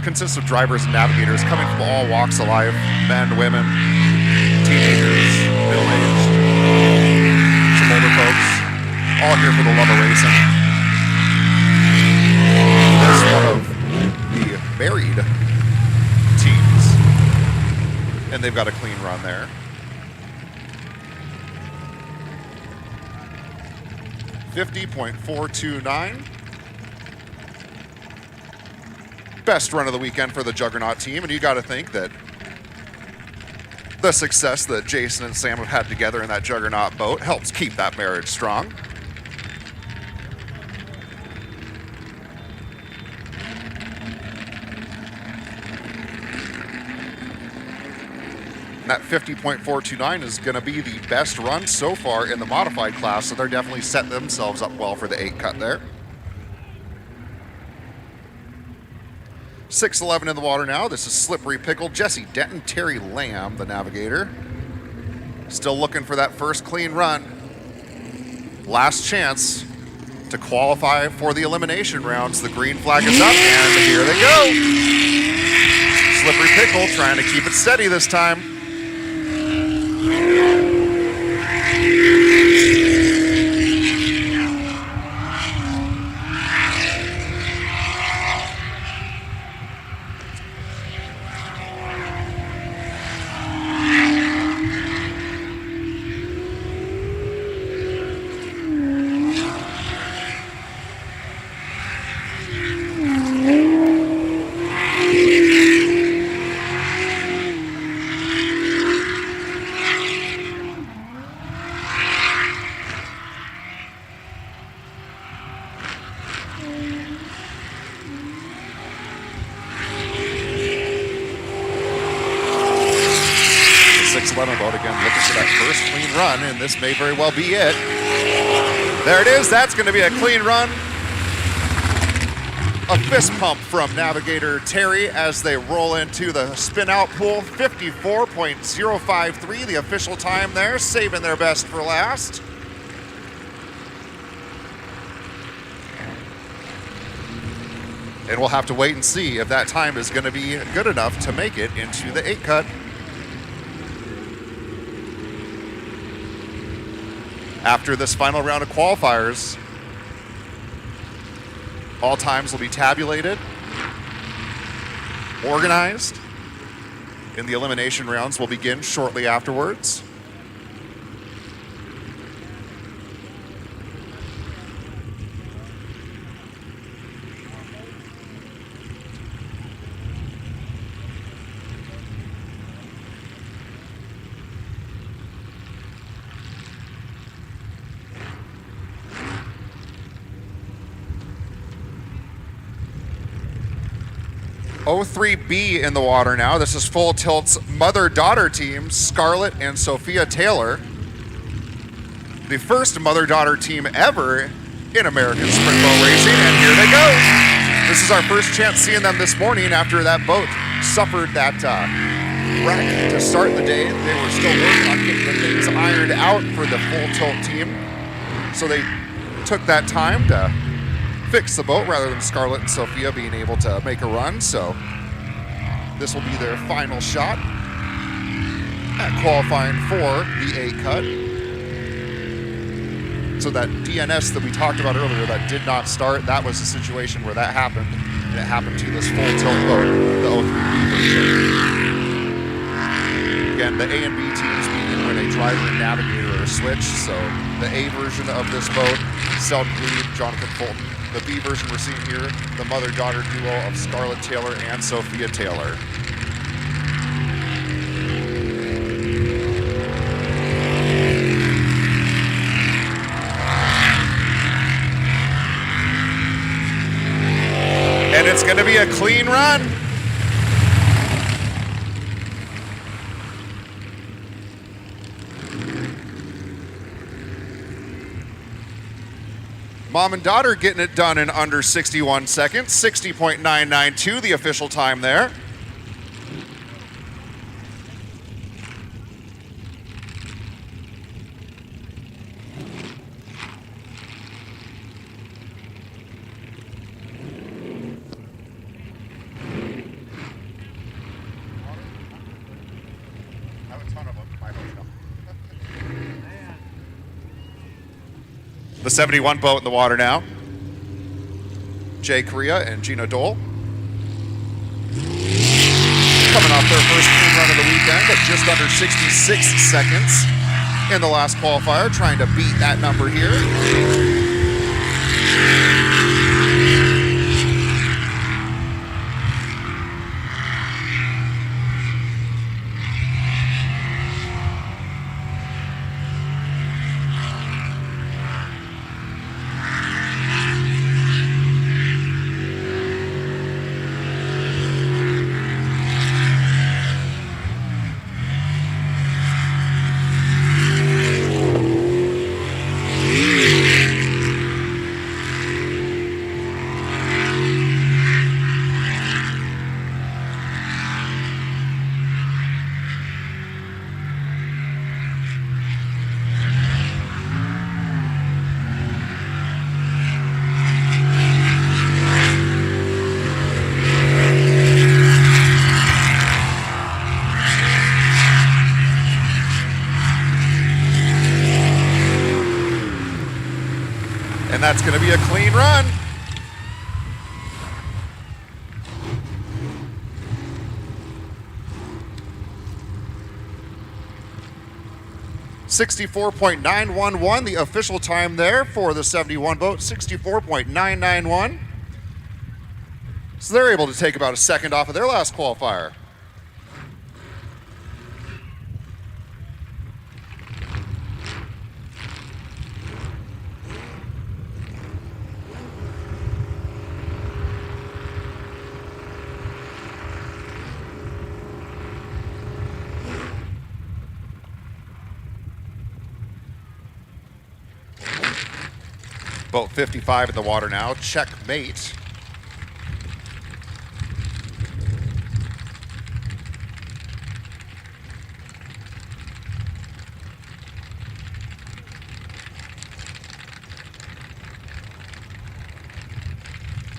consists of drivers and navigators coming from all walks of life, men, women, teenagers, middle-aged, some older folks, all here for the love of racing. This is one of the married teams, and they've got a clean run there. .429. Best run of the weekend for the Juggernaut team, and you got to think that the success that Jason and Sam have had together in that Juggernaut boat helps keep that marriage strong. And that 50.429 is going to be the best run so far in the modified class, so they're definitely setting themselves up well for the 8 cut there. 611 in the water now. This is Slippery Pickle, Jesse Denton, Terry Lamb, the navigator. Still looking for that first clean run. Last chance to qualify for the elimination rounds. The green flag is up, and here they go. Slippery Pickle trying to keep it steady this time. run, and this may very well be it. There it is. That's going to be a clean run. A fist pump from Navigator Terry as they roll into the spin out pool. 54.053, the official time there, saving their best for last. And we'll have to wait and see if that time is going to be good enough to make it into the 8 cut. After this final round of qualifiers, all times will be tabulated, organized, and the elimination rounds will begin shortly afterwards. O3B in the water now. This is Full Tilt's mother-daughter team, Scarlett and Sophia Taylor. The first mother-daughter team ever in American Sprint Boat Racing, and here they go. This is our first chance seeing them this morning after that boat suffered that wreck to start the day. They were still working on getting the things ironed out for the Full Tilt team. So they took that time to fix the boat rather than Scarlett and Sophia being able to make a run. So this will be their final shot at qualifying for the A cut. So that DNS that we talked about earlier that did not start, that was a situation where that happened, and it happened to this Full Tilt boat, the O3B version. Again, the A and B teams being when a driver and navigator are switched. So the A version of this boat, Selden Gleed, Jonathan Fulton. The B version we're seeing here, the mother-daughter duo of Scarlett Taylor and Sophia Taylor. And it's going to be a clean run. Mom and daughter getting it done in under 61 seconds, 60.992, the official time there. The 71 boat in the water now. Jay Correa and Gino Dole. Coming off their first clean run of the weekend at just under 66 seconds in the last qualifier, trying to beat that number here. And that's going to be a clean run. .911, the official time there for the 71 boat, 64.991. So they're able to take about a second off of their last qualifier. Boat 55 in the water now. Checkmate.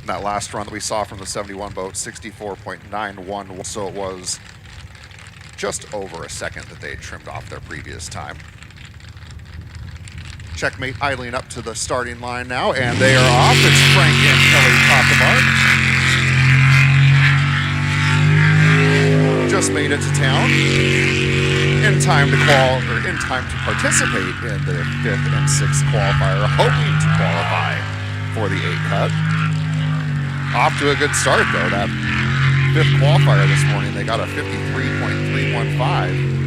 That last run that we saw from the 71 boat, 64.91, so it was just over a second that they had trimmed off their previous time. Checkmate idling up to the starting line now, and they are off. It's Frank and Kelly top the mark. Just made it to town in time to participate in the 5th and 6th qualifier, hoping to qualify for the 8 cut. Off to a good start, though. That 5th qualifier this morning, they got a 53.315.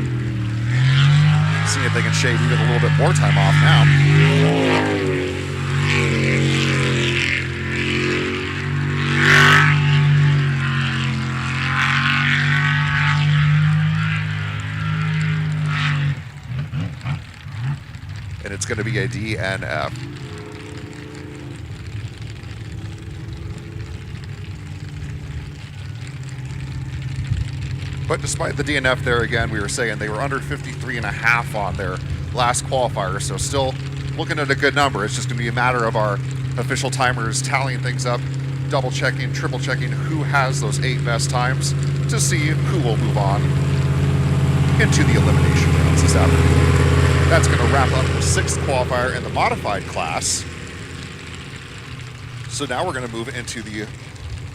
See if they can shave even a little bit more time off now. And it's going to be a DNF. But despite the DNF there, again, we were saying they were under 53.5 on their last qualifier, so still looking at a good number. It's just going to be a matter of our official timers tallying things up, double checking, triple checking who has those 8 best times to see who will move on into the elimination rounds this afternoon. That's going to wrap up the 6th qualifier in the modified class. So now we're going to move into the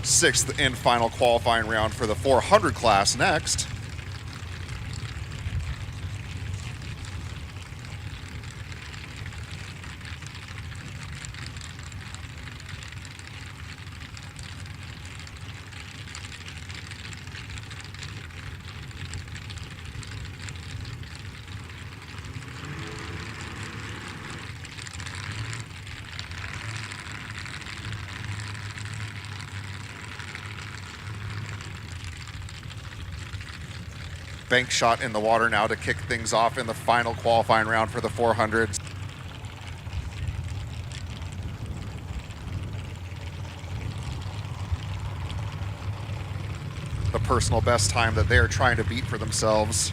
6th and final qualifying round for the 400 class next. Bank shot in the water now to kick things off in the final qualifying round for the 400s. The personal best time that they're trying to beat for themselves,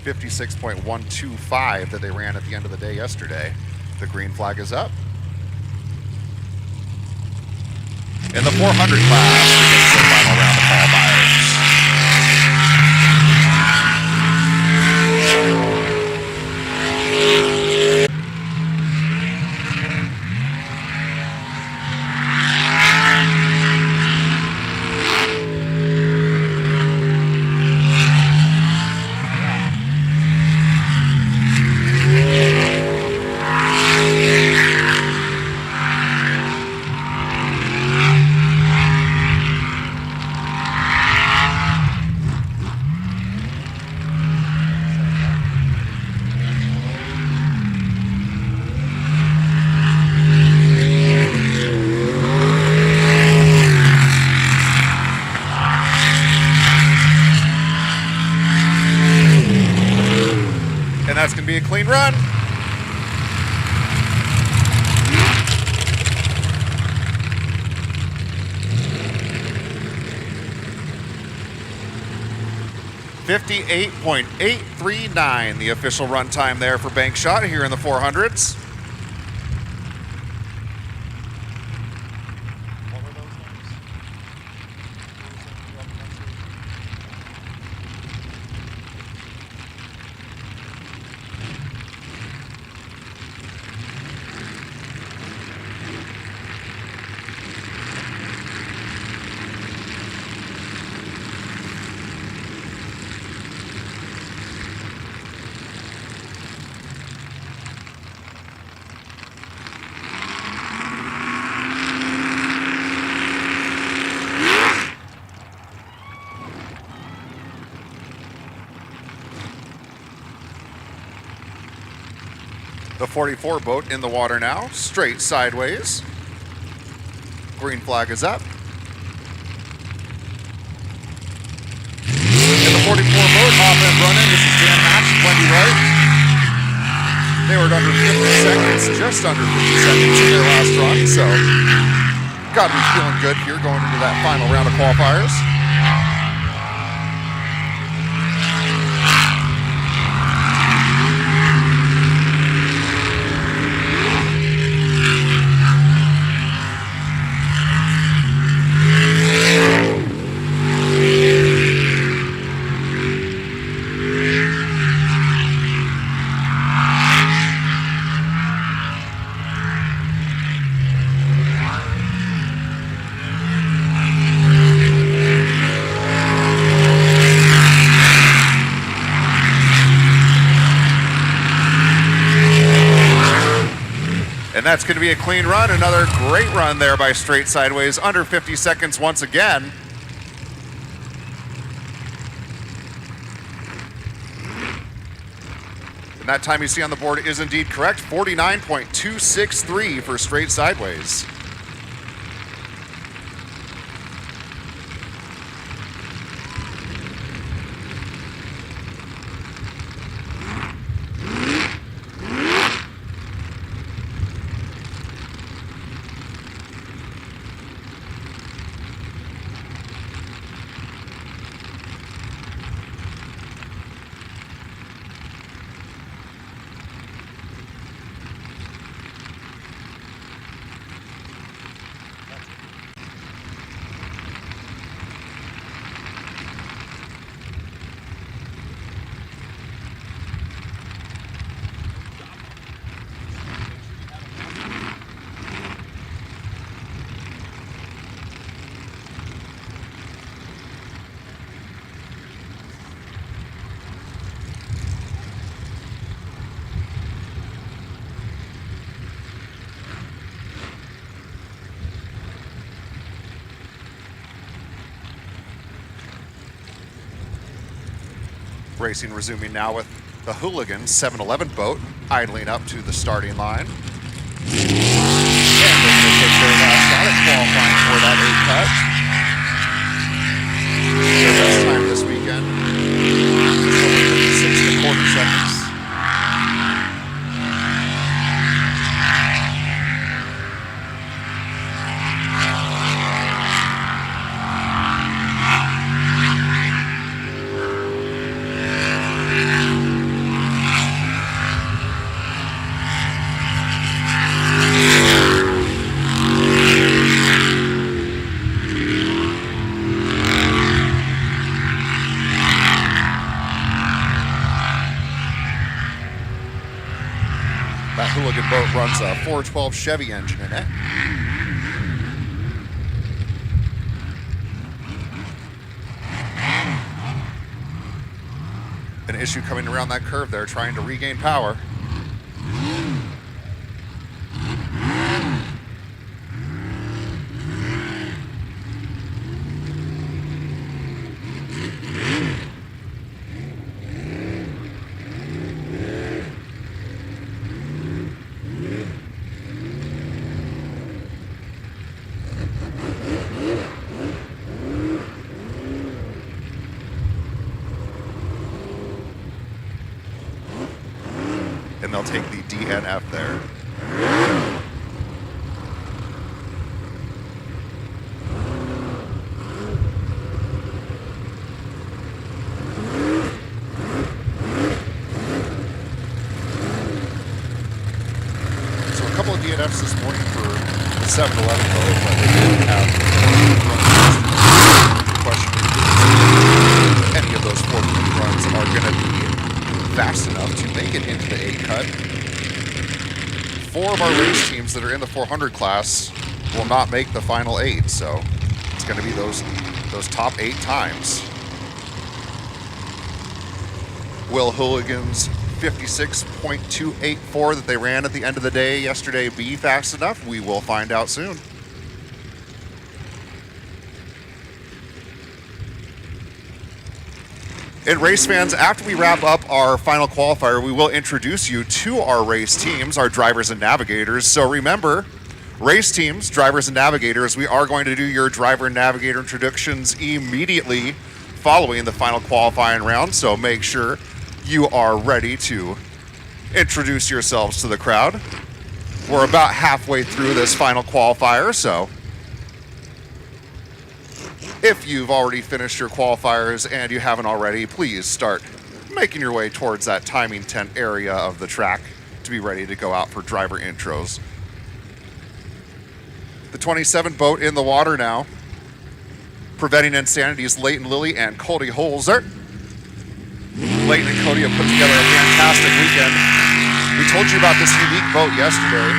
56.125 that they ran at the end of the day yesterday. The green flag is up. In the 400 class, we get to the final round of qualifiers. And that's going to be a clean run. .839, the official run time there for bank shot here in the 400s. The 44 boat in the water now, straight sideways. Green flag is up. In the 44 boat, off and running. This is Dan Hatch, Wendy Wright. They were at under 50 seconds, just under 50 seconds in their last run, so got to be feeling good here going into that final round of qualifiers. And that's going to be a clean run. Another great run there by Straight Sideways, under 50 seconds once again. And that time you see on the board is indeed correct, 49.263 for Straight Sideways. Racing resuming now with the Hooligan 7-Eleven boat idling up to the starting line. And they're going to take their last shot at qualifying for that 8 cut. Their best time this weekend, 6.25 seconds. That Hooligan boat runs a 412 Chevy engine in it. An issue coming around that curve there, trying to regain power. And they'll take the DNF there. So a couple of DNFs this morning for the 7-Eleven boat, but they didn't have the question if any of those 14 runs are going to be fast enough to make it into the 8 cut. 4 of our race teams that are in the 400 class will not make the final 8, so it's going to be those top 8 times. Will Hooligan's 56.284 that they ran at the end of the day yesterday be fast enough? We will find out soon. And race fans, after we wrap up our final qualifier, we will introduce you to our race teams, our drivers and navigators. So remember, race teams, drivers and navigators, we are going to do your driver and navigator introductions immediately following the final qualifying round. So make sure you are ready to introduce yourselves to the crowd. We're about halfway through this final qualifier, so if you've already finished your qualifiers and you haven't already, please start making your way towards that timing tent area of the track to be ready to go out for driver intros. The 27 boat in the water now. Preventing Insanity's Leighton Lilly and Cody Holzer. Leighton and Cody have put together a fantastic weekend. We told you about this unique boat yesterday.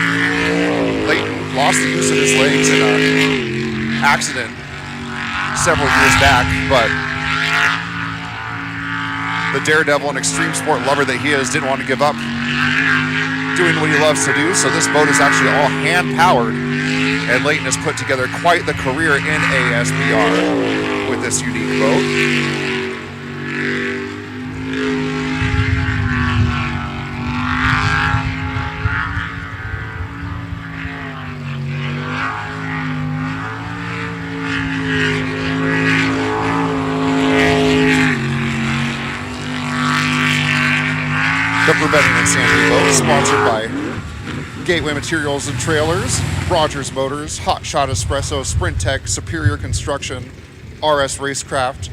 Leighton lost the use of his legs in an accident several years back, but the daredevil and extreme sport lover that he is didn't want to give up doing what he loves to do, so this boat is actually all hand-powered, and Leighton has put together quite the career in ASBR with this unique boat. The Preventing Insanity boat, sponsored by Gateway Materials and Trailers, Rogers Motors, Hot Shot Espresso, Sprint Tech, Superior Construction, RS Racecraft,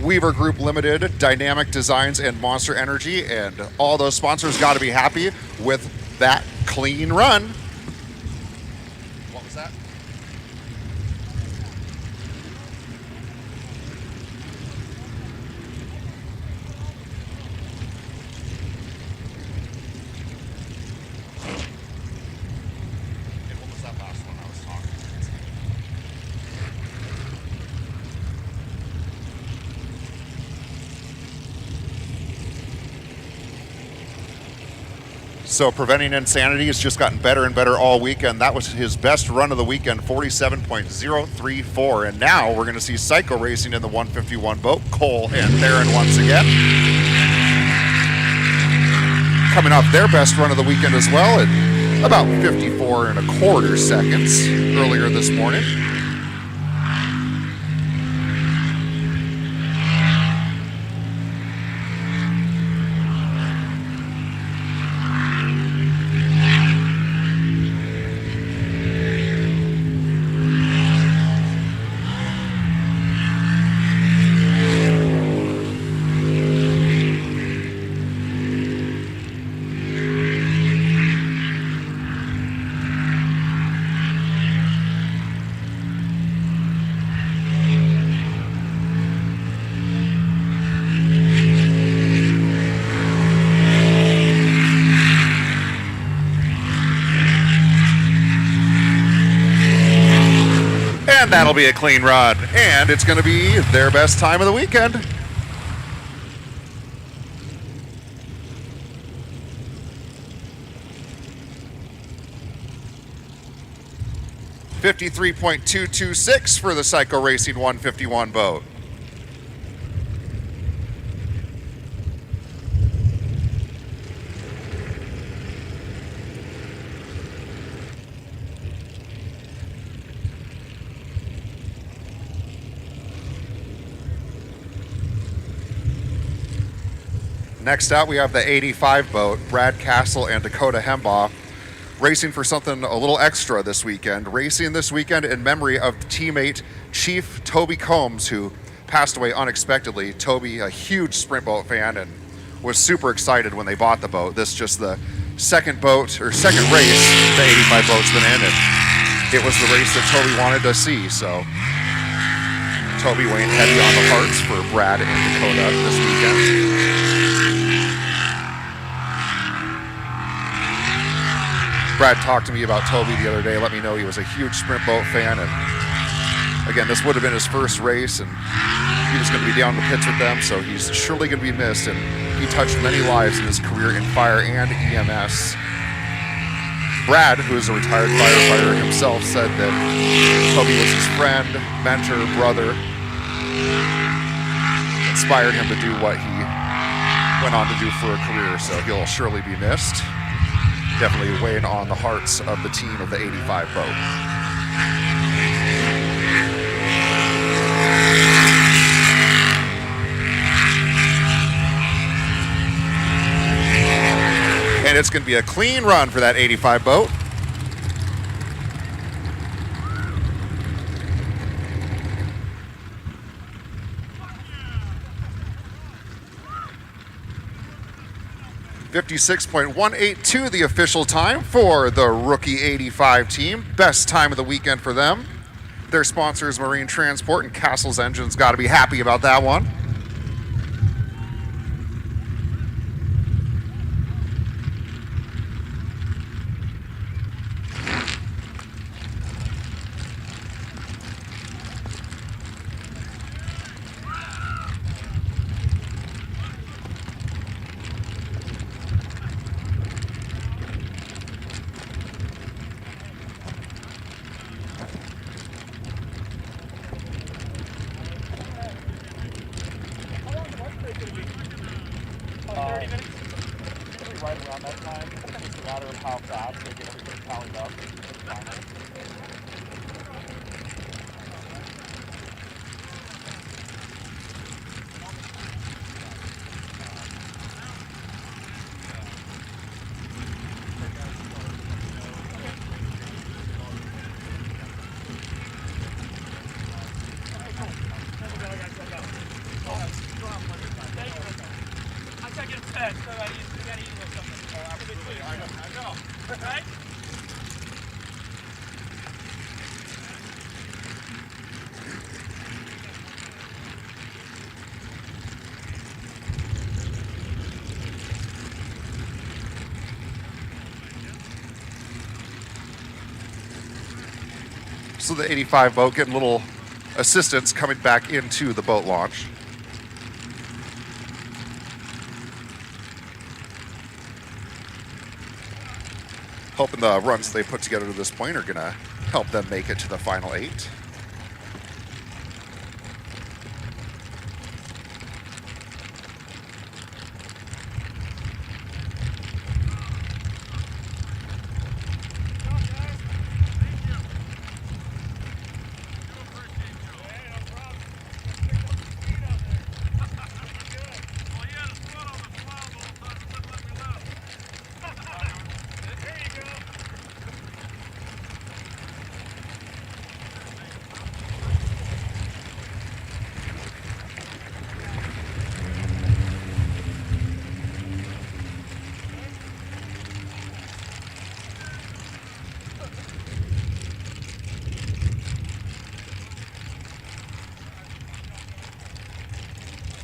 Weaver Group Limited, Dynamic Designs, and Monster Energy. And all those sponsors got to be happy with that clean run. What was that? So Preventing Insanity has just gotten better and better all weekend. That was his best run of the weekend, 47.034. And now we're going to see Psycho Racing in the 151 boat. Cole and Theron once again. Coming off their best run of the weekend as well at about 54 1/4 seconds earlier this morning. And that'll be a clean run. And it's going to be their best time of the weekend. $53.226 for the Psycho Racing 151 boat. Next out, we have the 85 boat, Brad Castle and Dakota Hembaugh, racing for something a little extra this weekend. Racing this weekend in memory of teammate Chief Toby Combs, who passed away unexpectedly. Toby, a huge sprint boat fan, and was super excited when they bought the boat. This is just the second boat, or second race the 85 boat's been in, and it was the race that Toby wanted to see, so Toby weighing heavy on the hearts for Brad and Dakota this weekend. Brad talked to me about Toby the other day, let me know he was a huge sprint boat fan, and again, this would have been his first race, and he was going to be down in the pits with them, so he's surely going to be missed, and he touched many lives in his career in fire and EMS. Brad, who is a retired firefighter himself, said that Toby was his friend, mentor, brother, inspired him to do what he went on to do for a career, so he'll surely be missed. Definitely weighing on the hearts of the team of the 85 boat. And And it's going to be a clean run for that 85 boat. .56.182 the official time for the rookie 85 team. Best time of the weekend for them. Their sponsors, Marine Transport and Castle's Engines, got to be happy about that one. Right around that time. It's just a matter of how fast they get everything tallied up. So the 85 boat getting a little assistance coming back into the boat launch. Hoping the runs they put together to this point are going to help them make it to the final 8.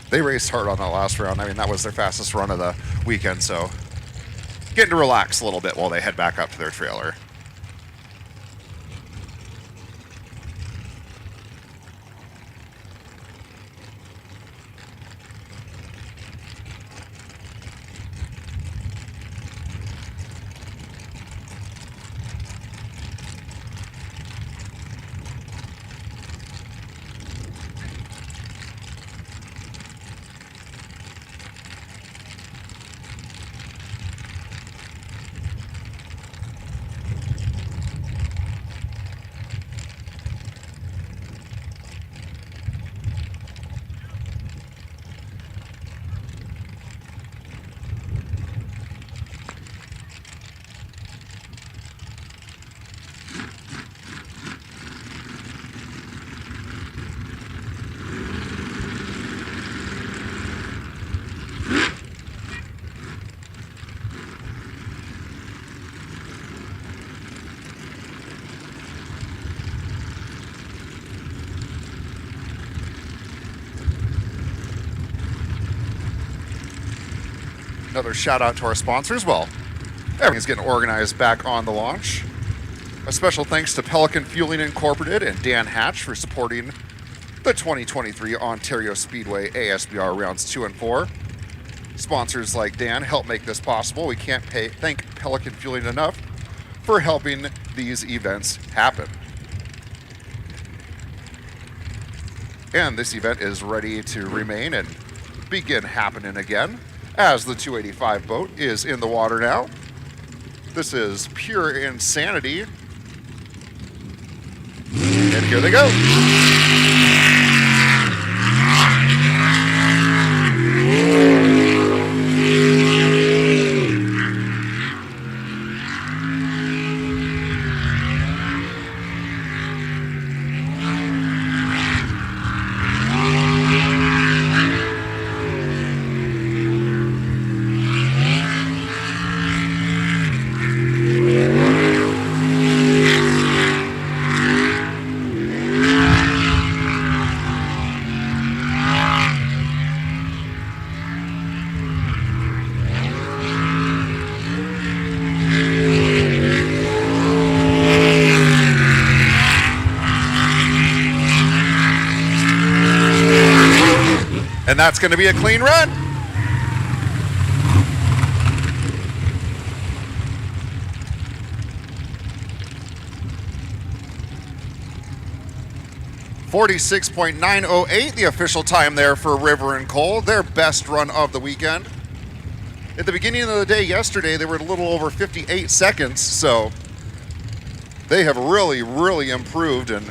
They raced hard on that last round. I mean, that was their fastest run of the weekend, so getting to relax a little bit while they head back up to their trailer. Another shout out to our sponsors. Well, everything's getting organized back on the launch. A special thanks to Pelican Fueling Incorporated and Dan Hatch for supporting the 2023 Ontario Speedway ASBR Rounds 2 and 4. Sponsors like Dan help make this possible. We can't thank Pelican Fueling enough for helping these events happen. And this event is ready to remain and begin happening again as the 285 boat is in the water now. This is pure insanity. And here they go. that's going to be a clean run. .908, the official time there for River and Cole, their best run of the weekend. At the beginning of the day yesterday, they were a little over 58 seconds, so they have really, really improved, and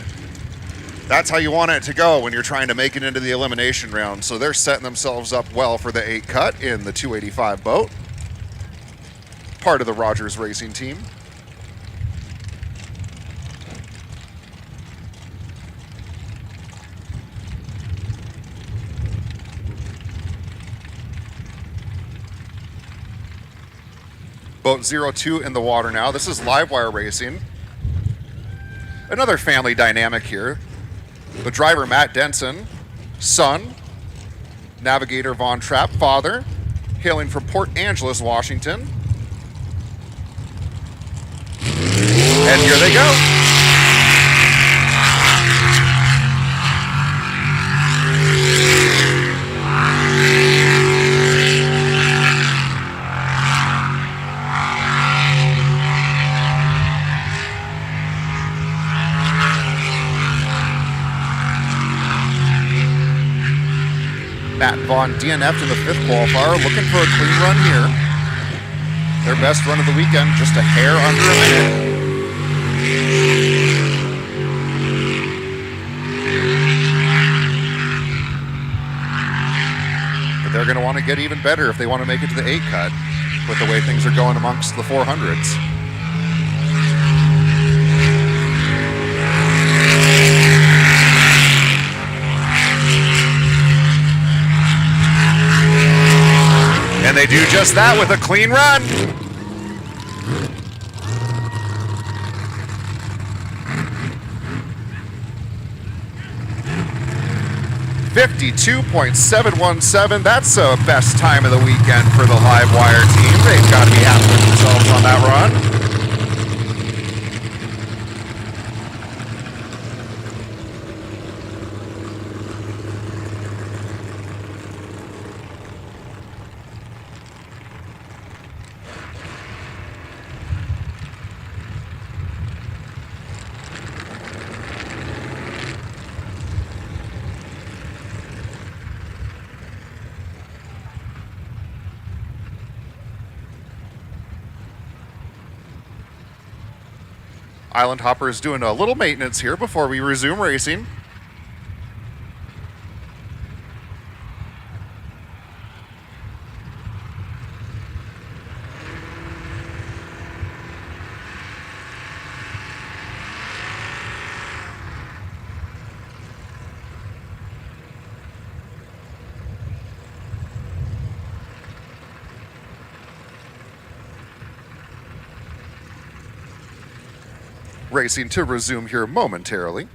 that's how you want it to go when you're trying to make it into the elimination round. So they're setting themselves up well for the 8 cut in the 285 boat, part of the Rogers Racing team. Boat 02 in the water now. This is live wire racing. Another family dynamic here. The driver, Matt Denson, son, navigator Von Trapp, father, hailing from Port Angeles, Washington. And here they go. Matt and Vaughn DNF'd in the 5th qualifier, looking for a clean run here. Their best run of the weekend, just a hair under a minute. But they're going to want to get even better if they want to make it to the 8 cut with the way things are going amongst the 400s. And they do just that with a clean run. .52.717. That's the best time of the weekend for the live wire team. They've got to be happy with themselves on that run. Island Hopper is doing a little maintenance here before we resume racing. Racing to resume here momentarily.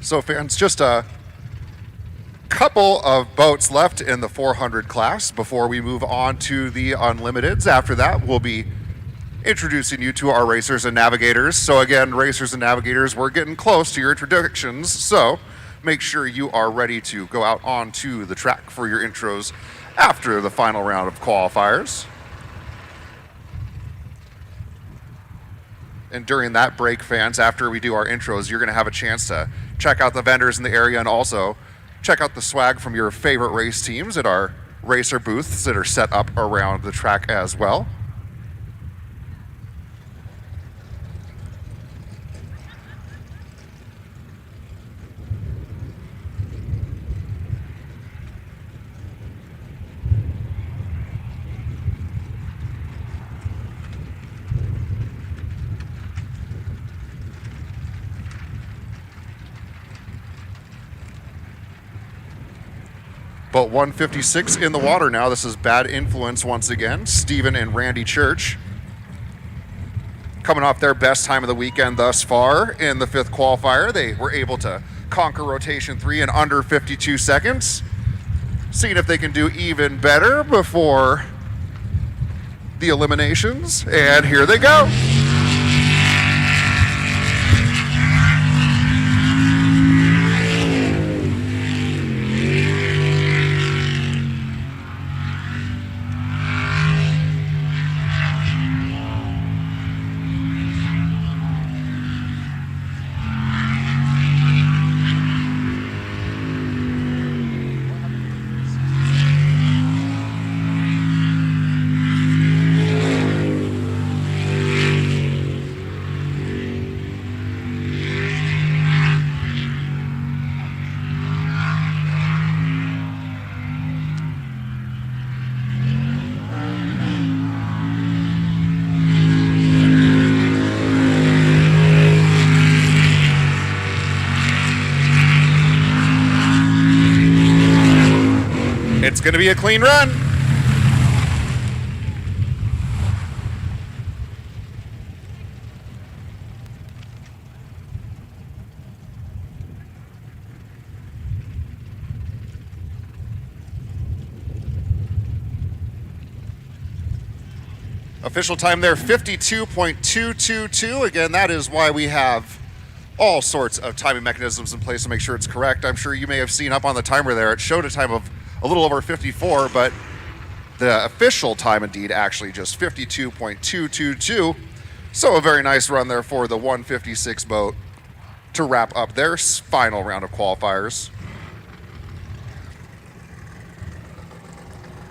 So fans, just a couple of boats left in the 400 class before we move on to the Unlimiteds. After that, we'll be introducing you to our racers and navigators. So again, racers and navigators, we're getting close to your introductions, so make sure you are ready to go out onto the track for your intros after the final round of qualifiers. And during that break, fans, after we do our intros, you're going to have a chance to check out the vendors in the area and also check out the swag from your favorite race teams at our racer booths that are set up around the track as well. boat 156 in the water now. This is Bad Influence once again. Steven and Randy Church coming off their best time of the weekend thus far in the 5th qualifier. They were able to conquer rotation 3 in under 52 seconds. Seeing if they can do even better before the eliminations. And here they go. It's going to be a clean run. Official time there, 52.222. Again, that is why we have all sorts of timing mechanisms in place to make sure it's correct. I'm sure you may have seen up on the timer there, it showed a time of a little over 54, but the official time indeed actually just 52.222. So a very nice run there for the 156 boat to wrap up their final round of qualifiers.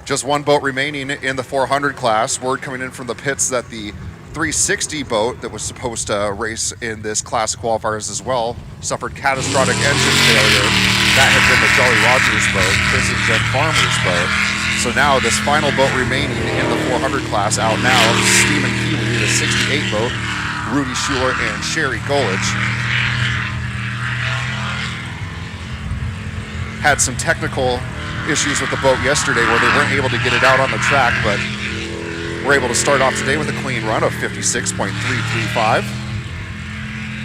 Just one boat remaining in the 400 class. Word coming in from the pits that the 360 boat that was supposed to race in this class of qualifiers as well suffered catastrophic engine failure. That had been the Jolly Rogers boat, Chris and Jen Farmer's boat. So now this final boat remaining in the 400 class out now, Stephen Keeley, the 68 boat, Rudy Schuler and Sherry Golich. Had some technical issues with the boat yesterday where they weren't able to get it out on the track, but we're able to start off today with a clean run of 56.335.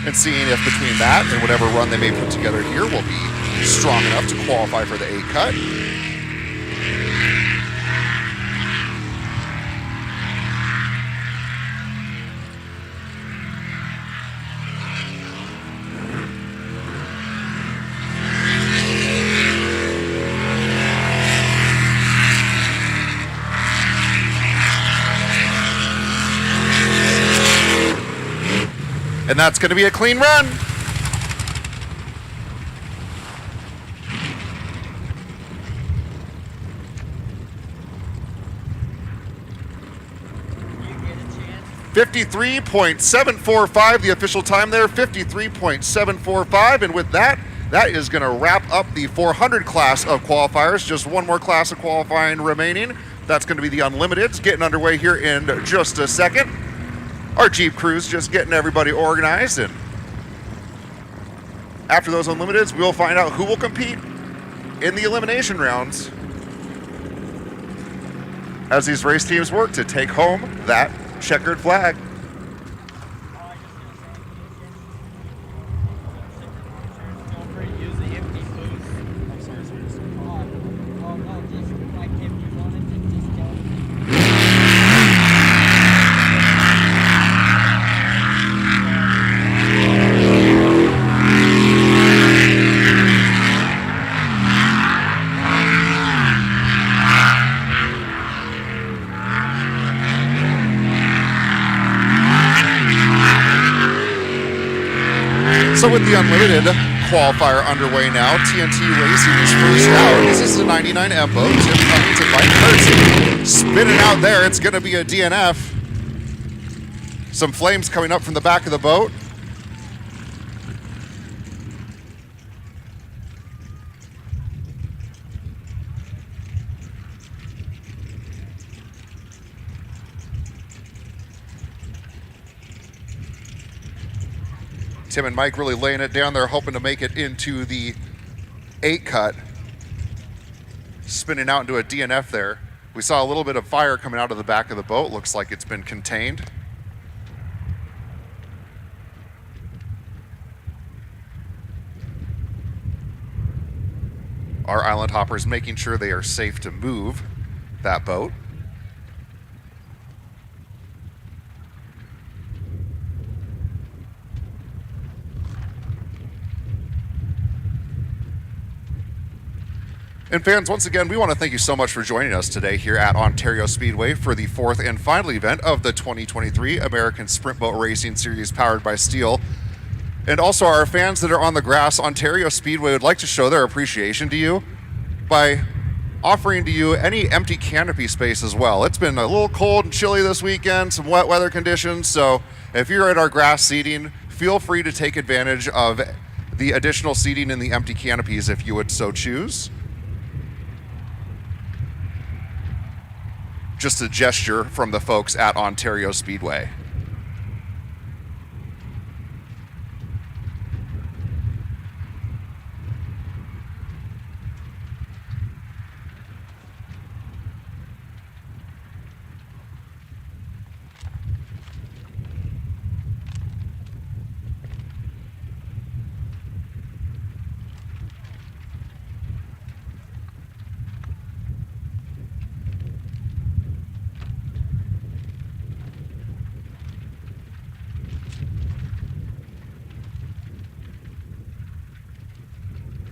And seeing if between that and whatever run they may put together here will be strong enough to qualify for the A cut. And that's going to be a clean run. You get a chance. 53.745, the official time there, 53.745. And with that, that is going to wrap up the 400 class of qualifiers. Just one more class of qualifying remaining. That's going to be the Unlimiteds, getting underway here in just a second. Our Jeep crew's just getting everybody organized, and after those Unlimiteds, we'll find out who will compete in the elimination rounds as these race teams work to take home that checkered flag. Feel free to use the empty booth. I'm sorry, sir. Oh, no, just like if you wanted to just go. So with the Unlimited qualifier underway now, TNT Racing is first out. This is the 99 boat. Tim Cummings and Mike Kurtz spinning out there. It's going to be a DNF. Some flames coming up from the back of the boat. Tim and Mike really laying it down there, hoping to make it into the 8 cut. spinning out into a DNF there. We saw a little bit of fire coming out of the back of the boat. Looks like it's been contained. Our island hoppers making sure they are safe to move that boat. And fans, once again, we want to thank you so much for joining us today here at Ontario Speedway for the fourth and final event of the 2023 American Sprint Boat Racing Series powered by Stihl. And also our fans that are on the grass, Ontario Speedway would like to show their appreciation to you by offering to you any empty canopy space as well. It's been a little cold and chilly this weekend, some wet weather conditions, so if you're at our grass seating, feel free to take advantage of the additional seating in the empty canopies if you would so choose. Just a gesture from the folks at Ontario Speedway.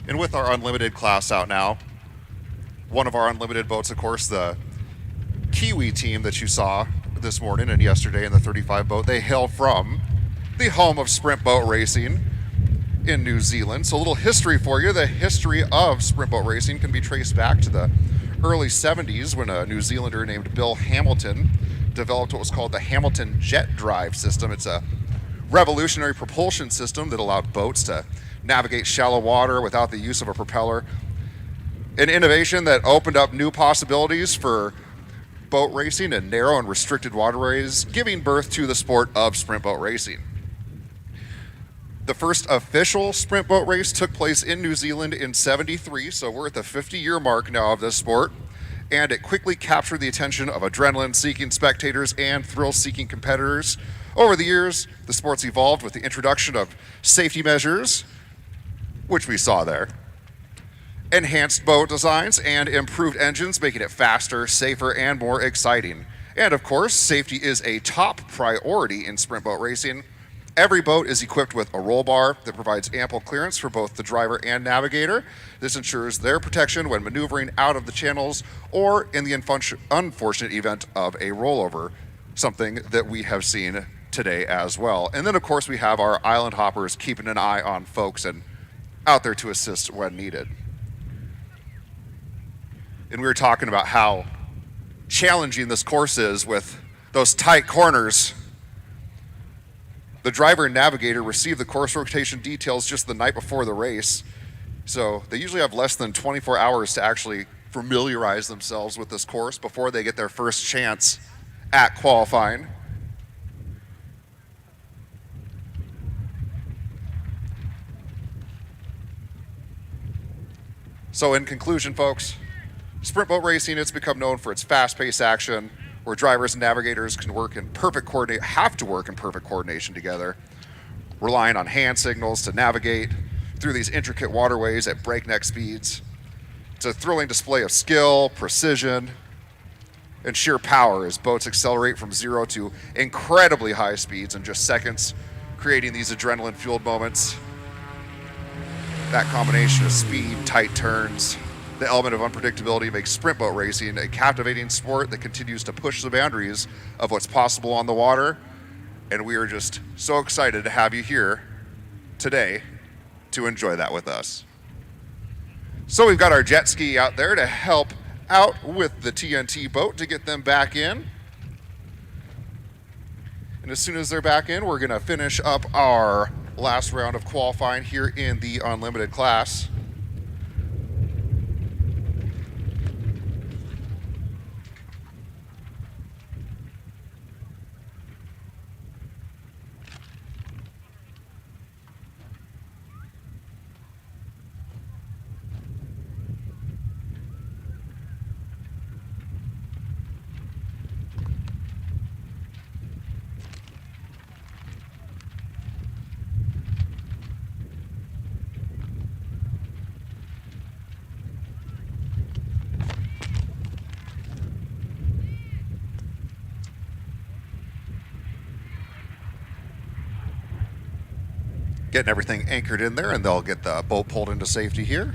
And with our unlimited class out now, one of our unlimited boats, of course, the Kiwi team that you saw this morning and yesterday in the 35 boat, they hail from the home of sprint boat racing in New Zealand. So a little history for you. The history of sprint boat racing can be traced back to the early 70s when a New Zealander named Bill Hamilton developed what was called the Hamilton Jet Drive system. It's a revolutionary propulsion system that allowed boats to navigate shallow water without the use of a propeller. An innovation that opened up new possibilities for boat racing in narrow and restricted waterways, giving birth to the sport of sprint boat racing. The first official sprint boat race took place in New Zealand in '73, so we're at the 50-year mark now of this sport, and it quickly captured the attention of adrenaline-seeking spectators and thrill-seeking competitors. Over the years, the sport's evolved with the introduction of safety measures, which we saw there, enhanced boat designs, and improved engines, making it faster, safer, and more exciting. And of course, safety is a top priority in sprint boat racing. Every boat is equipped with a roll bar that provides ample clearance for both the driver and navigator. This ensures their protection when maneuvering out of the channels or in the unfortunate event of a rollover, something that we have seen today as well. And then of course we have our island hoppers keeping an eye on folks and out there to assist when needed. And we were talking about how challenging this course is with those tight corners. The driver and navigator receive the course rotation details just the night before the race, so they usually have less than 24 hours to actually familiarize themselves with this course before they get their first chance at qualifying. So in conclusion, folks, sprint boat racing, it's become known for its fast-paced action, where drivers and navigators can have to work in perfect coordination together, relying on hand signals to navigate through these intricate waterways at breakneck speeds. It's a thrilling display of skill, precision, and sheer power as boats accelerate from 0 to incredibly high speeds in just seconds, creating these adrenaline-fueled moments. That combination of speed, tight turns, the element of unpredictability makes sprint boat racing a captivating sport that continues to push the boundaries of what's possible on the water. And we are just so excited to have you here today to enjoy that with us. So we've got our jet ski out there to help out with the TNT boat to get them back in. And as soon as they're back in, we're gonna finish up our last round of qualifying here in the unlimited class. Getting everything anchored in there, and they'll get the boat pulled into safety here.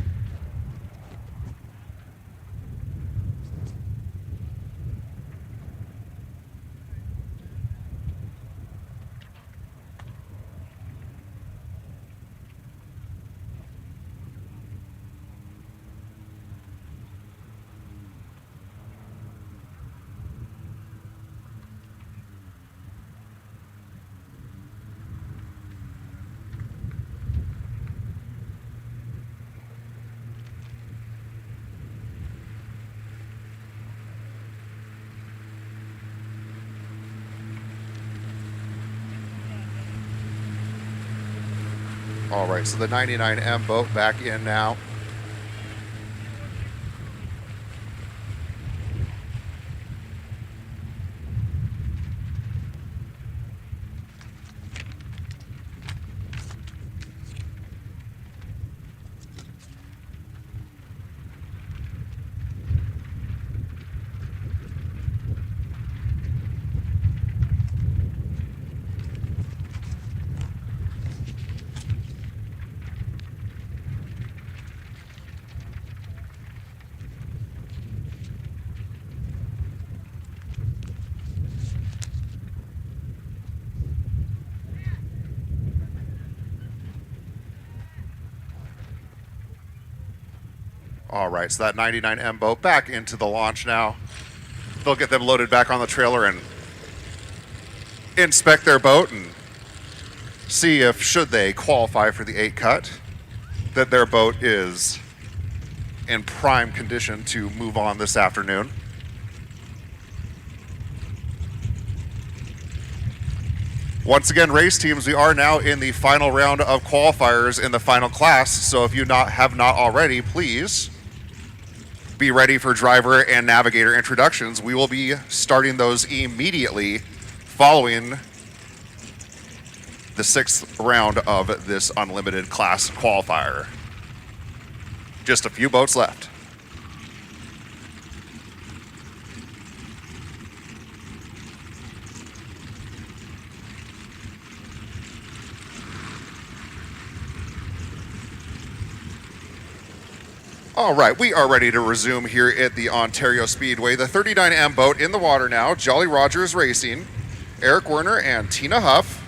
All right, so the 99M boat back in now. All right, so that 99M boat back into the launch now. They'll get them loaded back on the trailer and inspect their boat and see if, should they qualify for the 8 cut, that their boat is in prime condition to move on this afternoon. Once again, race teams, we are now in the final round of qualifiers in the final class, so if you have not already, please be ready for driver and navigator introductions. We will be starting those immediately following the 6th round of this unlimited class qualifier. Just a few boats left. All right, we are ready to resume here at the Ontario Speedway. The 39M boat in the water now, Jolly Rogers Racing, Eric Werner and Tina Huff.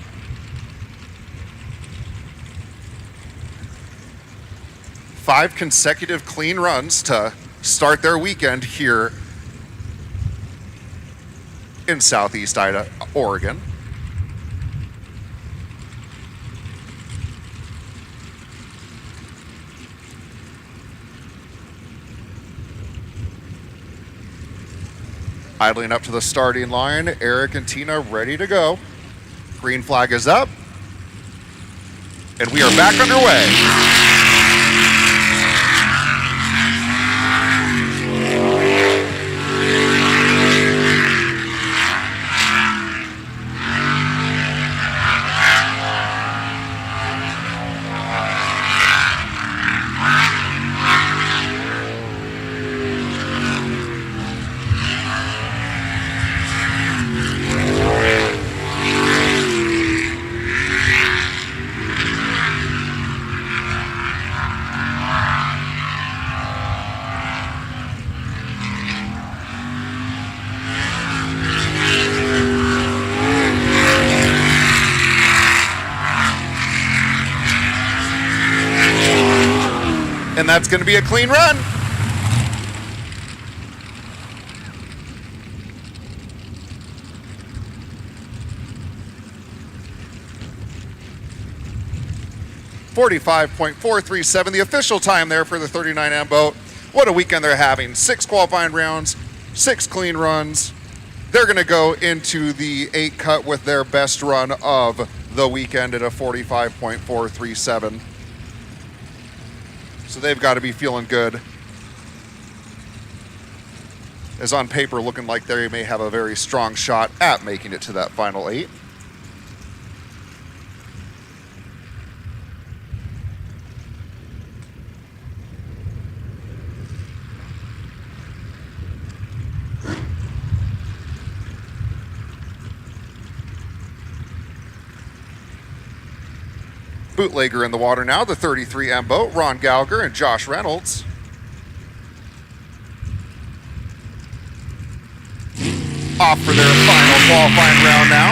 Five consecutive clean runs to start their weekend here in Southeast Oregon. Idling up to the starting line, Eric and Tina ready to go. Green flag is up, and we are back underway. And that's going to be a clean run. .437, the official time there for the 39M boat. What a weekend they're having. 6 qualifying rounds, 6 clean runs. They're going to go into the 8 cut with their best run of the weekend at a 45.437. So they've got to be feeling good. As on paper, looking like they may have a very strong shot at making it to that final 8. Bootlegger in the water now, the 33M boat, Ron Gallagher and Josh Reynolds. Off for their final qualifying round now.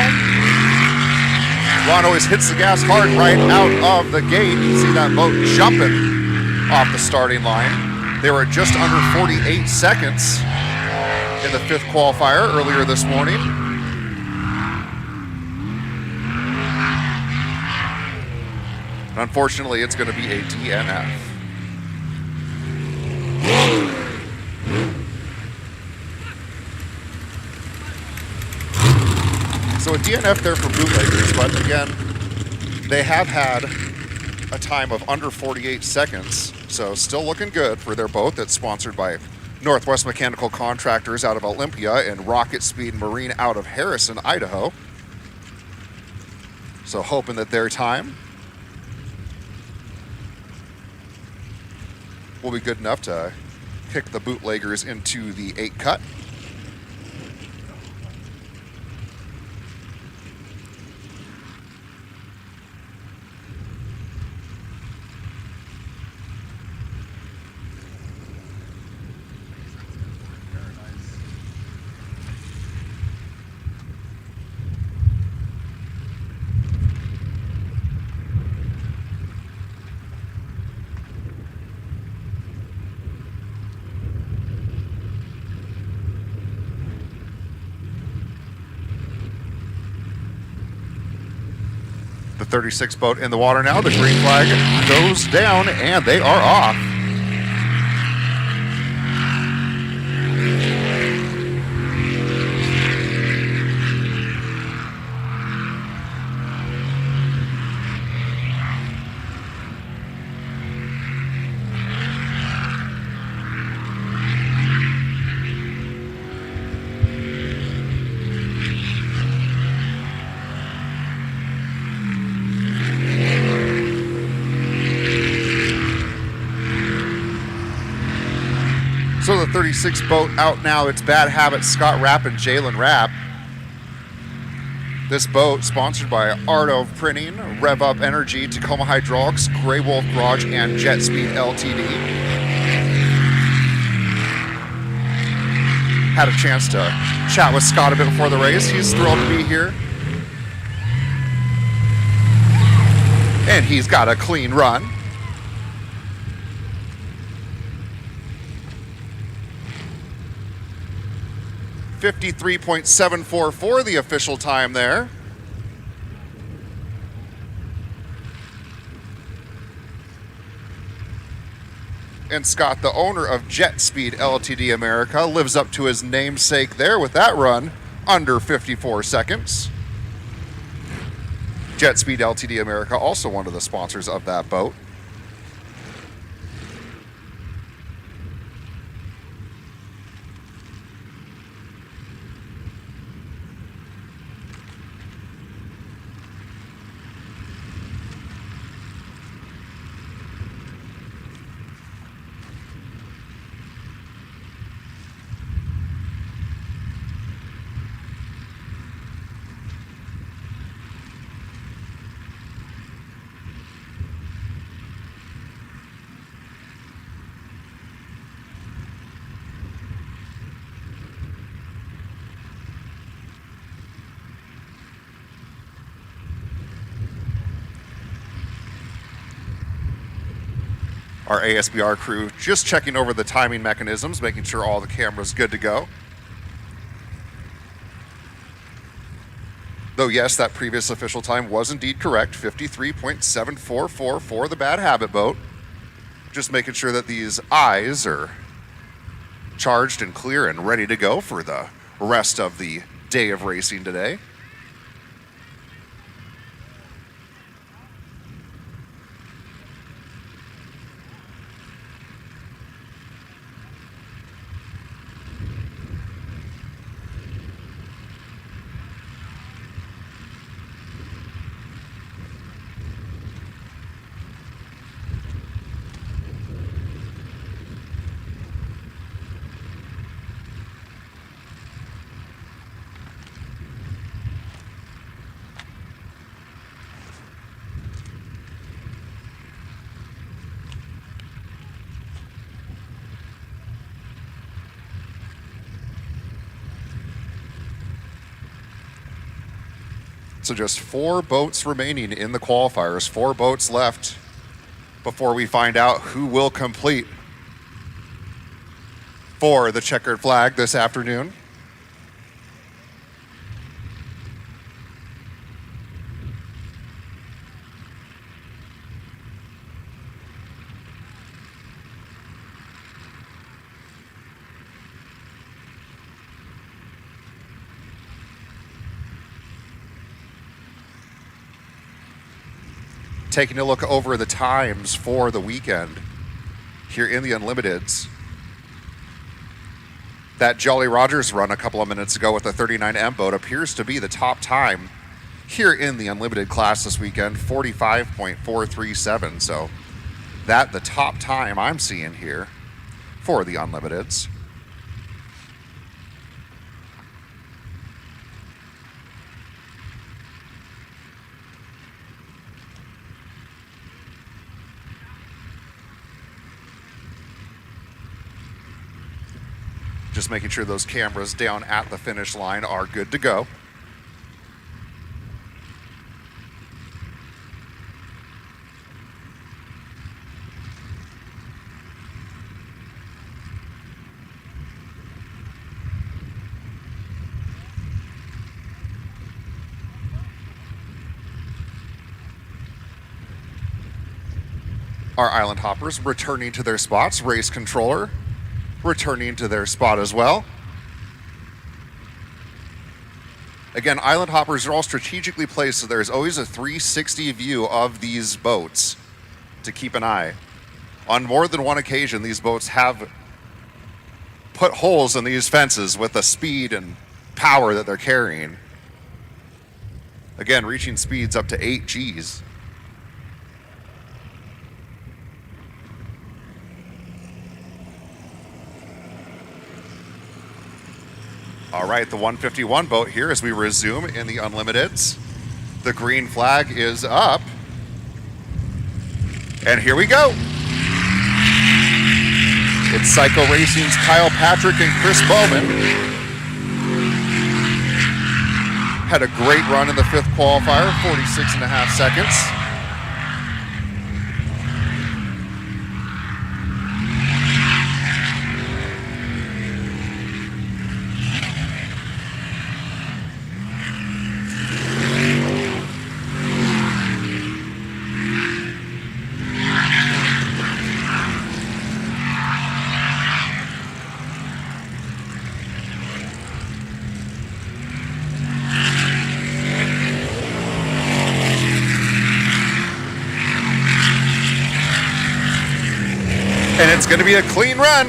Ron always hits the gas hard right out of the gate. You see that boat jumping off the starting line. They were just under 48 seconds in the 5th qualifier earlier this morning. Unfortunately, it's going to be a DNF. So a DNF there for Bootleggers, but again, they have had a time of under 48 seconds, so still looking good for their boat that's sponsored by Northwest Mechanical Contractors out of Olympia and Rocket Speed Marine out of Harrison, Idaho. So hoping that their time will be good enough to kick the Bootleggers into the 8 cut. The 36 boat in the water now. The green flag goes down and they are off. So the 36 boat out now. It's Bad Habits, Scott Rapp and Jalen Rapp. This boat sponsored by Arto Printing, Rev Up Energy, Tacoma Hydraulics, Grey Wolf Garage, and Jet Speed LTD. Had a chance to chat with Scott a bit before the race. He's thrilled to be here. And he's got a clean run. .744 the official time there. And Scott, the owner of Jet Speed LTD America, lives up to his namesake there with that run under 54 seconds. Jet Speed LTD America, also one of the sponsors of that boat. Our ASBR crew just checking over the timing mechanisms, making sure all the cameras good to go. Though yes, that previous official time was indeed correct, 53.744 for the Bad Habit boat. Just making sure that these eyes are charged and clear and ready to go for the rest of the day of racing today. So just 4 boats remaining in the qualifiers, 4 boats left before we find out who will complete for the checkered flag this afternoon. Taking a look over the times for the weekend here in the Unlimiteds. That Jolly Rogers run a couple of minutes ago with the 39M boat appears to be the top time here in the Unlimited class this weekend, 45.437. So that the top time I'm seeing here for the Unlimiteds. Just making sure those cameras down at the finish line are good to go. Our island hoppers returning to their spots. Race controller returning to their spot as well. Again, island hoppers are all strategically placed, so there's always a 360 view of these boats to keep an eye. On more than one occasion, these boats have put holes in these fences with the speed and power that they're carrying. Again, reaching speeds up to 8 Gs. All right, the 151 boat here as we resume in the Unlimiteds. The green flag is up. And here we go. It's Psycho Racing's Kyle Patrick and Chris Bowman. Had a great run in the 5th qualifier, 46.5 seconds. And it's going to be a clean run.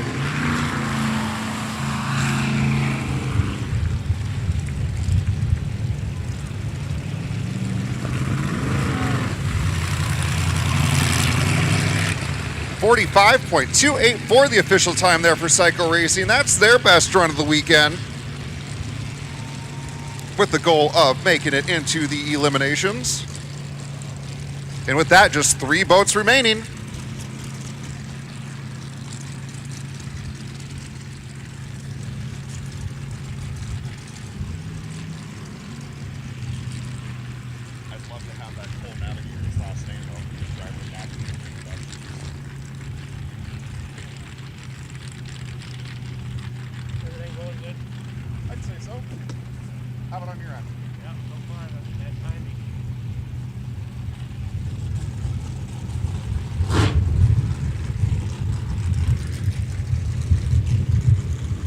.284 for the official time there for Psycho Racing. That's their best run of the weekend, with the goal of making it into the eliminations. And with that, just 3 boats remaining. How about on your end? Yeah, so far, that's bad timing.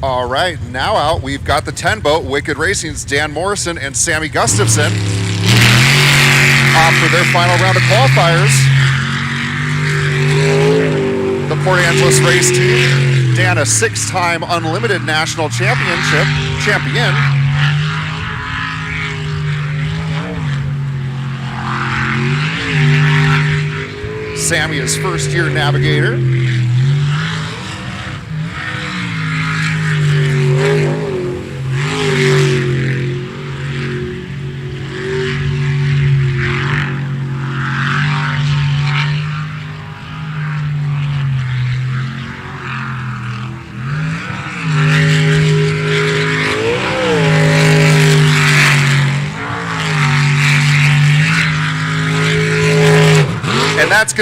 All right, now out, we've got the 10 boat, Wicked Racing's Dan Morrison and Sammy Gustafson, off for their final round of qualifiers. The Port Angeles race team, Dan, a 6-time Unlimited National Championship champion. Sammy is first-year navigator.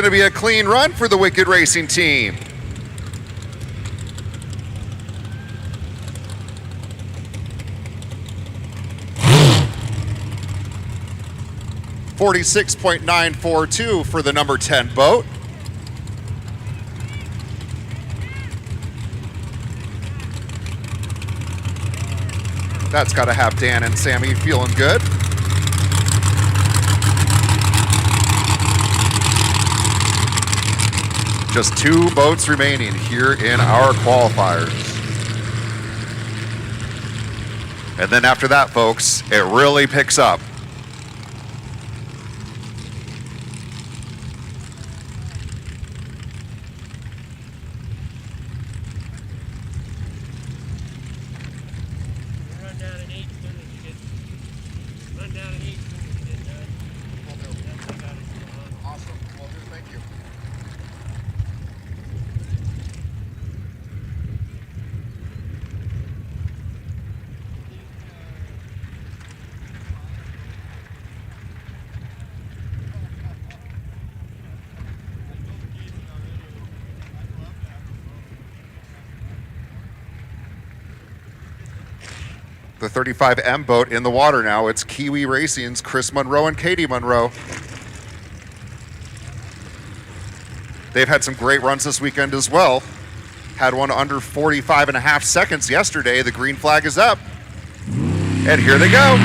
going to be a clean run for the Wicked Racing team. .942 for the number 10 boat. That's got to have Dan and Sammy feeling good. Just 2 boats remaining here in our qualifiers. And then after that, folks, it really picks up. The 35M boat in the water now. It's Kiwi Racing's Chris Monroe and Katie Monroe. They've had some great runs this weekend as well. Had one under 45.5 seconds yesterday. The green flag is up. And here they go.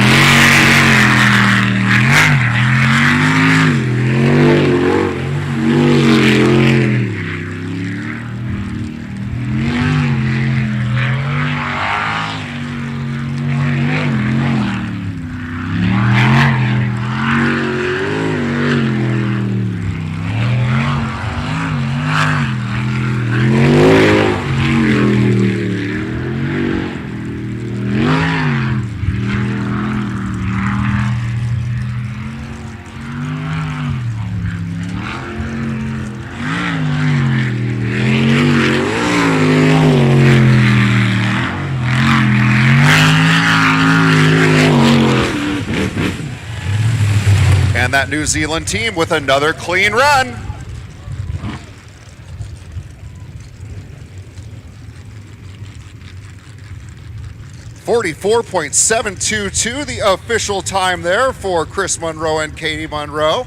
That New Zealand team with another clean run. .722, the official time there for Chris Monroe and Katie Monroe.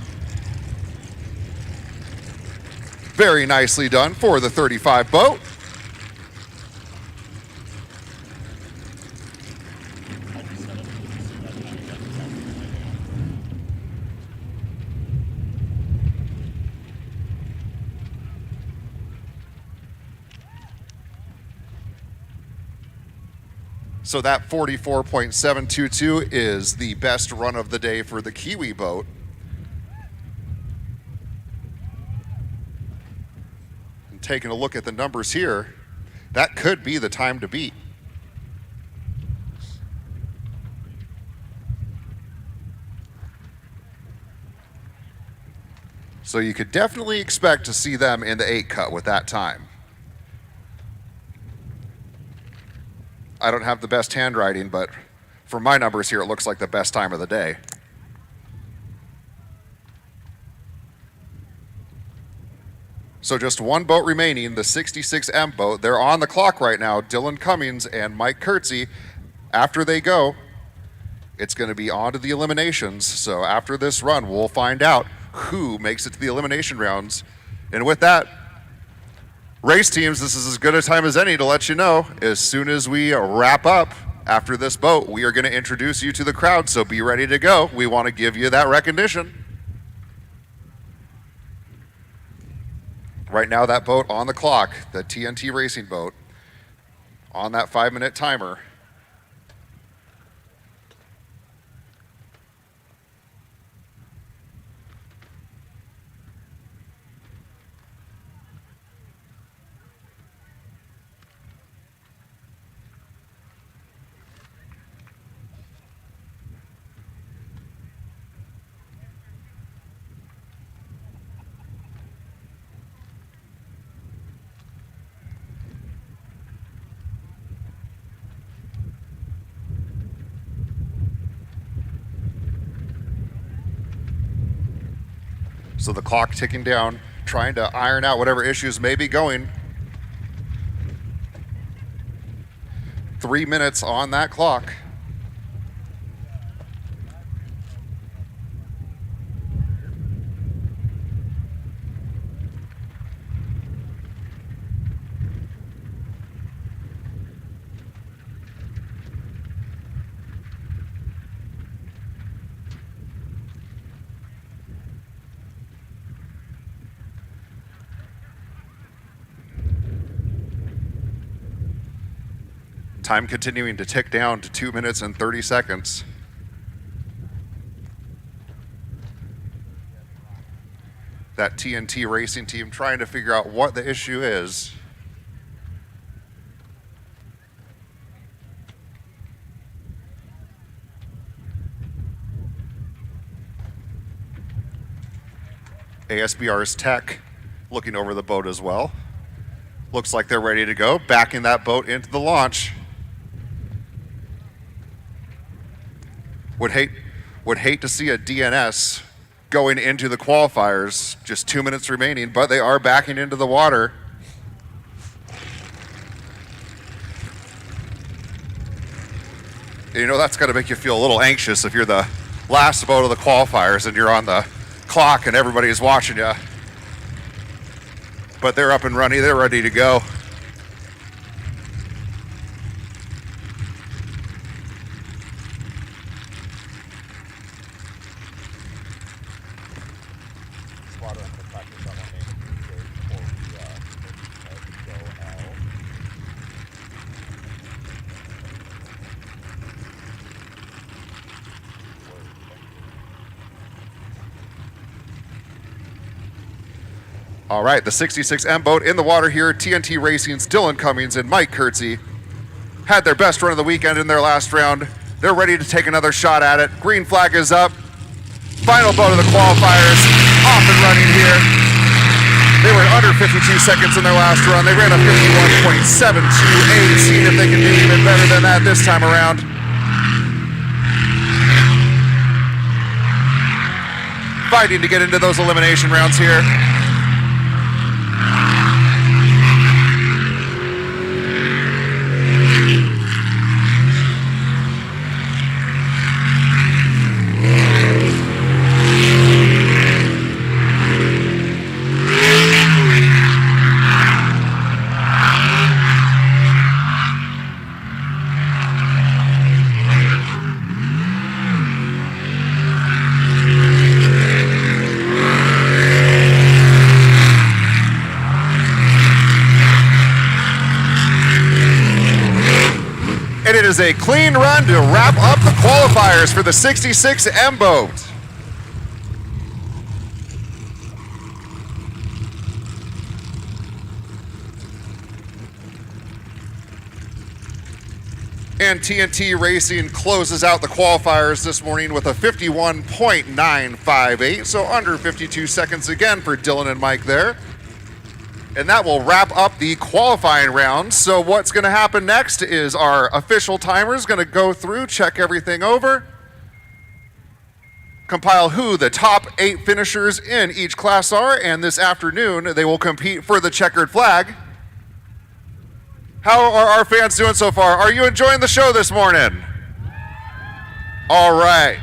Very nicely done for the 35 boat. So that 44.722 is the best run of the day for the Kiwi boat. And taking a look at the numbers here, that could be the time to beat. So you could definitely expect to see them in the 8 cut with that time. I don't have the best handwriting, but for my numbers here, it looks like the best time of the day. So just one boat remaining, the 66M boat. They're on the clock right now, Dylan Cummings and Mike Kurtzy. After they go, it's going to be on to the eliminations. So after this run, we'll find out who makes it to the elimination rounds. And with that, race teams, this is as good a time as any to let you know, as soon as we wrap up after this boat, we are going to introduce you to the crowd, so be ready to go. We want to give you that recognition. Right now, that boat on the clock, the TNT Racing boat, on that 5-minute timer. So the clock ticking down trying to iron out whatever issues may be going. 3 minutes on that clock. Time continuing to tick down to 2 minutes and 30 seconds. That TNT racing team trying to figure out what the issue is. ASBR's tech looking over the boat as well. Looks like they're ready to go, backing that boat into the launch. Would hate to see a DNS going into the qualifiers, just 2 minutes remaining, but they are backing into the water. You know, that's got to make you feel a little anxious if you're the last boat of the qualifiers and you're on the clock and everybody's watching you. But they're up and running, they're ready to go. All right, the 66M boat in the water here. TNT Racing's Dylan Cummings and Mike Kurtzy had their best run of the weekend in their last round. They're ready to take another shot at it. Green flag is up. Final boat of the qualifiers, off and running here. They were under 52 seconds in their last run. They ran a 51.728, seeing if they can do even better than that this time around. Fighting to get into those elimination rounds here. It is a clean run to wrap up the qualifiers for the 66M boat. And TNT Racing closes out the qualifiers this morning with a 51.958, so under 52 seconds again for Dylan and Mike there. And that will wrap up the qualifying round. So what's going to happen next is our official timer is going to go through, check everything over, compile who the top 8 finishers in each class are, and this afternoon they will compete for the checkered flag. How are our fans doing so far? Are you enjoying the show this morning? All right.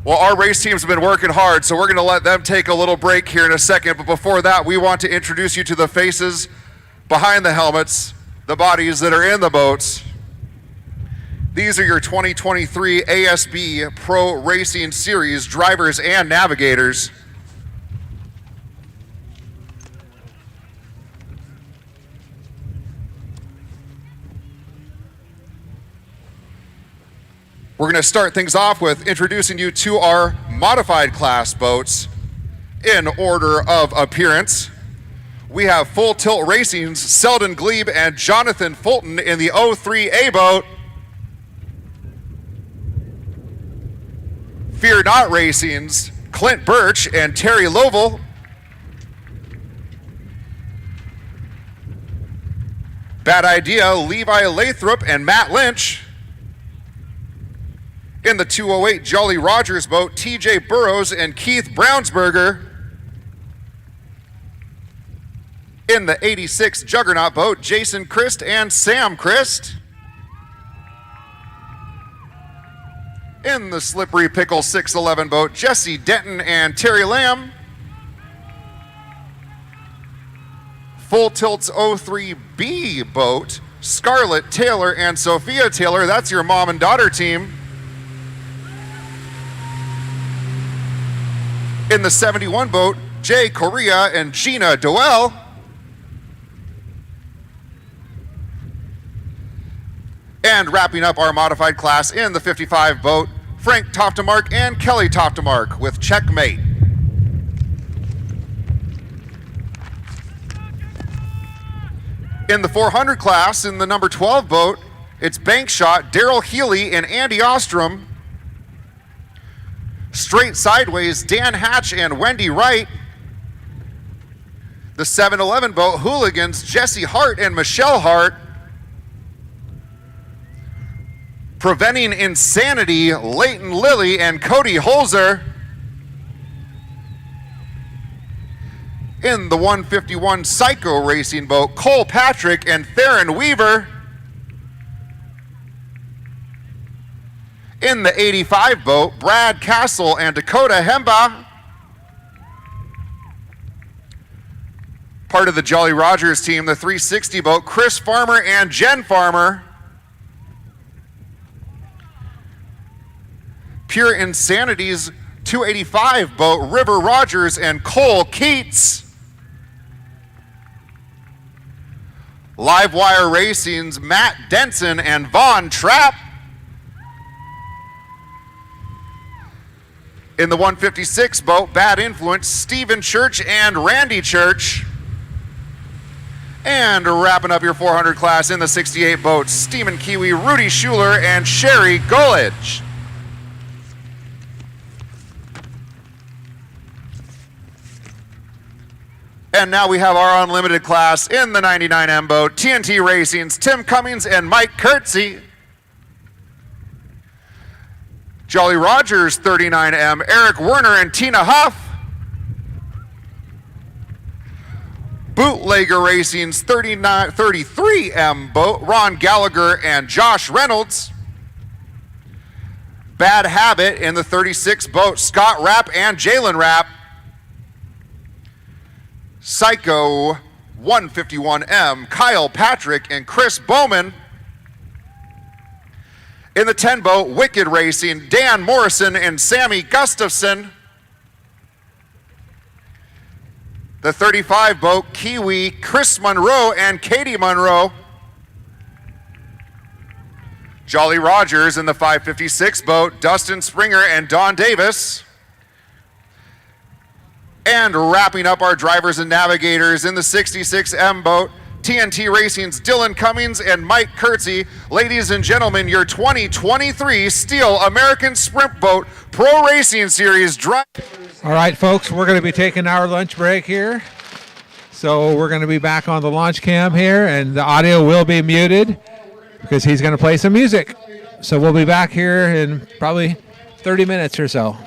Well, our race teams have been working hard, so we're going to let them take a little break here in a second. But before that, we want to introduce you to the faces behind the helmets, the bodies that are in the boats. These are your 2023 ASB Pro Racing Series drivers and navigators. We're going to start things off with introducing you to our modified class boats in order of appearance. We have Full Tilt Racing's Selden Glebe and Jonathan Fulton in the 03A boat. Fear Not Racing's Clint Birch and Terry Lovell. Bad Idea, Levi Lathrop and Matt Lynch. In the 208 Jolly Rogers boat, TJ Burrows and Keith Brownsberger. In the 86 Juggernaut boat, Jason Christ and Sam Christ. In the Slippery Pickle 611 boat, Jesse Denton and Terry Lamb. Full Tilts 03B boat, Scarlett Taylor and Sophia Taylor. That's your mom and daughter team. In the 71 boat, Jay Correa and Gina Doel. And wrapping up our modified class in the 55 boat, Frank Toftemark and Kelly Toftemark with Checkmate. In the 400 class, in the number 12 boat, it's bank shot Daryl Healy and Andy Ostrom. Straight sideways, Dan Hatch and Wendy Wright. The 711 boat, hooligans Jesse Hart and Michelle Hart. Preventing insanity, Leighton Lilly and Cody Holzer. In the 151 Psycho Racing boat, Cole Patrick and Theron Weaver. In the 85 boat, Brad Castle and Dakota Hemba. Part of the Jolly Rogers team, the 360 boat, Chris Farmer and Jen Farmer. Pure Insanity's 285 boat, River Rogers and Cole Keats. Livewire Racing's Matt Denson and Vaughn Trapp. In the 156 boat, Bad Influence, Stephen Church and Randy Church. And wrapping up your 400 class in the 68 boat, Steam and Kiwi, Rudy Schuler and Sherry Gullidge. And now we have our unlimited class in the 99M boat, TNT Racing's Tim Cummings and Mike Kurtzy. Jolly Rogers 39M, Eric Werner and Tina Huff. Bootlegger Racing's 33M boat, Ron Gallagher and Josh Reynolds. Bad Habit in the 36 boat, Scott Rapp and Jalen Rapp. Psycho 151M, Kyle Patrick and Chris Bowman. In the 10 boat, Wicked Racing, Dan Morrison and Sammy Gustafson. The 35 boat, Kiwi, Chris Monroe and Katie Monroe. Jolly Rogers in the 556 boat, Dustin Springer and Don Davis. And wrapping up our drivers and navigators in the 66M boat, TNT Racing's Dylan Cummings and Mike Kurtzy. Ladies and gentlemen, your 2023 Stihl American Sprint Boat Pro Racing Series drive. All right, folks, we're going to be taking our lunch break here. So we're going to be back on the launch cam here, and the audio will be muted because he's going to play some music. So we'll be back here in probably 30 minutes or so.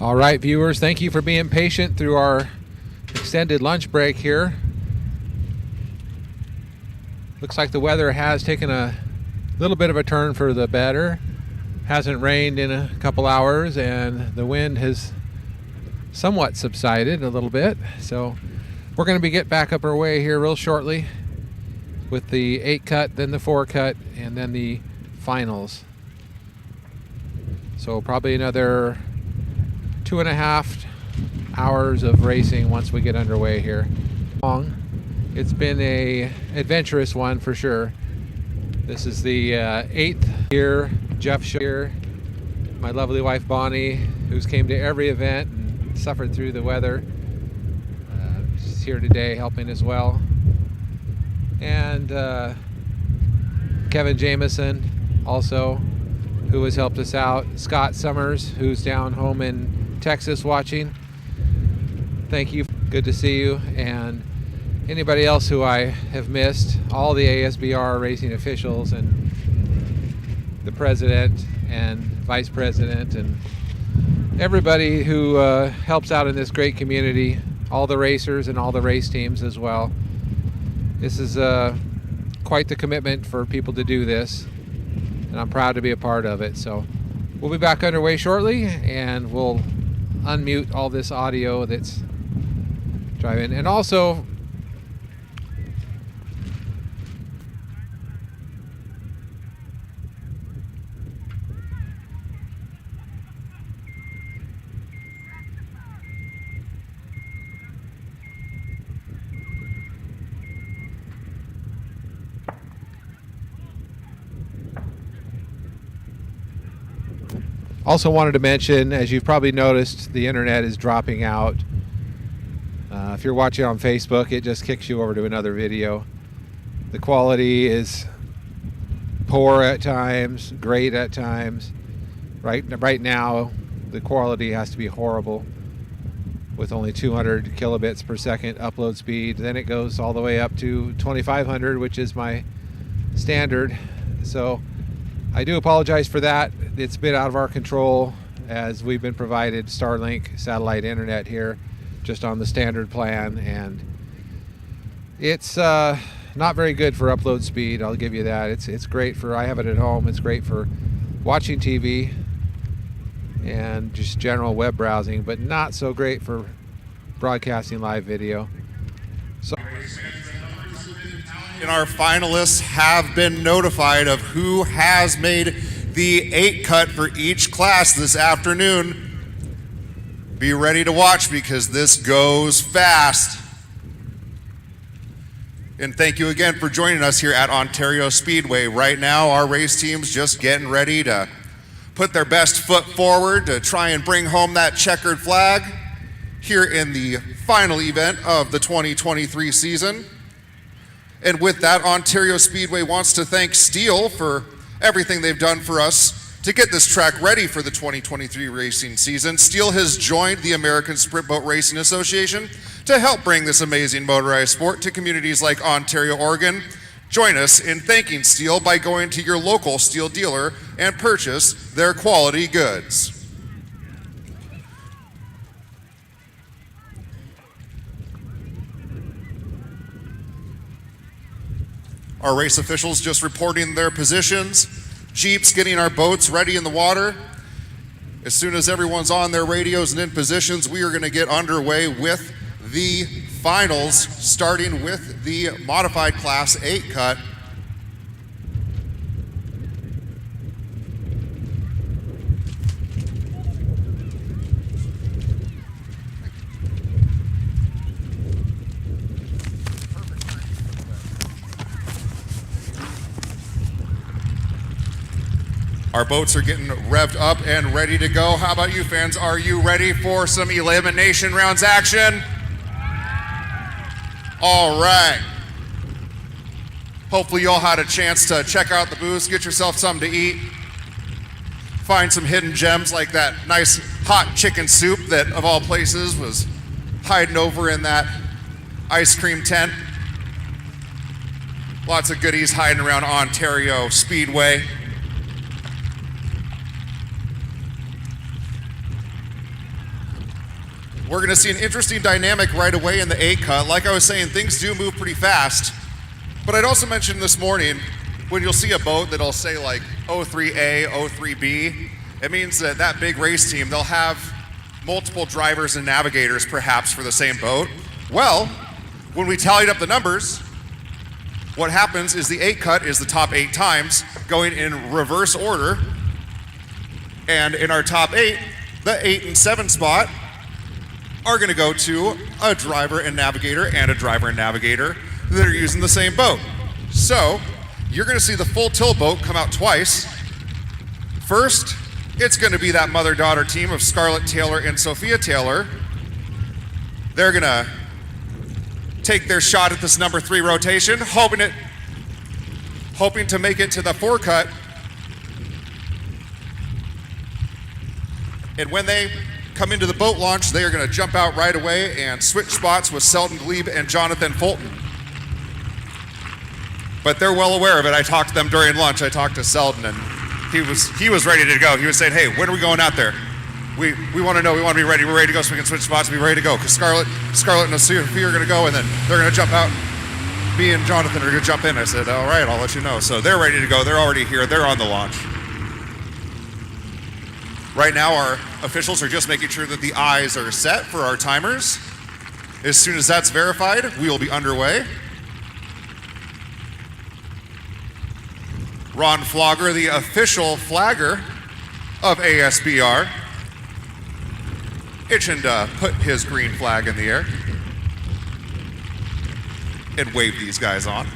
All right, viewers, thank you for being patient through our extended lunch break here. Looks like the weather has taken a little bit of a turn for the better. Hasn't rained in a couple hours, and the wind has somewhat subsided a little bit. So we're going to be getting back up our way here real shortly with the 8 cut, then the 4 cut, and then the finals. So probably another 2.5 hours of racing once we get underway here. It's been a adventurous one for sure. This is the 8th year. Jeff here, my lovely wife Bonnie, who's came to every event and suffered through the weather. She's here today helping as well. And Kevin Jameson also, who has helped us out. Scott Summers, who's down home in Texas watching. Thank you. Good to see you. And anybody else who I have missed, all the ASBR racing officials and the president and vice president and everybody who helps out in this great community, all the racers and all the race teams as well. This is quite the commitment for people to do this, and I'm proud to be a part of it. So we'll be back underway shortly, and we'll unmute all this audio that's driving. And also, wanted to mention, as you've probably noticed, the internet is dropping out. If you're watching on Facebook, it just kicks you over to another video. The quality is poor at times, great at times. Right now, the quality has to be horrible with only 200 kilobits per second upload speed. Then it goes all the way up to 2500, which is my standard. So I do apologize for that. It's been out of our control as we've been provided Starlink satellite internet here just on the standard plan, and it's not very good for upload speed, I'll give you that. It's great for, I have it at home, it's great for watching TV and just general web browsing, but not so great for broadcasting live video. So And our finalists have been notified of who has made the 8 cut for each class this afternoon. Be ready to watch because this goes fast. And thank you again for joining us here at Ontario Speedway. Right now, our race team's just getting ready to put their best foot forward to try and bring home that checkered flag here in the final event of the 2023 season. And with that, Ontario Speedway wants to thank Stihl for everything they've done for us to get this track ready for the 2023 racing season. Stihl has joined the American Sprint Boat Racing Association to help bring this amazing motorized sport to communities like Ontario, Oregon. Join us in thanking Stihl by going to your local Stihl dealer and purchase their quality goods. Our race officials just reporting their positions. Jeeps getting our boats ready in the water. As soon as everyone's on their radios and in positions, we are going to get underway with the finals, starting with the modified class 8 cut. Our boats are getting revved up and ready to go. How about you fans? Are you ready for some Elimination Rounds action? All right. Hopefully you all had a chance to check out the booths, get yourself something to eat, find some hidden gems like that nice hot chicken soup that, of all places, was hiding over in that ice cream tent. Lots of goodies hiding around Ontario Speedway. . We're going to see an interesting dynamic right away in the 8 cut. Like I was saying, things do move pretty fast. But I'd also mentioned this morning, when you'll see a boat that'll say like 03A, 03B, it means that that big race team, they'll have multiple drivers and navigators perhaps for the same boat. Well, when we tallied up the numbers, what happens is the 8 cut is the top 8 times going in reverse order. And in our top 8, the 8 and 7 spot are going to go to a driver and navigator and a driver and navigator that are using the same boat. So you're going to see the full tilt boat come out twice. First, it's going to be that mother-daughter team of Scarlett Taylor and Sophia Taylor. They're going to take their shot at this number 3 rotation, hoping to make it to the 4 cut. And when they come into the boat launch, they are going to jump out right away and switch spots with Selden Glebe and Jonathan Fulton. But they're well aware of it. I talked to them during lunch. I talked to Selden, and he was ready to go. He was saying, hey, when are we going out there? We want to know. We want to be ready. We're ready to go so we can switch spots and be ready to go. Because Scarlett and Sophia are going to go, and then they're going to jump out. Me and Jonathan are going to jump in. I said, all right, I'll let you know. So they're ready to go. They're already here. They're on the launch. Right now, our officials are just making sure that the eyes are set for our timers. As soon as that's verified, we will be underway. Ron Flogger, the official flagger of ASBR, itching to put his green flag in the air and wave these guys on.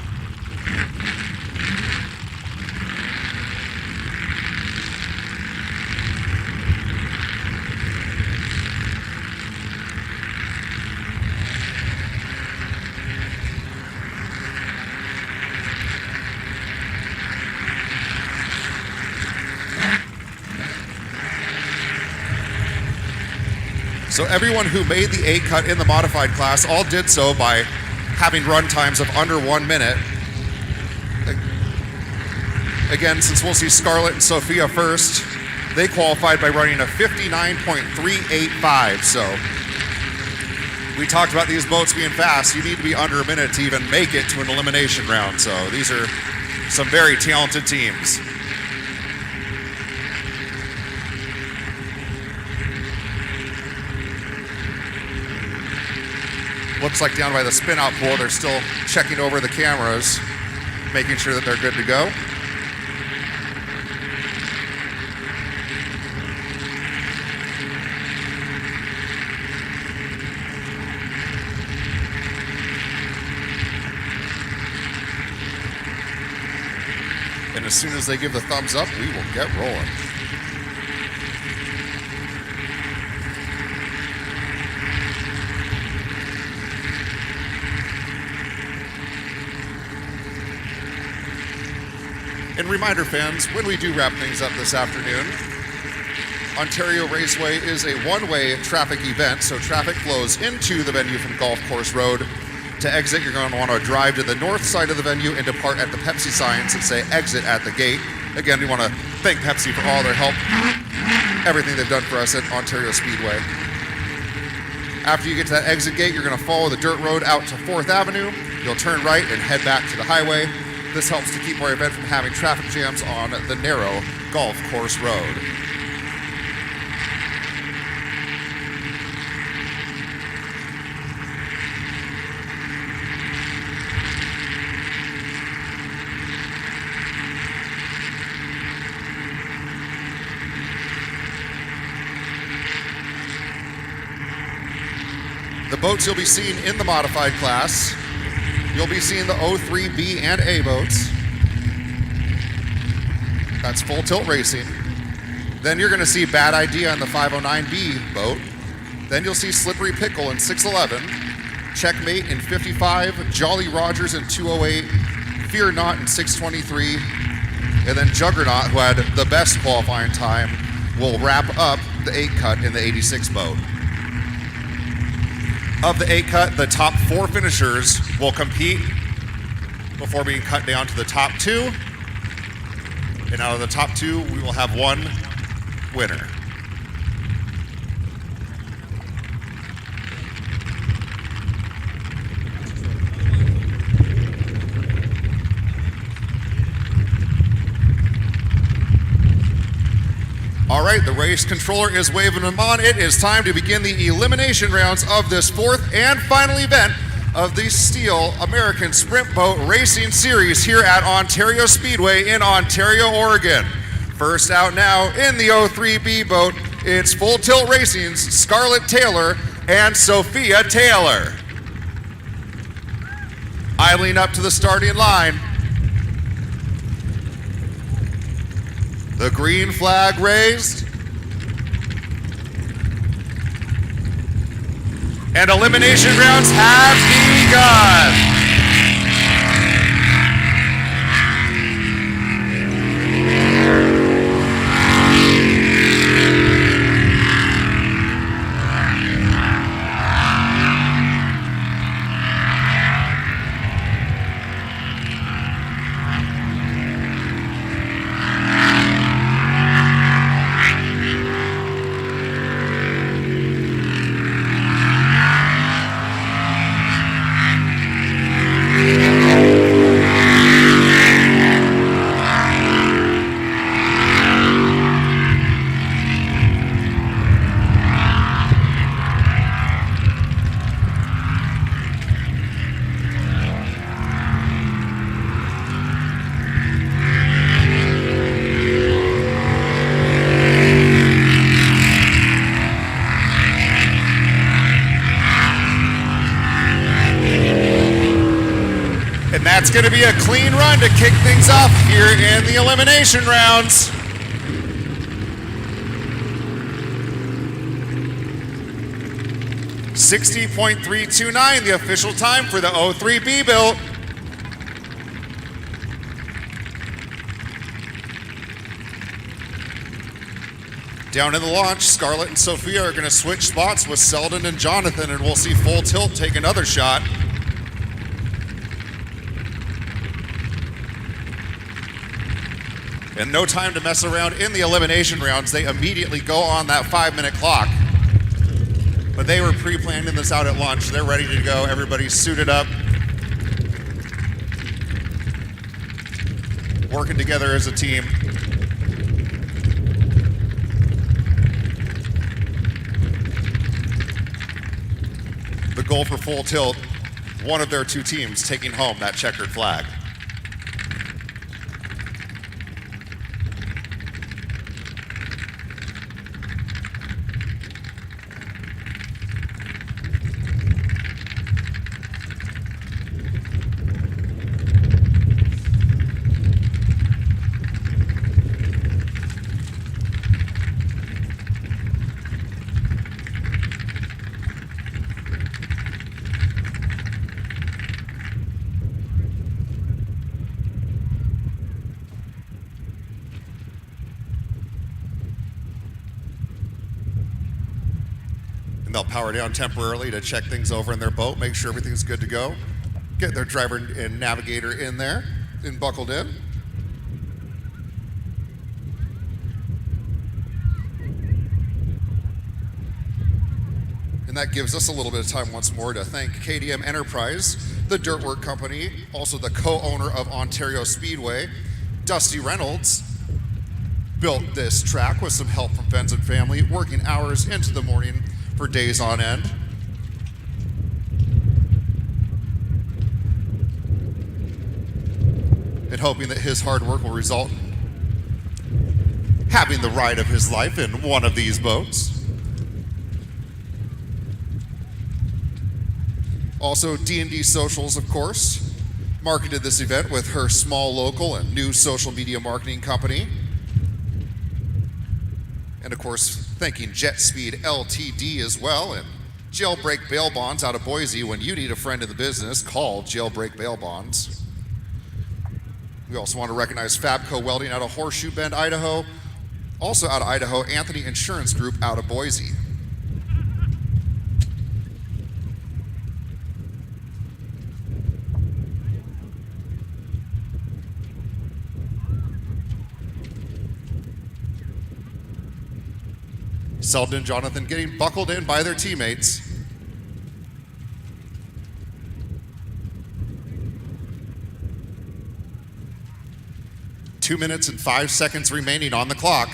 So everyone who made the 8 cut in the modified class all did so by having run times of under 1 minute. Again, since we'll see Scarlett and Sophia first, they qualified by running a 59.385. So we talked about these boats being fast. You need to be under a minute to even make it to an elimination round. So these are some very talented teams. Looks like down by the spin out pool, they're still checking over the cameras, making sure that they're good to go. And as soon as they give the thumbs up, we will get rolling. And reminder fans, when we do wrap things up this afternoon, Ontario Raceway is a one-way traffic event, so traffic flows into the venue from Golf Course Road. To exit, you're going to want to drive to the north side of the venue and depart at the Pepsi signs that say exit at the gate. Again, we want to thank Pepsi for all their help, everything they've done for us at Ontario Speedway. After you get to that exit gate, you're going to follow the dirt road out to 4th Avenue. You'll turn right and head back to the highway. This helps to keep our event from having traffic jams on the narrow Golf Course Road. The boats you'll be seeing in the modified class, you'll be seeing the 03B and A boats. That's full tilt racing. Then you're going to see Bad Idea in the 509B boat. Then you'll see Slippery Pickle in 611, Checkmate in 55, Jolly Rogers in 208, Fear Not in 623, and then Juggernaut, who had the best qualifying time, will wrap up the 8 cut in the 86 boat. Of the 8 cut, the top 4 finishers will compete before being cut down to the top 2. And out of the top 2, we will have 1 winner. right, the race controller is waving them on. It is time to begin the elimination rounds of this fourth and final event of the Stihl American Sprint Boat Racing Series here at Ontario Speedway in Ontario, Oregon. First out now in the 03B boat, it's Full Tilt Racing's Scarlett Taylor and Sophia Taylor. Idling up to the starting line. The green flag raised. And elimination rounds have begun. And that's going to be a clean run to kick things off here in the elimination rounds. .329, the official time for the 03B build. Down in the launch, Scarlett and Sophia are going to switch spots with Selden and Jonathan, and we'll see Full Tilt take another shot. And no time to mess around in the elimination rounds. They immediately go on that 5-minute clock. But they were pre-planning this out at launch. They're ready to go. Everybody's suited up. Working together as a team. The goal for Full Tilt, one of their two teams taking home that checkered flag. They'll power down temporarily to check things over in their boat, make sure everything's good to go. Get their driver and navigator in there and buckled in. And that gives us a little bit of time once more to thank KDM Enterprise, the Dirtwork Company, also the co-owner of Ontario Speedway. Dusty Reynolds built this track with some help from friends and family, working hours into the morning for days on end. And hoping that his hard work will result in having the ride of his life in one of these boats. Also, D&D Socials, of course, marketed this event with her small local and new social media marketing company. And of course, thanking Jet Speed LTD as well, and Jailbreak Bail Bonds out of Boise. When you need a friend in the business, call Jailbreak Bail Bonds. We also want to recognize Fabco Welding out of Horseshoe Bend, Idaho. Also out of Idaho, Anthony Insurance Group out of Boise. Selden and Jonathan getting buckled in by their teammates. .2 minutes and 5 seconds remaining on the clock.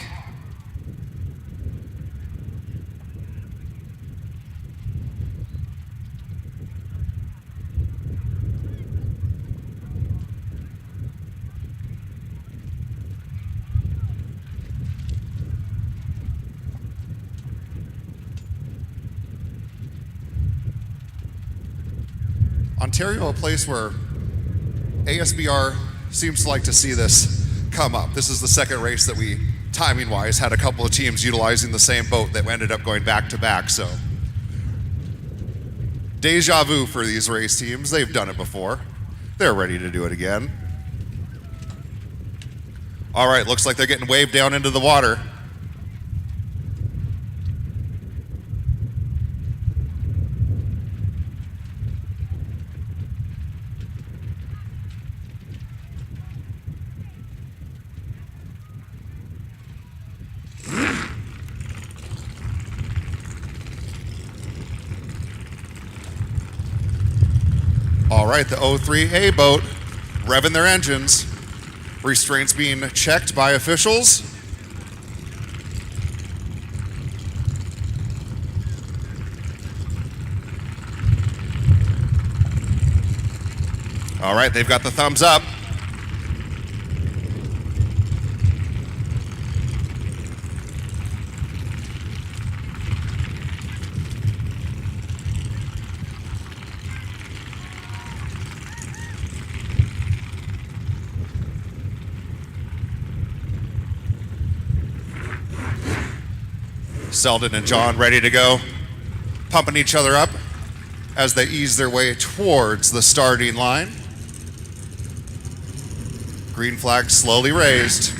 Ontario, a place where ASBR seems to like to see this come up. This is the second race that we, timing-wise, had a couple of teams utilizing the same boat that ended up going back-to-back, so. Deja vu for these race teams. They've done it before. They're ready to do it again. All right, looks like they're getting waved down into the water. All right, the 03A boat revving their engines. Restraints being checked by officials. All right, they've got the thumbs up. Selden and John ready to go, pumping each other up as they ease their way towards the starting line. Green flag slowly raised.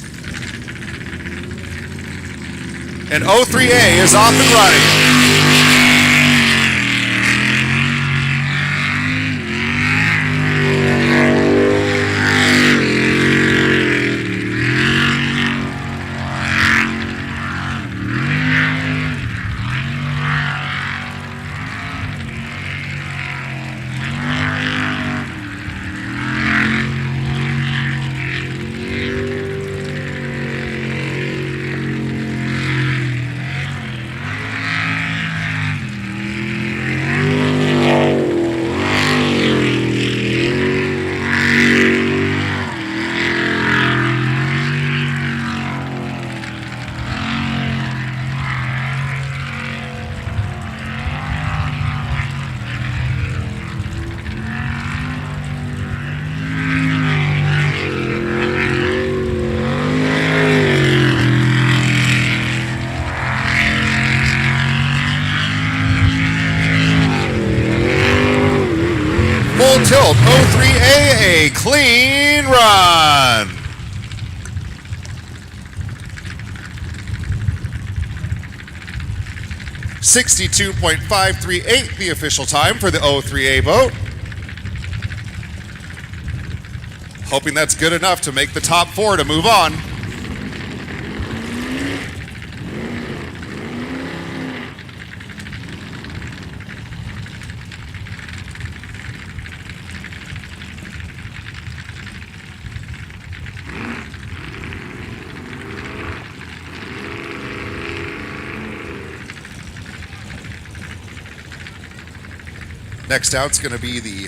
And 03A is off and running. Tilt 03A, a clean run. .538 the official time for the 03A boat. Hoping that's good enough to make the top four to move on. Next out's going to be the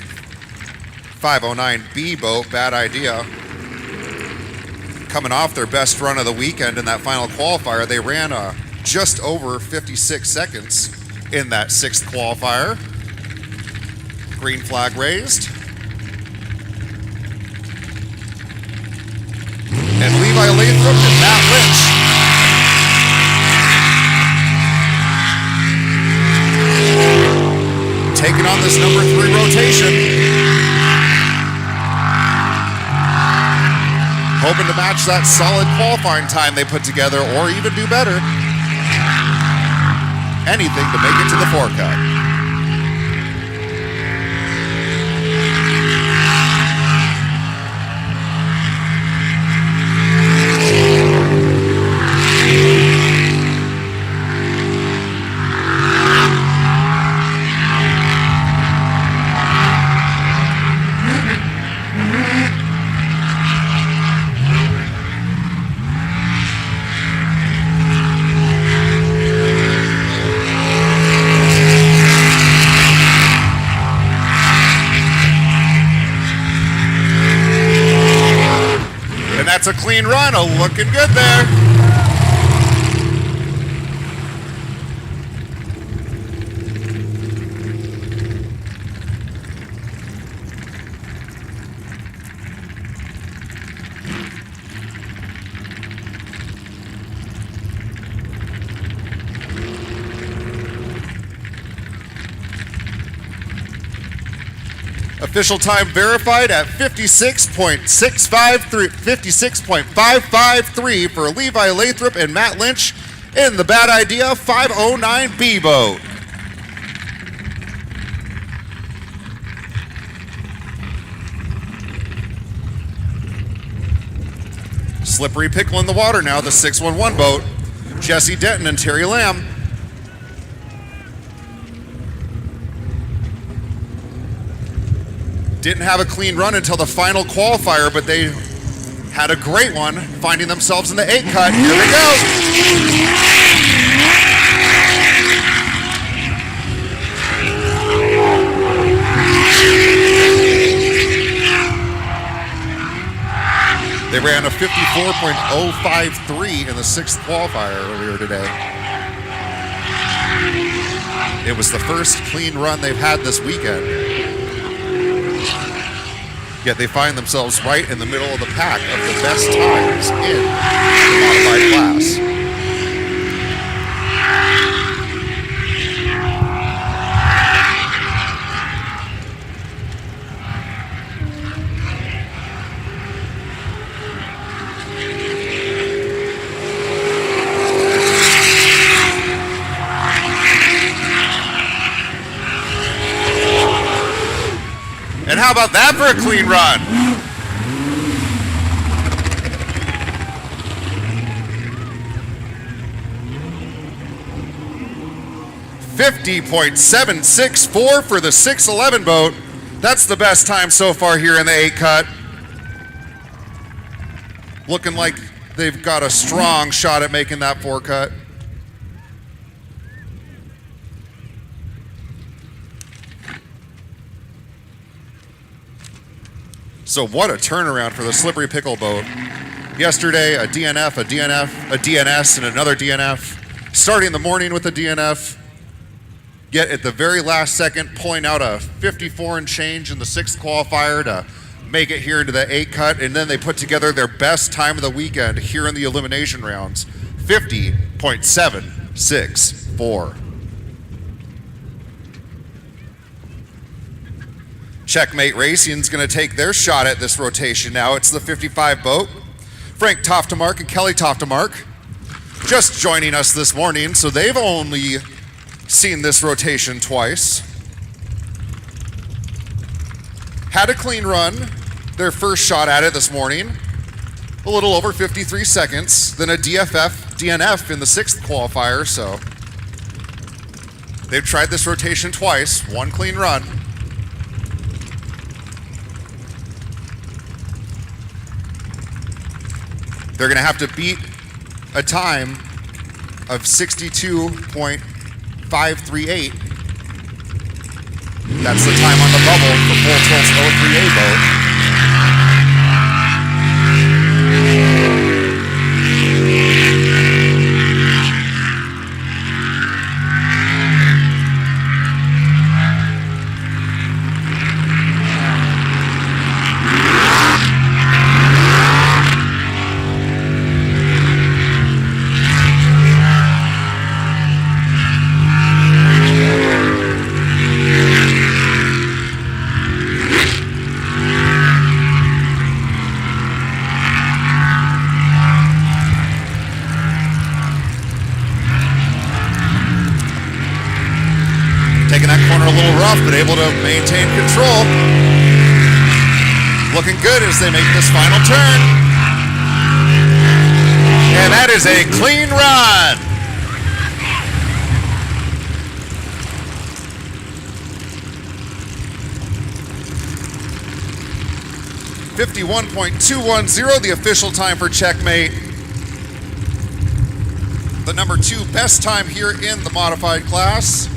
509B boat, Bad Idea. Coming off their best run of the weekend in that final qualifier, they ran just over 56 seconds in that sixth qualifier. Green flag raised. And Levi Lathrop and Matt Lynch. Taking on this number 3 rotation. Hoping to match that solid qualifying time they put together or even do better. Anything to make it to the 4 Cup. That's a clean run, looking good there. Official time verified at 56.553 for Levi Lathrop and Matt Lynch in the Bad Idea 509B boat. Slippery Pickle in the water now, the 611 boat. Jesse Denton and Terry Lamb. Didn't have a clean run until the final qualifier, but they had a great one, finding themselves in the 8 cut. Here they go. They ran a 54.053 in the 6th qualifier earlier today. It was the first clean run they've had this weekend. Yet they find themselves right in the middle of the pack of the best times in the modified class. And how about that for a clean run? .764 for the 611 boat. That's the best time so far here in the 8 cut. Looking like they've got a strong shot at making that 4 cut. So what a turnaround for the Slippery Pickle boat. Yesterday, a DNF, a DNF, a DNS, and another DNF. Starting the morning with a DNF. Yet at the very last second, pulling out a 54 and change in the 6th qualifier to make it here into the 8 cut. And then they put together their best time of the weekend here in the elimination rounds. 50.764. Checkmate Racing's going to take their shot at this rotation now. It's the 55 boat. Frank Toftemark and Kelly Toftemark just joining us this morning, so they've only seen this rotation twice. Had a clean run, their first shot at it this morning, a little over 53 seconds, then a DNF in the 6th qualifier, so they've tried this rotation twice, one clean run. They're going to have to beat a time of 62.538. That's the time on the bubble for Full Tilt's 03A boat. Taking that corner a little rough, but able to maintain control. Looking good as they make this final turn. And that is a clean run. .51.210, the official time for Checkmate. The number 2 best time here in the modified class.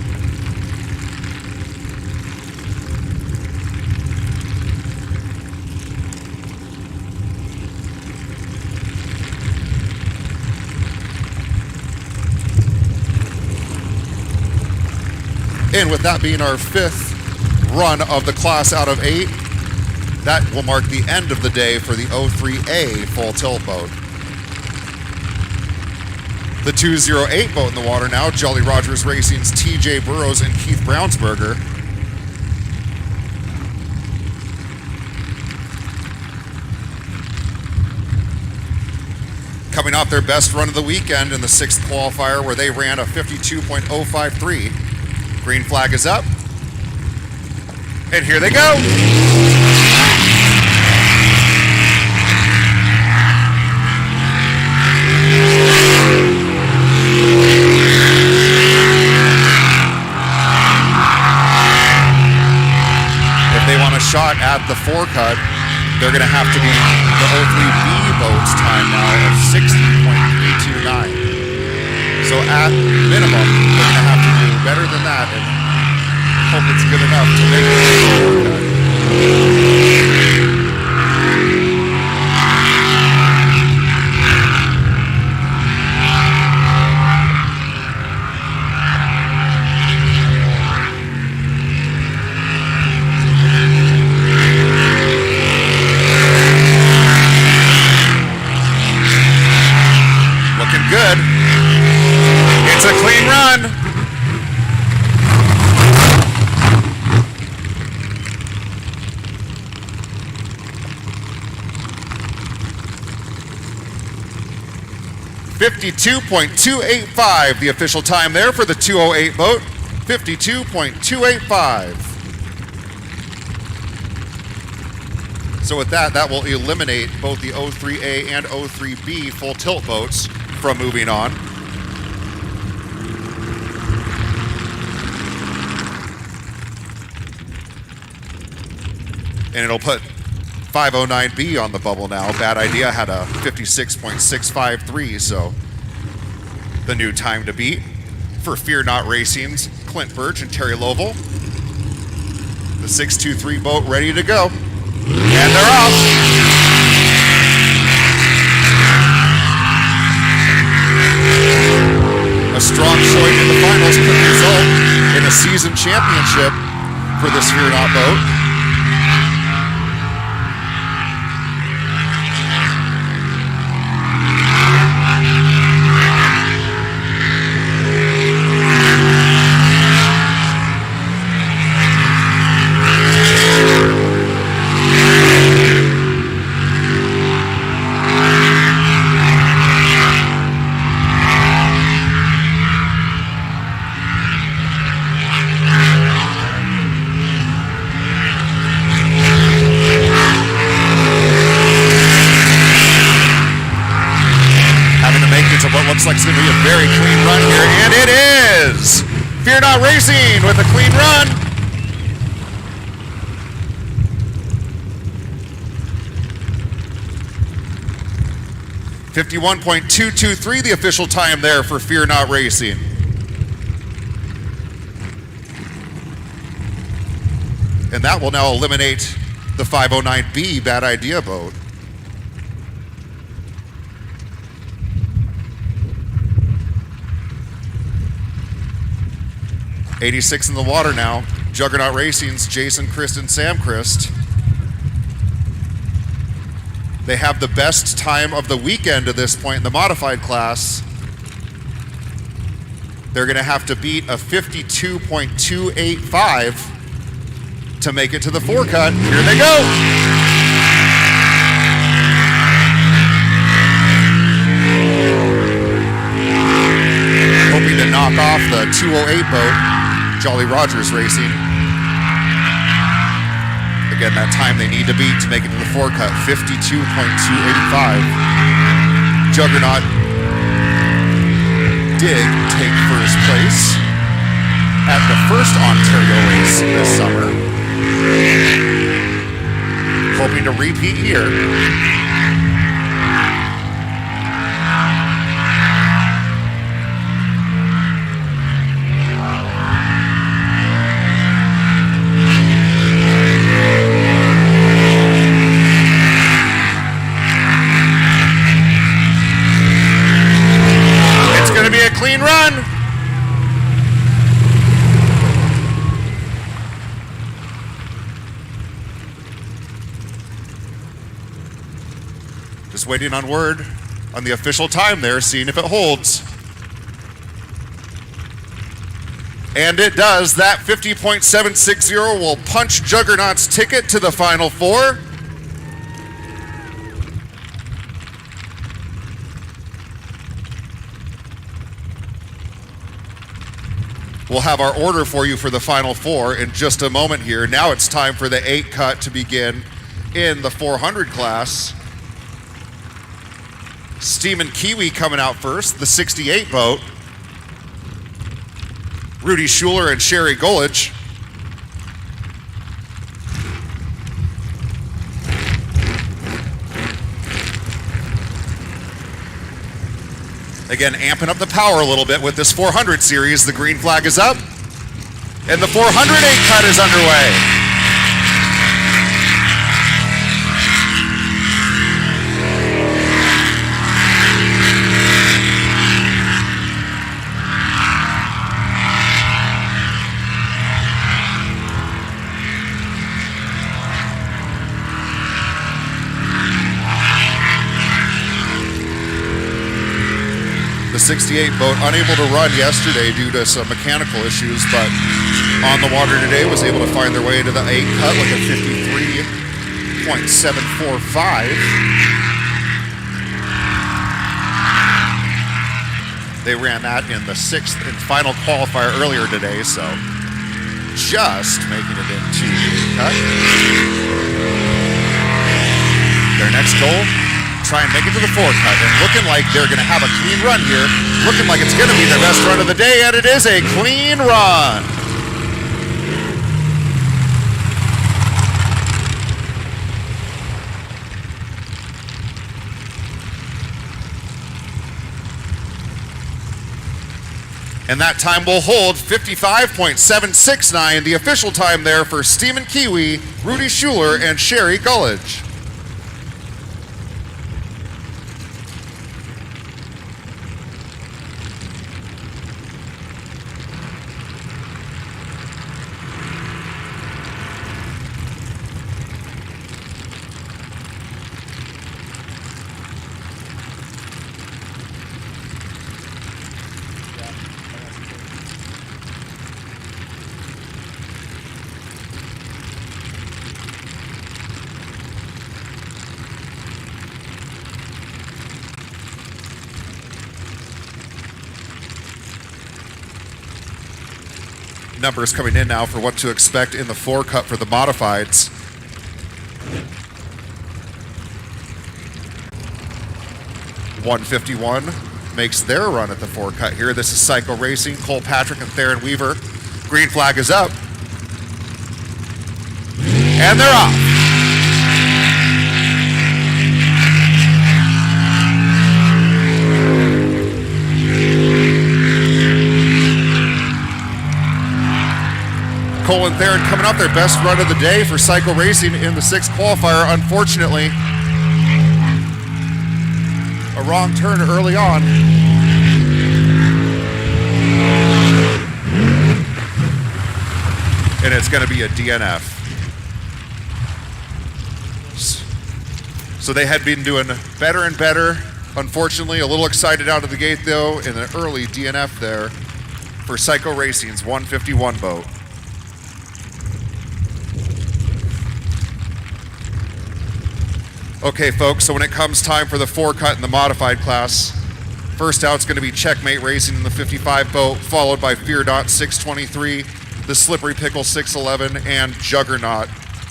And with that being our 5th run of the class out of 8, that will mark the end of the day for the 03A full tilt boat. The 208 boat in the water now, Jolly Rogers Racing's TJ Burrows and Keith Brownsberger. showing off their best run of the weekend in the 6th qualifier where they ran a 52.053. Green flag is up. And here they go. If they want a shot at the 4-cut, they're going to have to beat the 03B boat's time now of 60.329. So at minimum, they're going to have to do better than that and hope it's good enough to make it to the 4-cut. Good. It's a clean run. .285, the official time there for the 208 boat. 52.285. So with that, that will eliminate both the 03A and 03B full tilt boats from moving on. And it'll put 509B on the bubble now. Bad Idea had a 56.653, so the new time to beat for Fear Not Racing's Clint Birch and Terry Lovell. The 623 boat ready to go. And they're off. A strong showing in the finals could result in a season championship for the Fear Not boat. Looks like it's going to be a very clean run here, and it is! Fear Not Racing with a clean run. .51.223, the official time there for Fear Not Racing. And that will now eliminate the 509B Bad Idea boat. 86 in the water now. Juggernaut Racing's Jason Christ and Sam Christ. They have the best time of the weekend at this point in the modified class. They're going to have to beat a 52.285 to make it to the 4-cut. Here they go. Hoping to knock off the 208 boat. Jolly Rogers Racing. Again, that time they need to beat to make it to the 4-cut, 52.285. Juggernaut did take first place at the first Ontario race this summer. Hoping to repeat here. Clean run. Just waiting on word on the official time there, seeing if it holds. And it does. That 50.760 will punch Juggernaut's ticket to the Final Four. We'll have our order for you for the final 4 in just a moment here. Now it's time for the 8 cut to begin in the 400 class. Steam and Kiwi coming out first, the 68 boat. Rudy Schuler and Sherry Golich. Again, amping up the power a little bit with this 400 series. The green flag is up, and the 408 cut is underway. The 68 boat unable to run yesterday due to some mechanical issues, but on the water today was able to find their way to the 8 cut with a 53.745. They ran that in the 6th and final qualifier earlier today, so just making it into the 8 cut. Their next goal, try and make it to the 4 cut, and looking like they're going to have a clean run here. Looking like it's going to be their best run of the day, and it is a clean run. And that time will hold 55.769, the official time there for Steam and Kiwi, Rudy Schuler, and Sherry Gullidge. Numbers coming in now for what to expect in the 4 cut for the modifieds. .151 makes their run at the 4 cut here. This is Psycho Racing, Cole Patrick and Theron Weaver. Green flag is up. And they're off. Cole and Theron coming up their best run of the day for Psycho Racing in the 6th qualifier. Unfortunately, a wrong turn early on. And it's going to be a DNF. So they had been doing better and better. Unfortunately, a little excited out of the gate though, in an early DNF there for Psycho Racing's 151 boat. Okay, folks, so when it comes time for the 4 cut in the modified class, first out is going to be Checkmate Racing in the 55 boat, followed by Fear Dot 623, the Slippery Pickle 611, and Juggernaut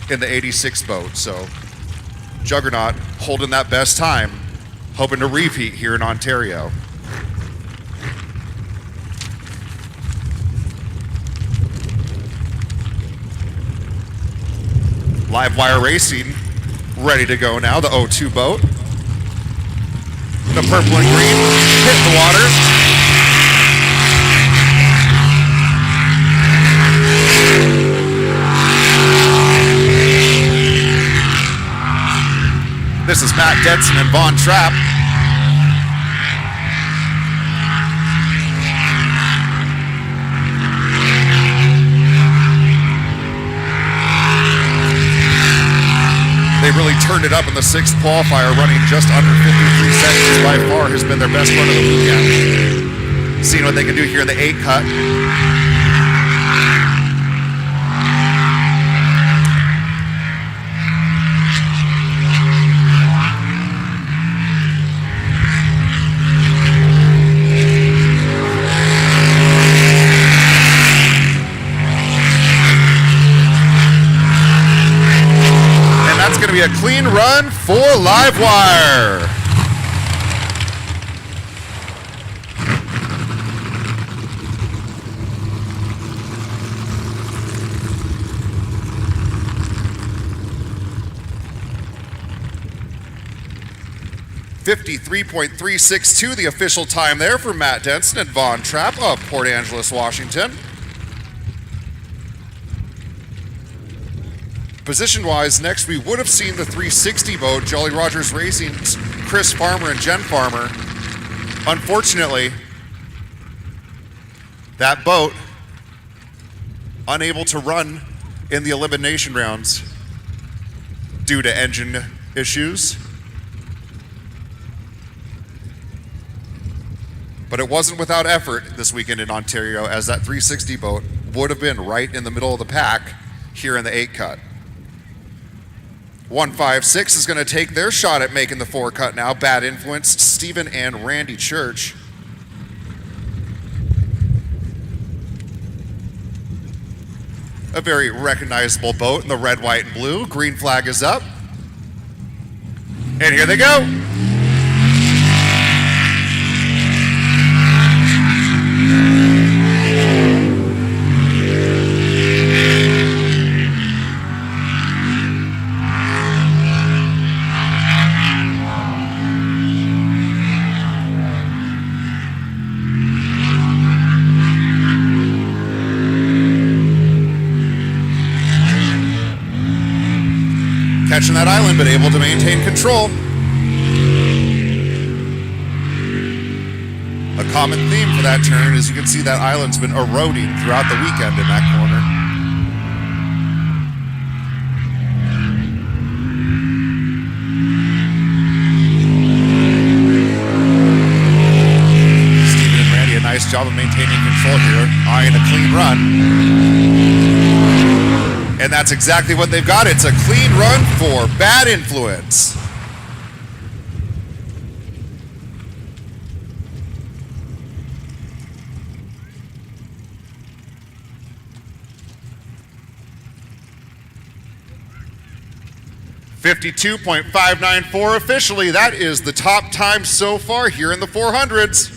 in the 86 boat. So Juggernaut holding that best time, hoping to repeat here in Ontario. Live Wire Racing ready to go now, the 02 boat. The purple and green hit the water. This is Matt Detson and Vaughn Trapp. They really turned it up in the 6th qualifier, running just under 53 seconds. By far has been their best run of the weekend. Seeing what they can do here in the 8 cut. going to be a clean run for Live Wire. .362, the official time there for Matt Denson and Von Trapp of Port Angeles, Washington. Position-wise, next we would have seen the 360 boat, Jolly Rogers Racing's Chris Farmer and Jen Farmer. Unfortunately, that boat unable to run in the elimination rounds due to engine issues. But it wasn't without effort this weekend in Ontario, as that 360 boat would have been right in the middle of the pack here in the 8 cut. 156 is going to take their shot at making the 4 cut now. Bad Influence, Stephen and Randy Church. A very recognizable boat in the red, white, and blue. Green flag is up. And here they go. Catching that island, but able to maintain control. A common theme for that turn is you can see that island's been eroding throughout the weekend in that corner. Stephen and Randy, a nice job of maintaining control here, eyeing a clean run. And that's exactly what they've got. It's a clean run for Bad Influence. .594 officially. That is the top time so far here in the 400s.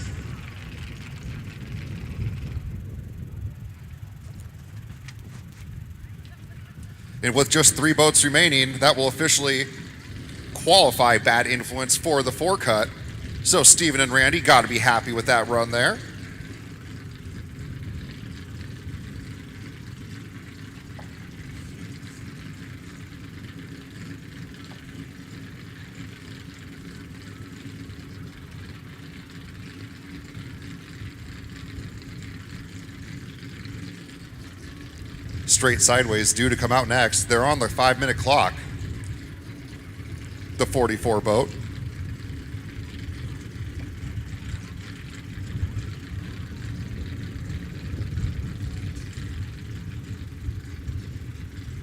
And with just 3 boats remaining, that will officially qualify Bad Influence for the 4 cut. So Stephen and Randy got to be happy with that run there. Straight Sideways due to come out next. They're on the 5-minute clock. The 44 boat.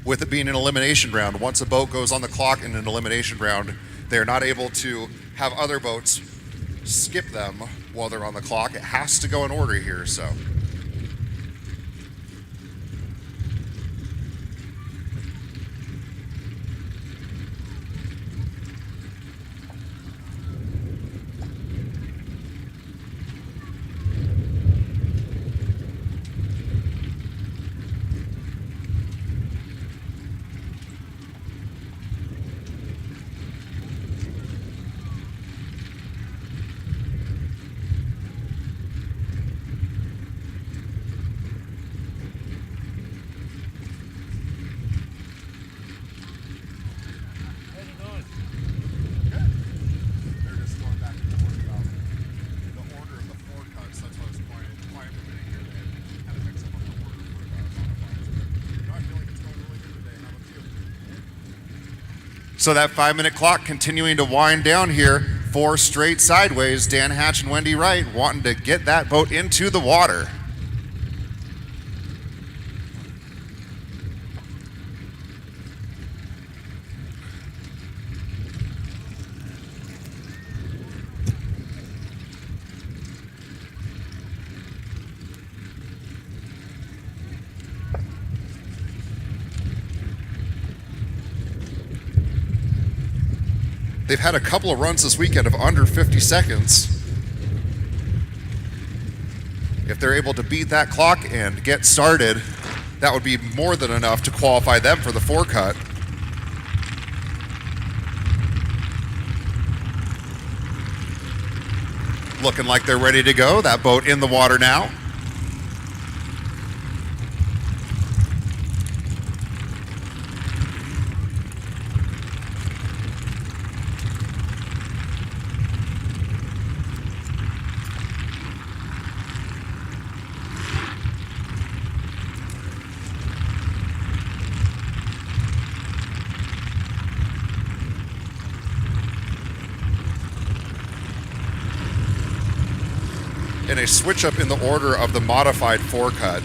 With it being an elimination round, once a boat goes on the clock in an elimination round, they're not able to have other boats skip them while they're on the clock. It has to go in order here, so. So that 5-minute clock continuing to wind down here. 4 straight sideways. Dan Hatch and Wendy Wright wanting to get that boat into the water. They've had a couple of runs this weekend of under 50 seconds. If they're able to beat that clock and get started, that would be more than enough to qualify them for the 4 cut. Looking like they're ready to go. That boat in the water now. And a switch up in the order of the modified 4 cut.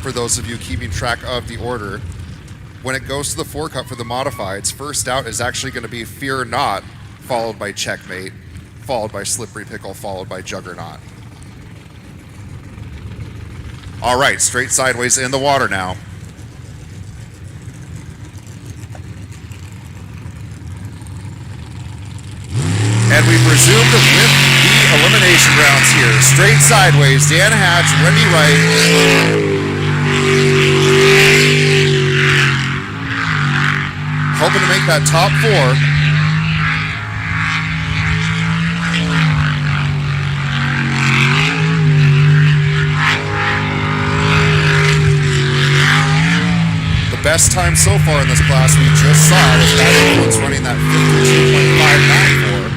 For those of you keeping track of the order, when it goes to the 4 cut for the modifieds, first out is actually going to be Fear Not, followed by Checkmate, followed by Slippery Pickle, followed by Juggernaut. All right, straight sideways in the water now. And we presume to win the elimination rounds here. Straight sideways, Dan Hatch, Wendy Wright. Hoping to make that top 4. The best time so far in this class we just saw was that one's running that 52.594.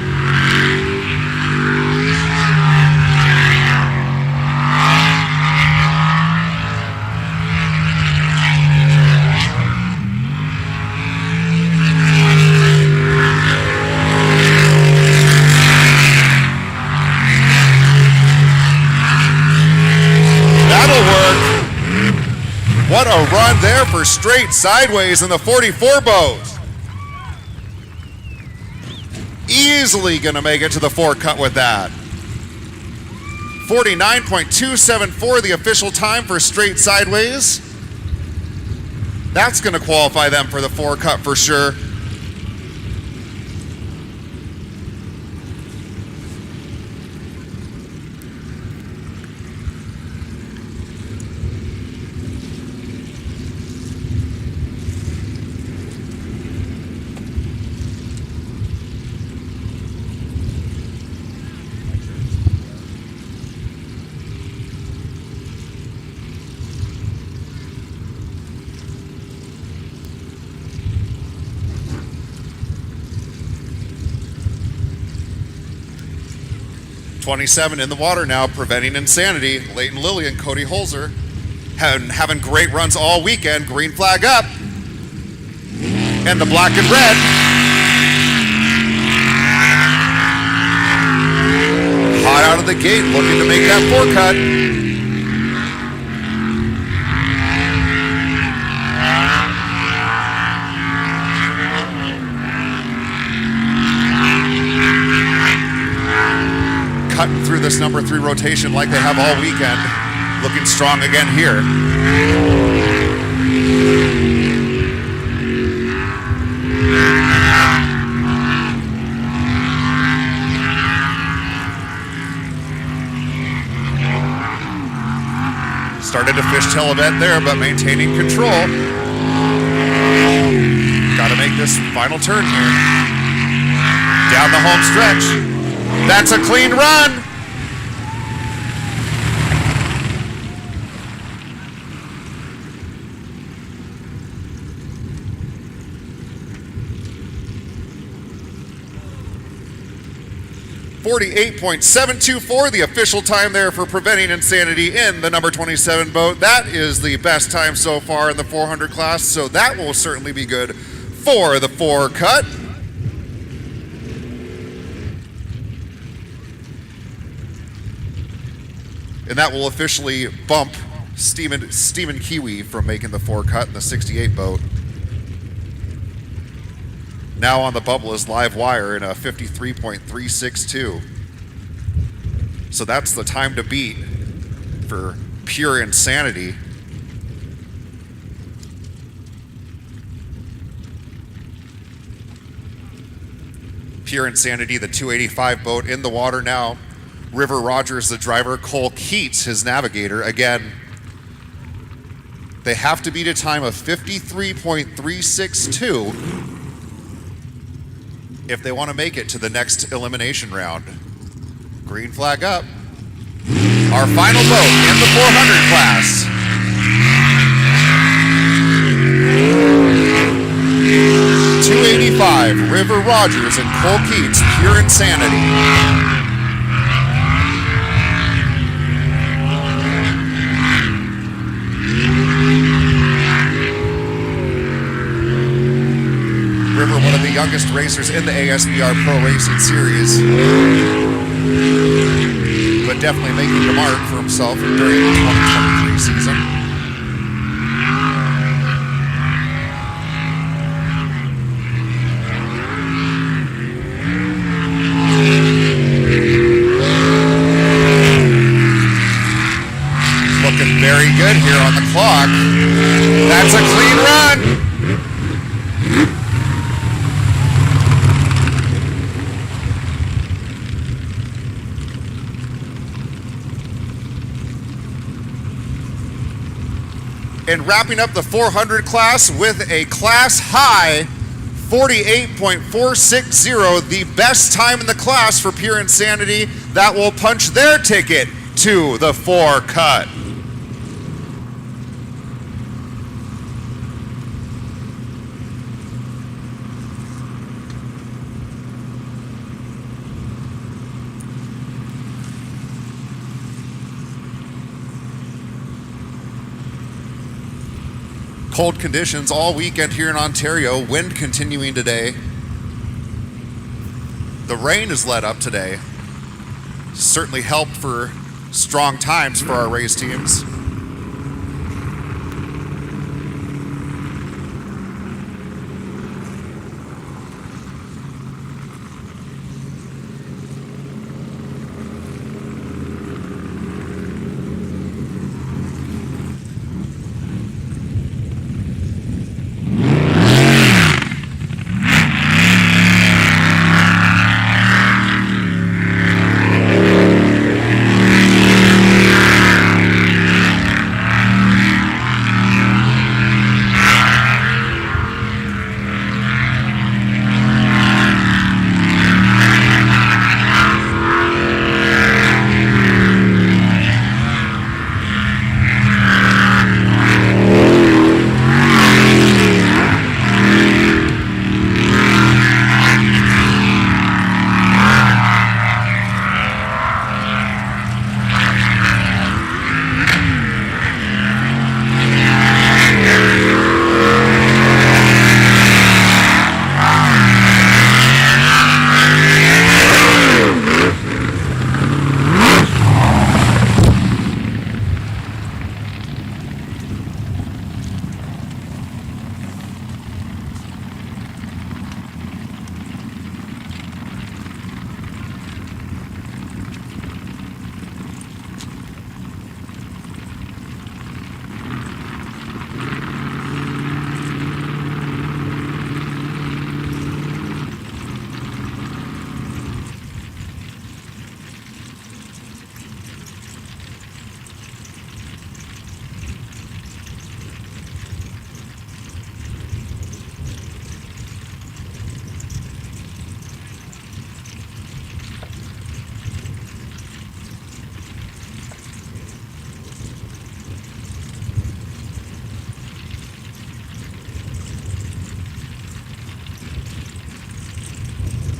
What a run there for straight sideways in the 44 boat. Easily gonna make it to the 4 cut with that. 49.274 the official time for straight sideways. That's gonna qualify them for the 4 cut for sure. .27 in the water now, Preventing Insanity. Leighton Lilly and Cody Holzer having great runs all weekend. Green flag up. And the black and red. Hot out of the gate, looking to make that 4 cut. Cutting through this number 3 rotation like they have all weekend. Looking strong again here. Started to fishtail a bit there, but maintaining control. Got to make this final turn here. Down the home stretch. That's a clean run. .48.724 the official time there for Preventing Insanity in the number 27 boat. That is the best time so far in the 400 class, so that will certainly be good for the 4 cut. And that will officially bump Steven Kiwi from making the 4 cut in the 68 boat. Now on the bubble is Live Wire in a 53.362. So that's the time to beat for pure insanity. Pure Insanity, the 285 boat, in the water now. River Rogers, the driver. Cole Keats, his navigator. Again, they have to beat a time of 53.362 if they want to make it to the next elimination round. Green flag up. Our final boat in the 400 class. .285, River Rogers and Cole Keats, Pure Insanity. River, one of the youngest racers in the ASBR Pro Racing Series, but definitely making the mark for himself during the 2023 season. Looking very good here on the clock. That's a clean run. And wrapping up the 400 class with a class high 48.460, the best time in the class for Pure Insanity. That will punch their ticket to the 4 cut. Cold conditions all weekend here in Ontario, wind continuing today. The rain has let up today. Certainly helped for strong times for our race teams.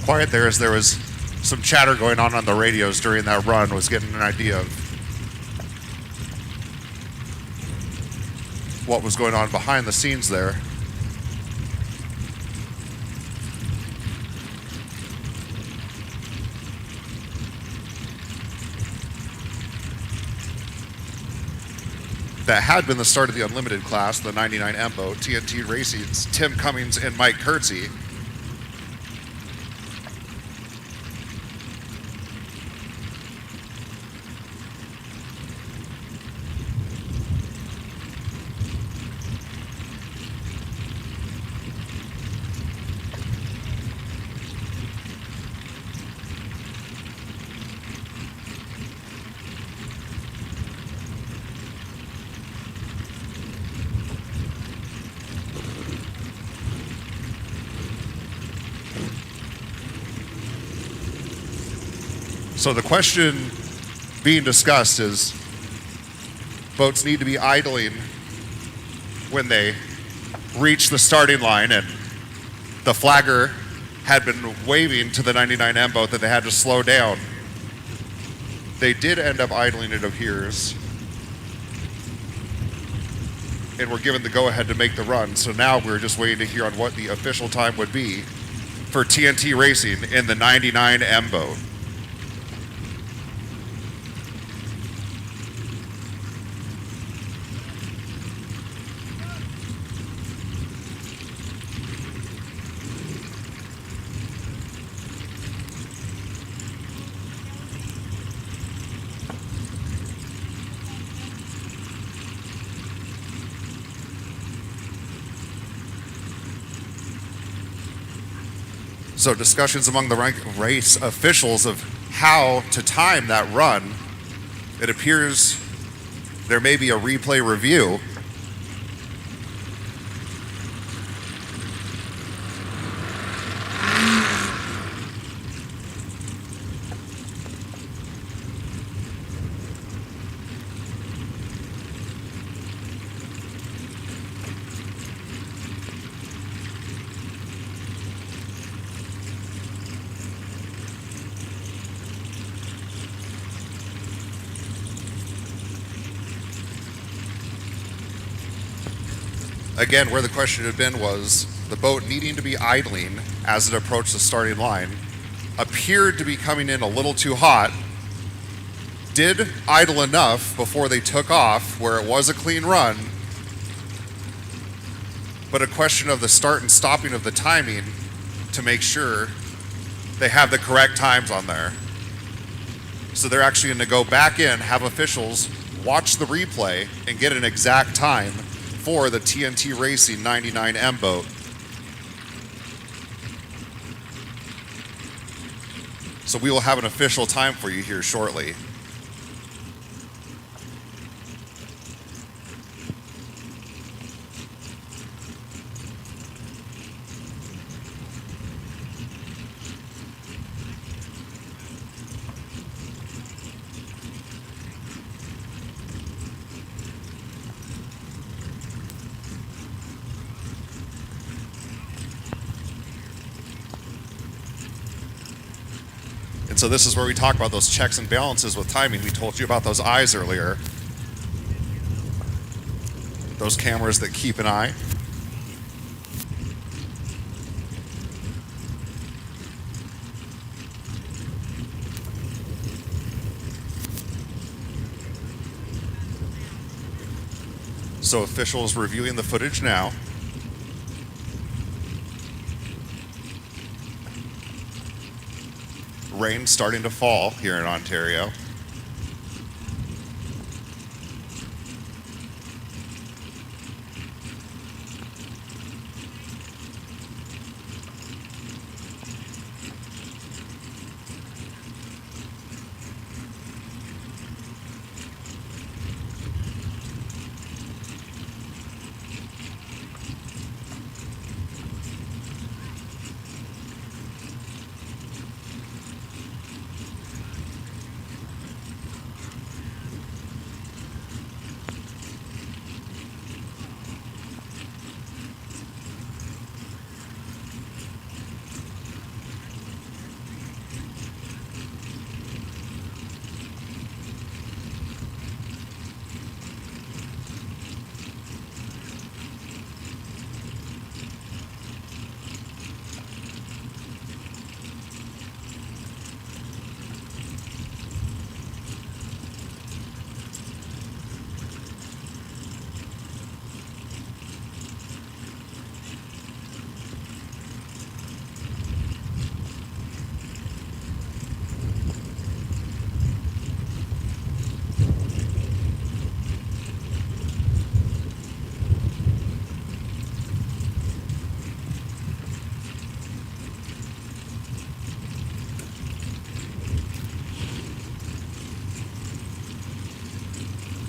Quiet there as there was some chatter going on the radios during that run. Was getting an idea of what was going on behind the scenes there. That had been the start of the Unlimited class, the 99M boat, TNT Racing's Tim Cummings and Mike Kurtzy. So the question being discussed is boats need to be idling when they reach the starting line, and the flagger had been waving to the 99M boat that they had to slow down. They did end up idling, it appears, and were given the go-ahead to make the run. So now we're just waiting to hear on what the official time would be for TNT Racing in the 99M boat. So discussions among the race officials of how to time that run. It appears there may be a replay review. Again, where the question had been was the boat needing to be idling as it approached the starting line, appeared to be coming in a little too hot, did idle enough before they took off where it was a clean run, but a question of the start and stopping of the timing to make sure they have the correct times on there. So they're actually going to go back in, have officials watch the replay, and get an exact time for the TNT Racing 99M boat. So we will have an official time for you here shortly. And so this is where we talk about those checks and balances with timing. We told you about those eyes earlier. Those cameras that keep an eye. So officials reviewing the footage now. Rain starting to fall here in Ontario.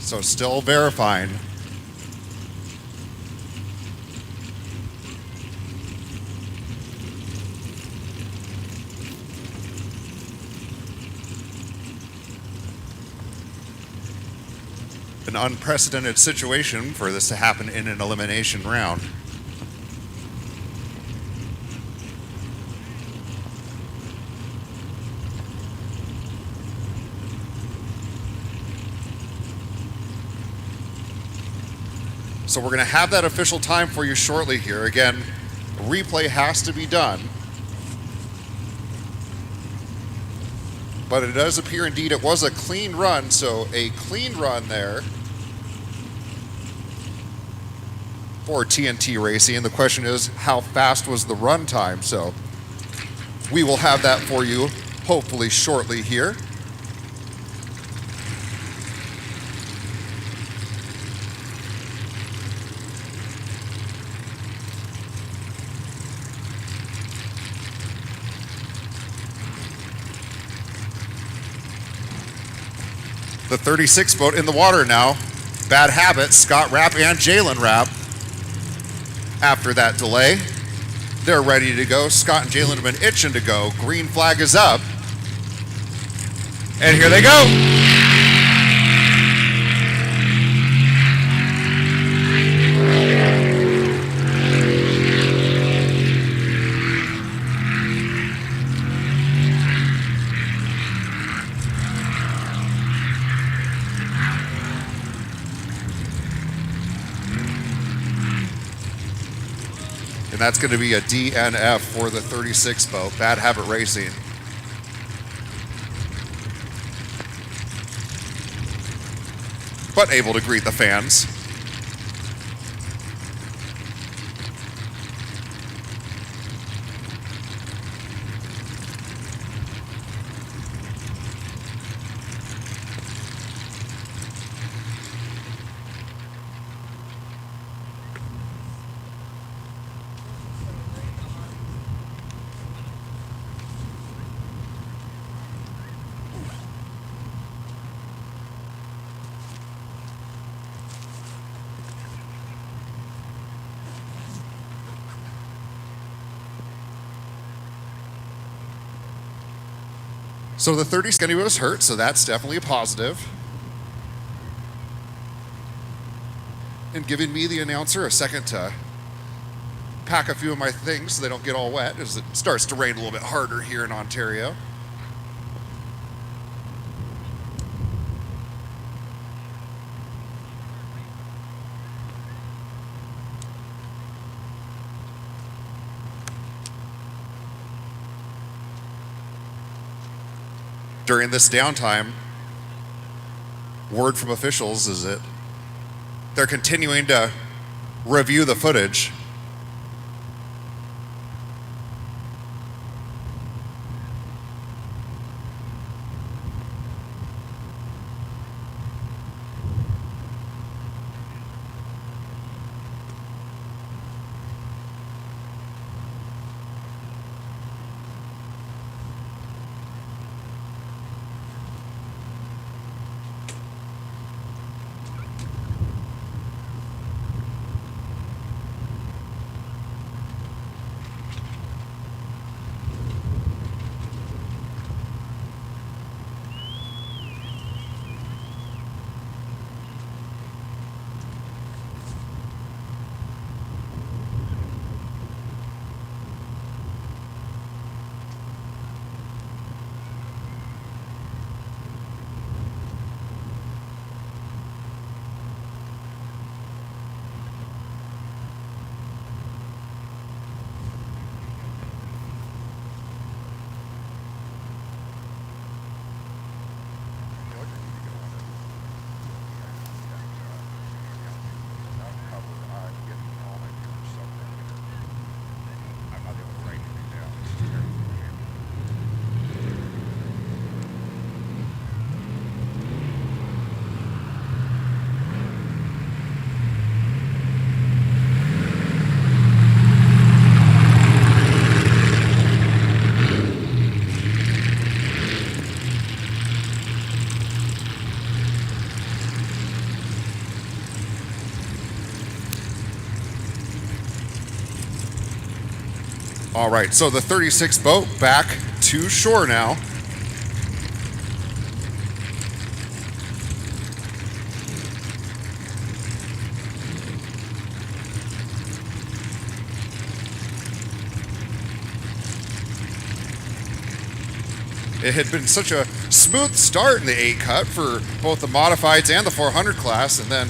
So still verifying. an unprecedented situation for this to happen in an elimination round. So we're going to have that official time for you shortly here. Again, a replay has to be done. But it does appear indeed it was a clean run, so a clean run there for TNT Racing. And the question is, how fast was the run time? So we will have that for you hopefully shortly here. The 36 boat in the water now. Bad Habit, Scott Rapp and Jalen Rapp. After that delay, they're ready to go. Scott and Jalen have been itching to go. Green flag is up. And here they go. And that's going to be a DNF for the 36 boat. Bad Habit Racing. But able to greet the fans. So the 30 Skinny was hurt, so that's definitely a positive. And giving me, the announcer, a second to pack a few of my things so they don't get all wet as it starts to rain a little bit harder here in Ontario. During this downtime, word from officials is that they're continuing to review the footage. All right, so the 36 boat back to shore now. It had been such a smooth start in the 8 cut for both the modifieds and the 400 class, and then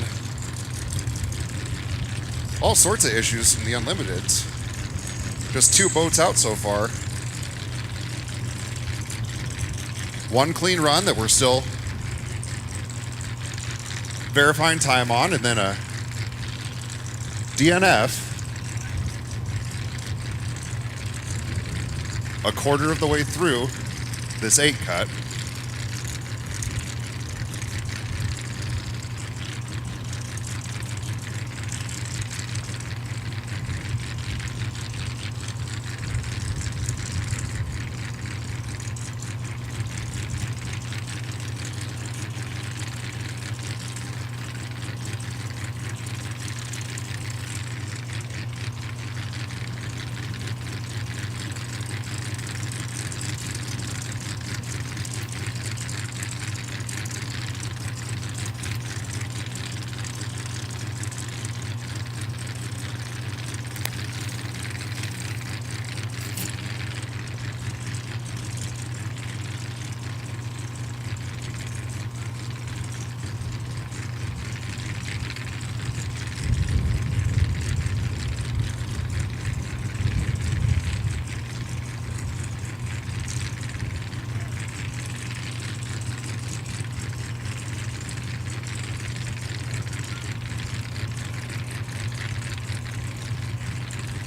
all sorts of issues in the unlimiteds. Just 2 boats out so far. 1 clean run that we're still verifying time on, and then a DNF a quarter of the way through this 8 cut.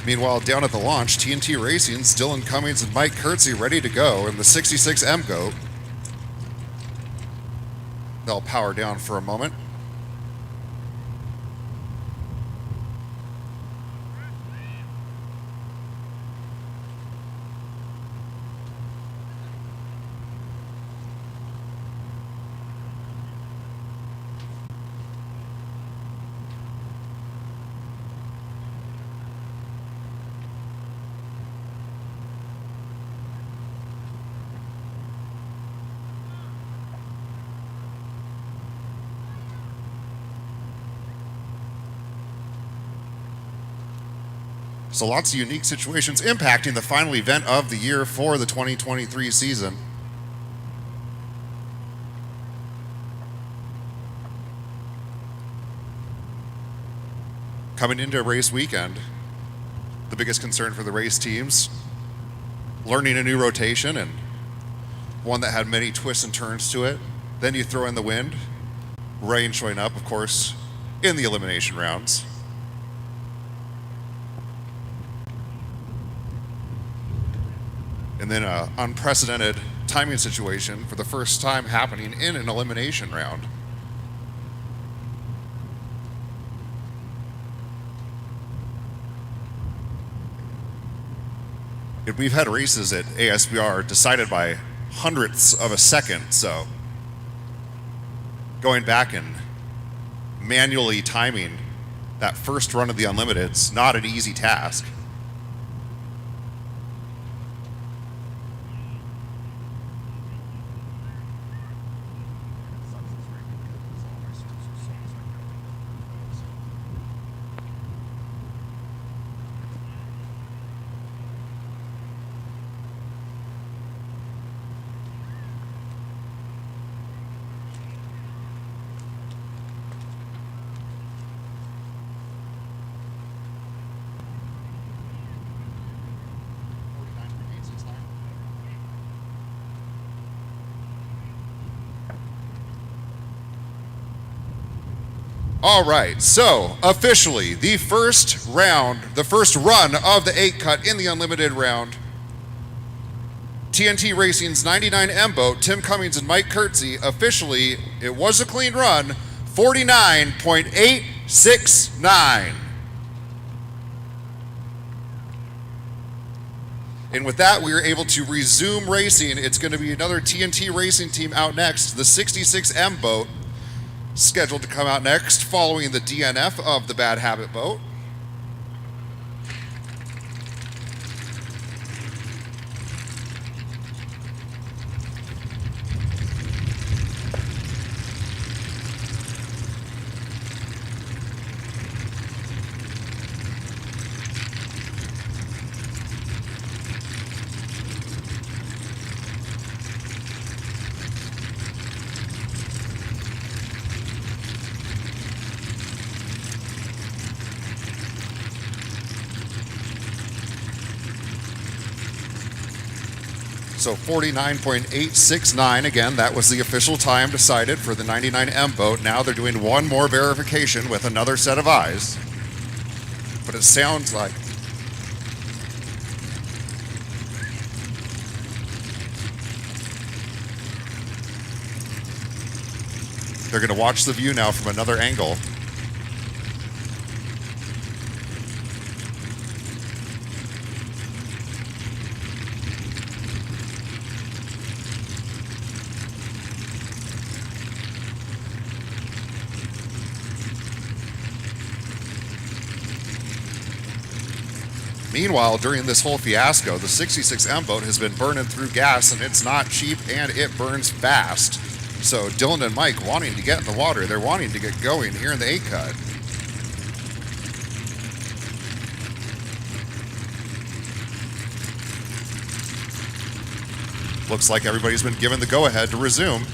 Meanwhile, down at the launch, TNT Racing, Dylan Cummings and Mike Kurtzy ready to go in the 66M goat. They'll power down for a moment. So lots of unique situations impacting the final event of the year for the 2023 season. Coming into race weekend, the biggest concern for the race teams, learning a new rotation and one that had many twists and turns to it. Then you throw in the wind, rain showing up, of course, in the elimination rounds. And then an unprecedented timing situation for the first time happening in an elimination round. And we've had races at ASBR decided by hundredths of a second, so going back and manually timing that first run of the Unlimited's not an easy task. All right, so officially the first run of the 8 cut in the Unlimited round. TNT Racing's 99M boat, Tim Cummings and Mike Kurtzy, officially, it was a clean run, 49.869. And with that, we are able to resume racing. It's going to be another TNT Racing team out next, the 66M boat, scheduled to come out next following the DNF of the Bad Habit boat. So 49.869, again, that was the official time decided for the 99M boat. Now they're doing one more verification with another set of eyes. But it sounds like they're going to watch the view now from another angle. Meanwhile, during this whole fiasco, the 66M boat has been burning through gas, and it's not cheap, and it burns fast. So Dylan and Mike wanting to get in the water. They're wanting to get going here in the 8-cut. Looks like everybody's been given the go-ahead to resume.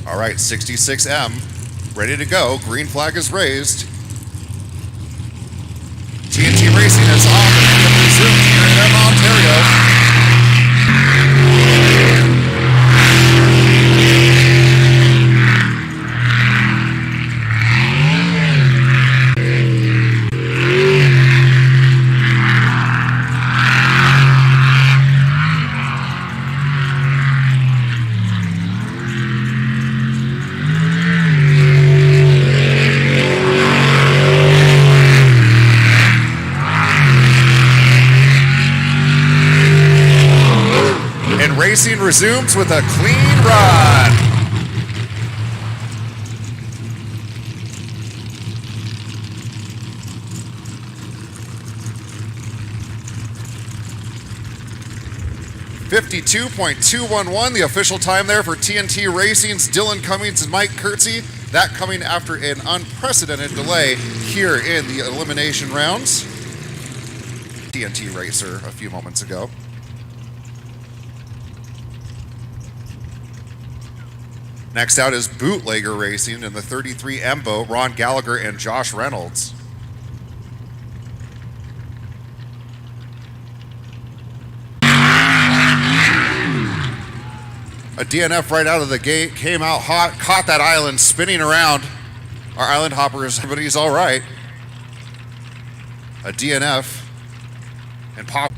All right, 66M, ready to go. Green flag is raised. TNT Racing is off and will resume here in Edmonton, Ontario. Racing resumes with a clean run. .211, the official time there for TNT Racing's Dylan Cummings and Mike Kurtzy. That coming after an unprecedented delay here in the elimination rounds. TNT Racer a few moments ago. Next out is Bootlegger Racing in the 33M boat, Ron Gallagher and Josh Reynolds. A DNF right out of the gate, came out hot, caught that island spinning around. Our island hoppers, everybody's all right. A DNF and pop.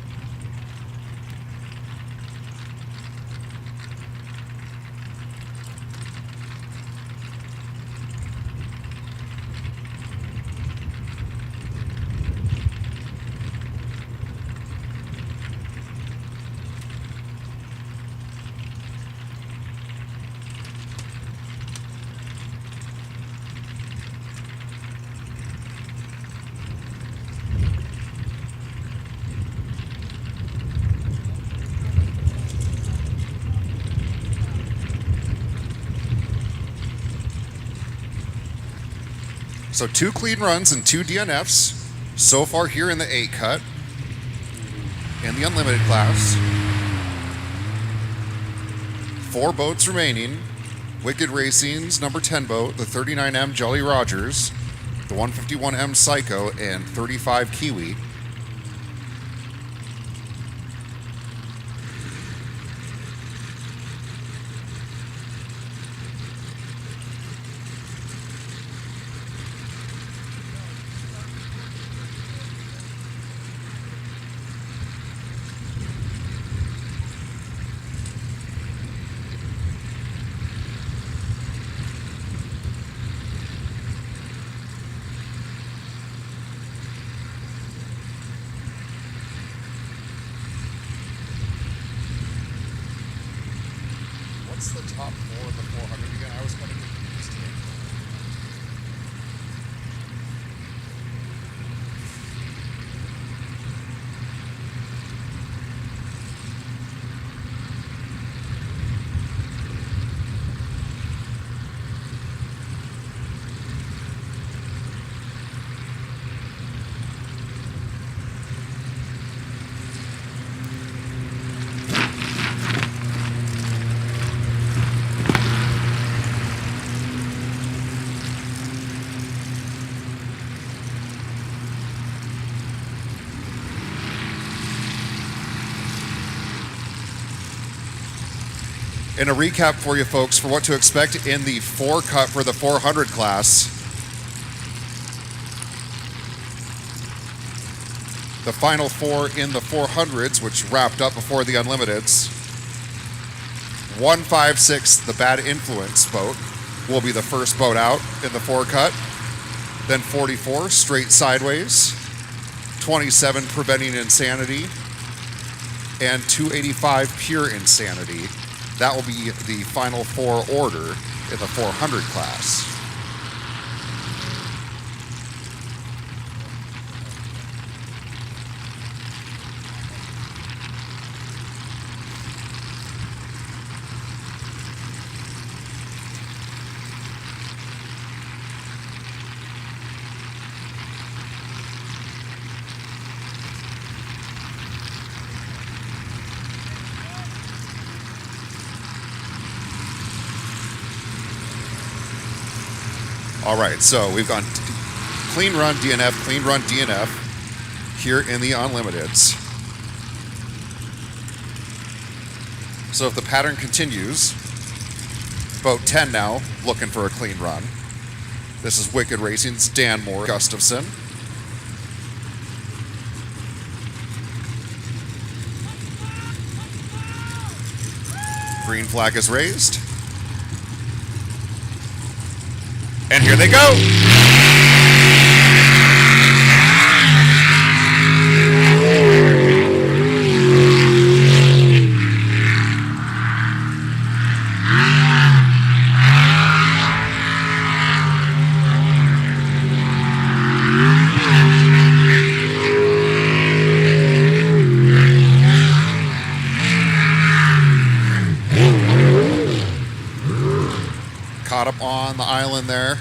So 2 clean runs and 2 DNFs so far here in the 8-cut in the unlimited class. 4 boats remaining. Wicked Racing's number 10 boat, the 39M Jolly Rogers, the 151M Psycho, and 35 Kiwi. What's the top 4 of the 400 again? I was kind of confused here. And a recap for you folks for what to expect in the 4 cut for the 400 class. The final 4 in the 400s, which wrapped up before the Unlimiteds. 156, the Bad Influence boat, will be the first boat out in the 4 cut. Then 44, Straight Sideways. 27, Preventing Insanity. And 285, Pure Insanity. That will be the final 4 order in the 400 class. All right, so we've gone clean run DNF, clean run DNF here in the Unlimiteds. So if the pattern continues, boat 10 now looking for a clean run. This is Wicked Racing's Dan Moore Gustafson. Green flag is raised. And here they go. Caught up on the island there,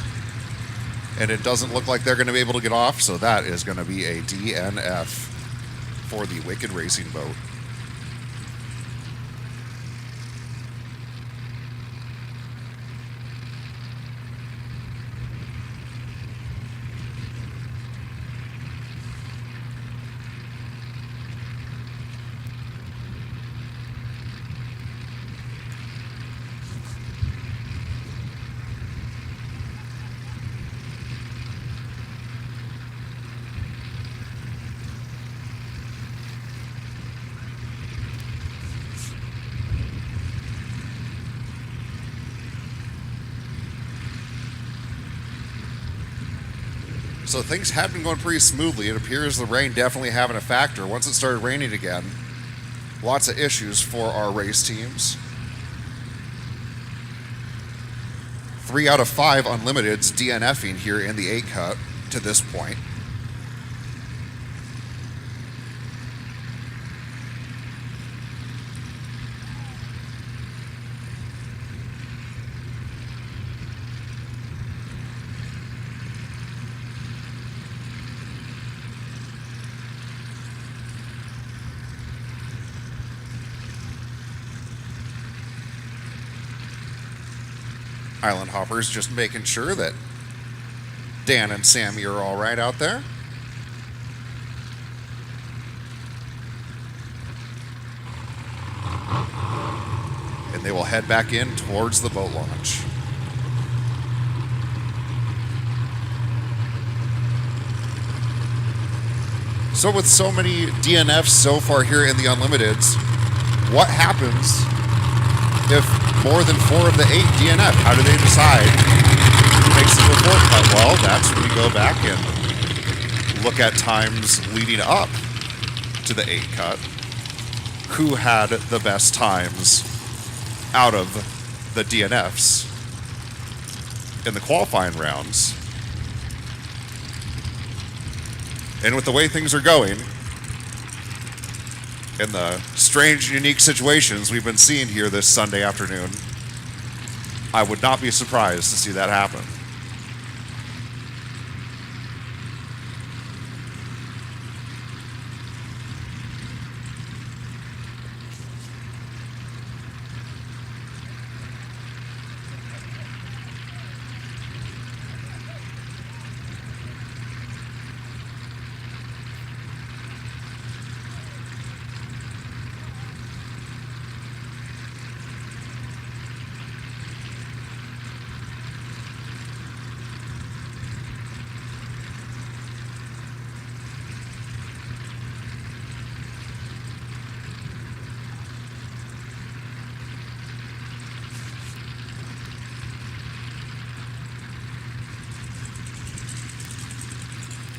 and it doesn't look like they're going to be able to get off, so that is going to be a DNF for the Wicked Racing boat. So things had been going pretty smoothly. It appears the rain definitely having a factor. Once it started raining again, lots of issues for our race teams. 3 out of 5 Unlimiteds DNFing here in the 8 cut to this point. Island Hoppers just making sure that Dan and Sammy are all right out there. And they will head back in towards the boat launch. So with so many DNFs so far here in the Unlimiteds, what happens if more than 4 of the 8 DNF? How do they decide who makes the 4 cut? Well, that's when we go back and look at times leading up to the 8 cut. Who had the best times out of the DNFs in the qualifying rounds? And with the way things are going, in the strange, unique situations we've been seeing here this Sunday afternoon, I would not be surprised to see that happen.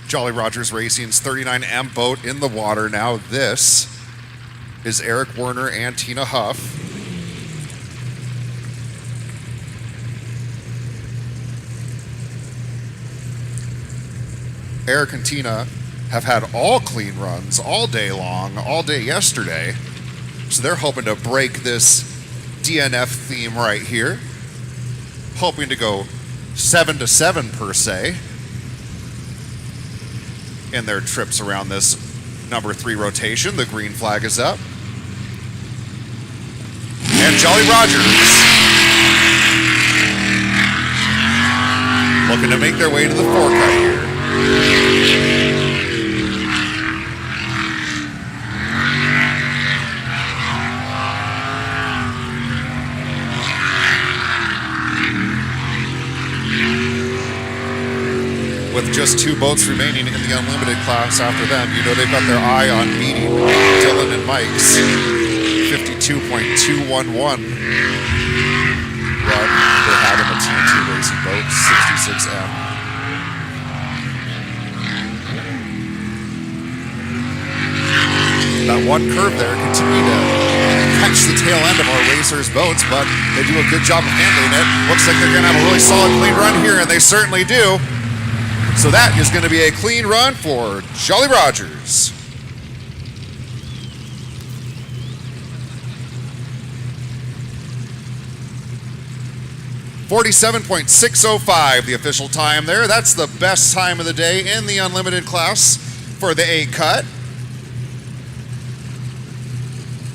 Jolly Rogers Racing's 39M boat in the water now. This is Eric Werner and Tina Huff. Eric and Tina have had all clean runs all day long, all day yesterday. So they're hoping to break this DNF theme right here. Hoping to go 7-7 per se in their trips around this number 3 rotation. The green flag is up. And Jolly Rogers looking to make their way to the four-cut here. With just 2 boats remaining in the unlimited class after them, you know they've got their eye on beating Dylan and Mike's 52.211 run they had in the TNT Racing boat, 66M. That one curve there continued to catch the tail end of our racers' boats, but they do a good job of handling it. Looks like they're going to have a really solid clean run here, and they certainly do. So that is going to be a clean run for Jolly Rogers. .47.605 the official time there. That's the best time of the day in the unlimited class for the 8 cut.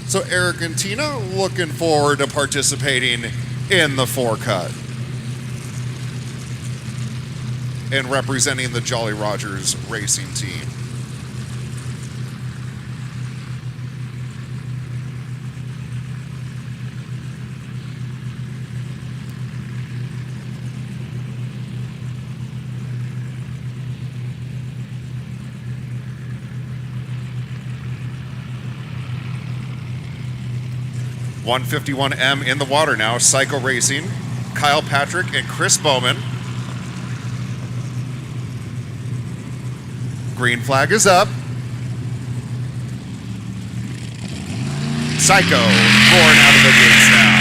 So Eric and Tina looking forward to participating in the 4 cut and representing the Jolly Rogers racing team. .151M in the water now. Psycho Racing, Kyle Patrick and Chris Bowman. Green flag is up. Psycho roaring out of the gates now.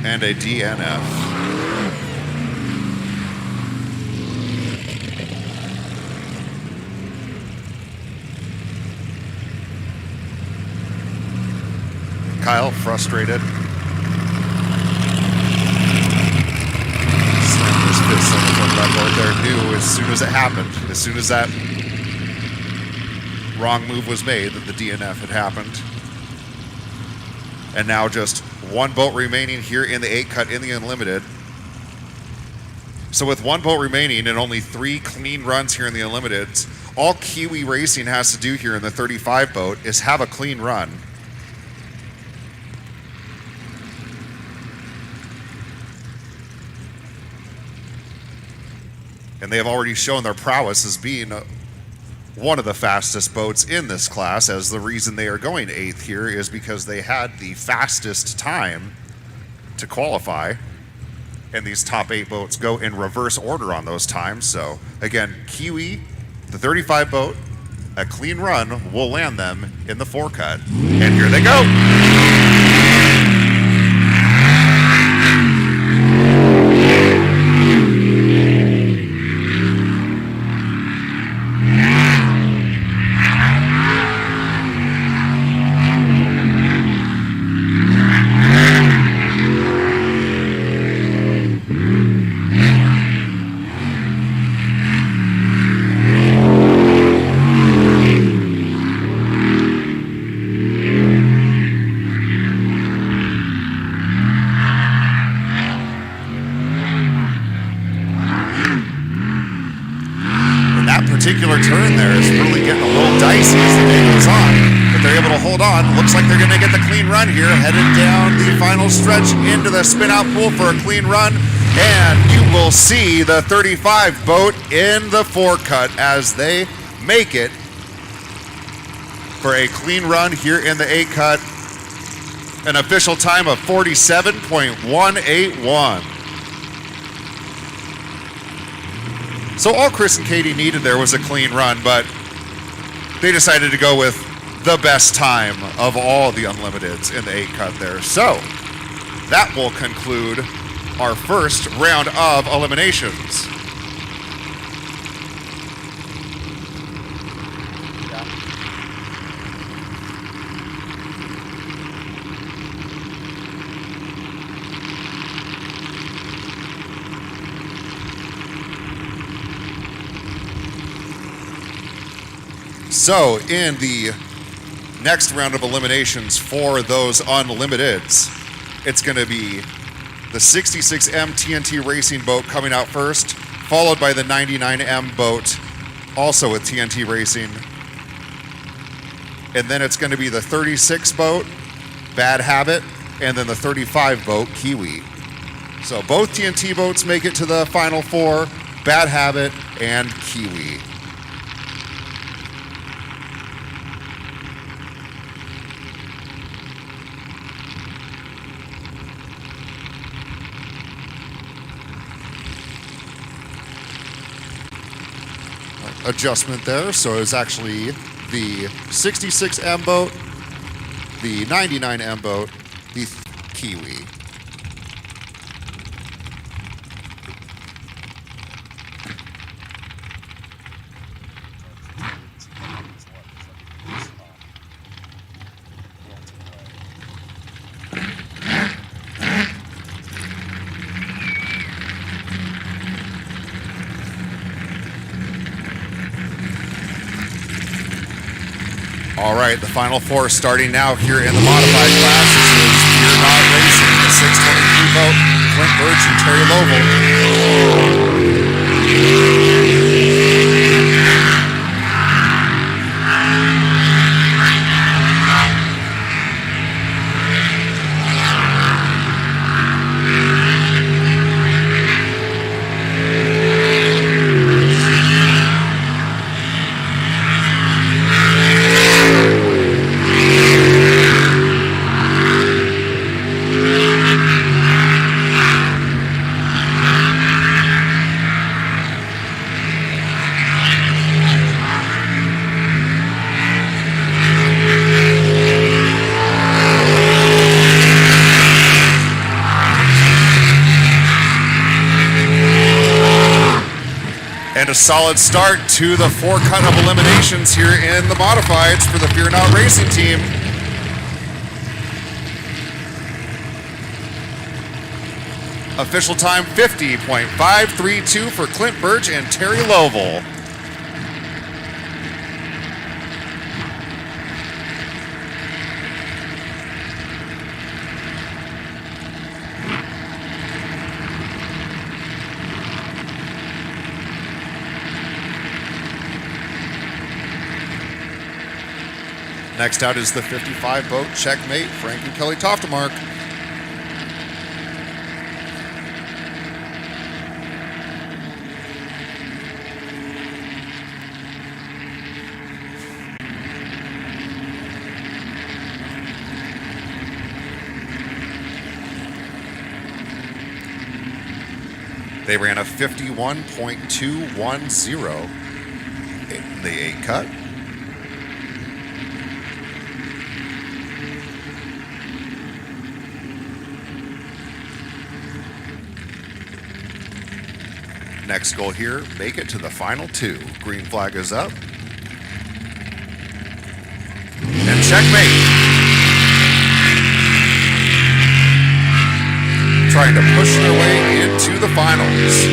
And a DNF. Kyle frustrated. Slammed his fist on the front level there. Knew as soon as it happened, as soon as that wrong move was made, that the DNF had happened. And now just 1 boat remaining here in the 8 cut in the unlimited. So with 1 boat remaining and only 3 clean runs here in the unlimited, all Kiwi Racing has to do here in the 35 boat is have a clean run. And they have already shown their prowess as being one of the fastest boats in this class, as the reason they are going 8th here is because they had the fastest time to qualify. And these top 8 boats go in reverse order on those times. So again, Kiwi, the 35 boat, a clean run will land them in the 4 cut. And here they go. Particular turn there is really getting a little dicey as the day goes on, but they're able to hold on. Looks like they're going to get the clean run here, headed down the final stretch into the spin out pool for a clean run, and you will see the 35 boat in the 4 cut as they make it for a clean run here in the 8 cut. An official time of 47.181. So all Chris and Katie needed there was a clean run, but they decided to go with the best time of all the Unlimiteds in the 8 cut there. So that will conclude our first round of eliminations. So in the next round of eliminations for those Unlimiteds, it's going to be the 66M TNT Racing boat coming out first, followed by the 99M boat, also with TNT Racing. And then it's going to be the 36 boat, Bad Habit, and then the 35 boat, Kiwi. So both TNT boats make it to the final 4, Bad Habit and Kiwi. Adjustment there, so it's actually the 66M boat, the 99M boat, the Kiwi. All right, the final 4 starting now here in the modified class. This is Fear Not Racing, the 623 boat, Clint Birch and Terry Lovell. And a solid start to the 4 cut of eliminations here in the modifieds for the Fear Not Racing team. Official time 50.532 for Clint Birch and Terry Lovell. Next out is the 55 boat Checkmate, Frank and Kelly Toftemark. They ran a 51.210 in the 8 cut. Next goal here, make it to the final 2. Green flag is up. And checkmate. Trying to push their way into the finals.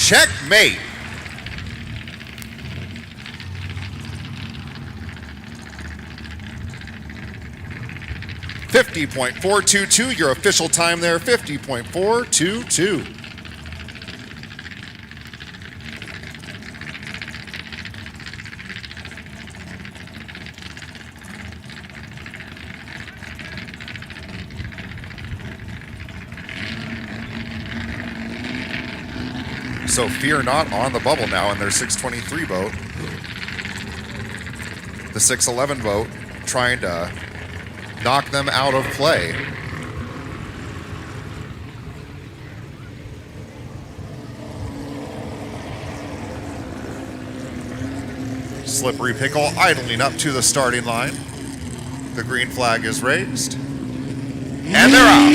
checkmate. .422, your official time there, 50.422. So Fear Not on the bubble now in their 623 boat. The 611 boat trying to knock them out of play. Slippery Pickle idling up to the starting line. The green flag is raised. And they're out.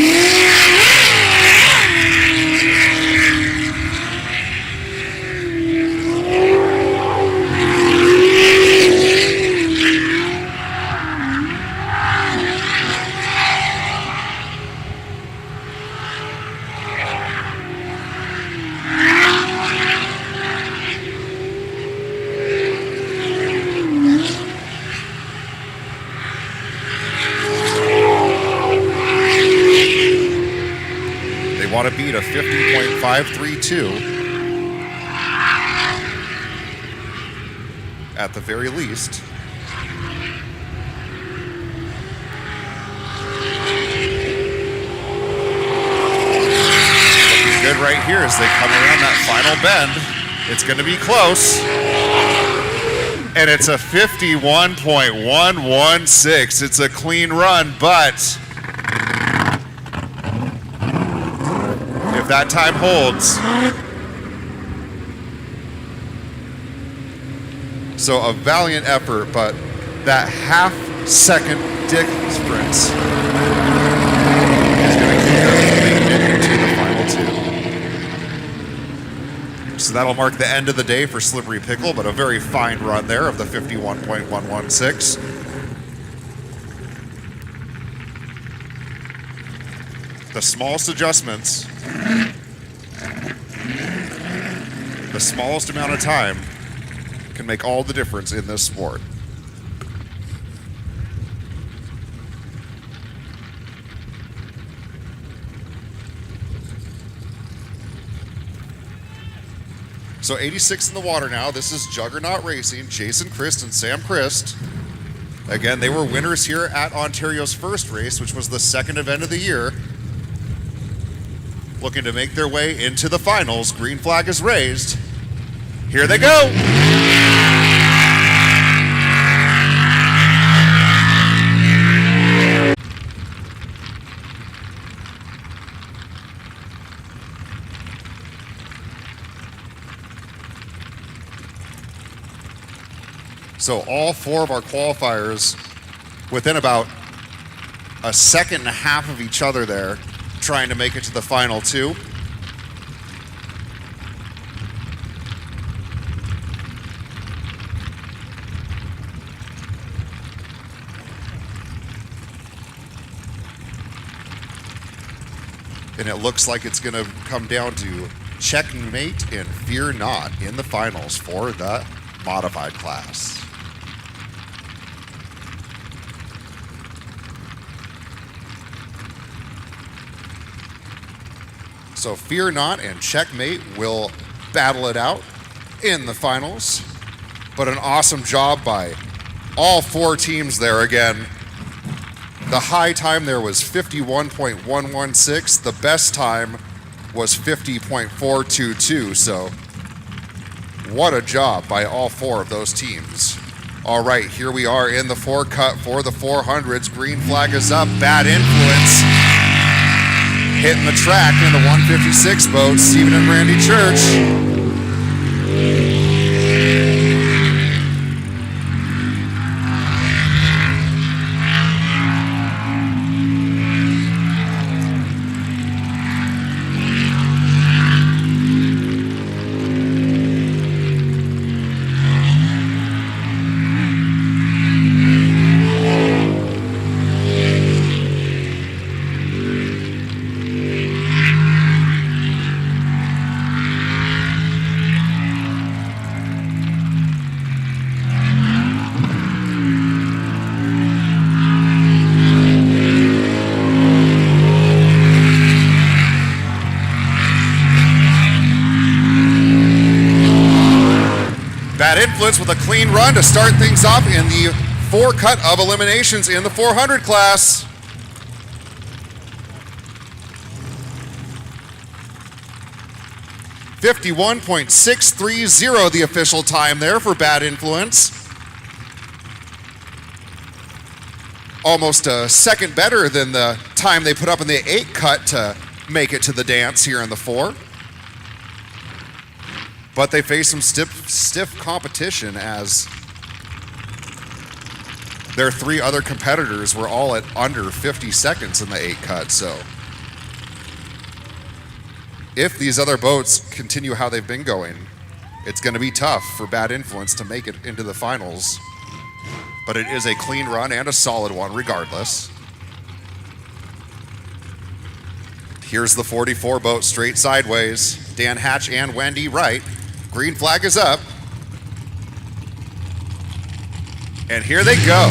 Want to beat a 50.532 at the very least. Looking good right here as they come around that final bend. It's going to be close. And it's a 51.116. It's a clean run, but if that time holds. So a valiant effort, but that half-second difference is going to keep them into the final two. So that'll mark the end of the day for Slippery Pickle, but a very fine run there of the 51.116. The smallest adjustments, the smallest amount of time can make all the difference in this sport. So 86 in the water now. This is Juggernaut Racing, Jason Christ and Sam Christ. Again, they were winners here at Ontario's first race, which was the second event of the year. Looking to make their way into the finals. Green flag is raised. Here they go. So all four of our qualifiers within about a second and a half of each other there, trying to make it to the final two. And it looks like it's going to come down to checkmate and Fear Not in the finals for the modified class. So Fear Not and Checkmate will battle it out in the finals. But an awesome job by all four teams there again. The high time there was 51.116. The best time was 50.422. So what a job by all four of those teams. All right, here we are in the four cut for the 400s. Green flag is up. Bad influence. Hitting the track in the 156 boat, Stephen and Randy Church. Bad Influence with a clean run to start things off in the 4 cut of eliminations in the 400 class. .630 the official time there for Bad Influence. Almost a second better than the time they put up in the 8 cut to make it to the dance here in the 4. But they face some stiff competition as their 3 other competitors were all at under 50 seconds in the 8 cut, so if these other boats continue how they've been going, it's going to be tough for Bad Influence to make it into the finals. But it is a clean run and a solid one regardless. Here's the 44 boat straight sideways. Dan Hatch and Wendy Wright. Green flag is up. And here they go.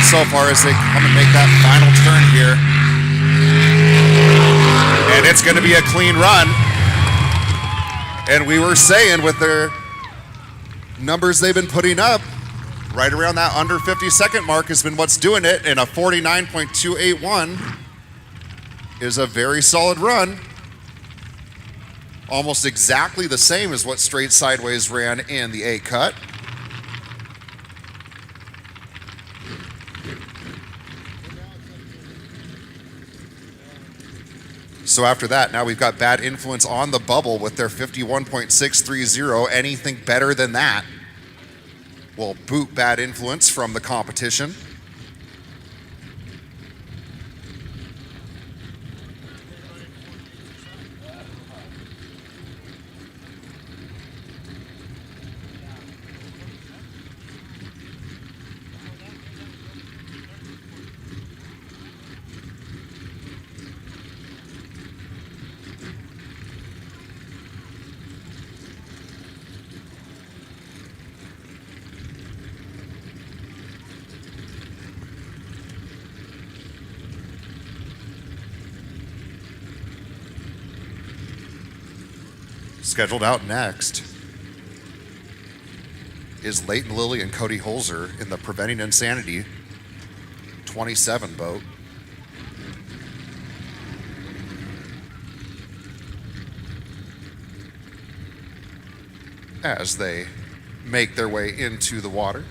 So far as they come and make that final turn here. And it's going to be a clean run. And we were saying with their numbers they've been putting up, right around that under 50-second mark has been what's doing it, and a 49.281 is a very solid run. Almost exactly the same as what straight sideways ran in the 8 cut. So after that, now we've got Bad Influence on the bubble with their 51.630. Anything better than that will boot Bad Influence from the competition. Scheduled out next is Leighton Lilly and Cody Holzer in the Preventing Insanity 27 boat. As they make their way into the water.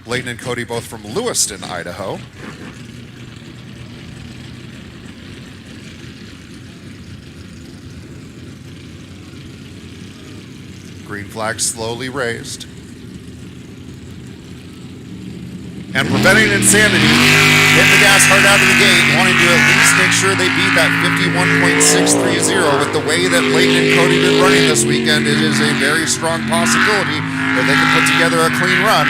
Leighton and Cody both from Lewiston, Idaho. Green flag slowly raised. And Preventing Insanity hit the gas hard out of the gate, wanting to at least make sure they beat that 51.630. With the way that Leighton and Cody been running this weekend, it is a very strong possibility that they can put together a clean run.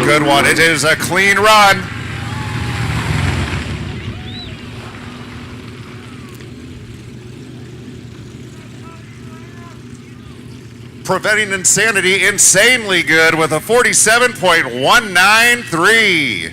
Good one. It is a clean run. Preventing Insanity, insanely good with a 47.193.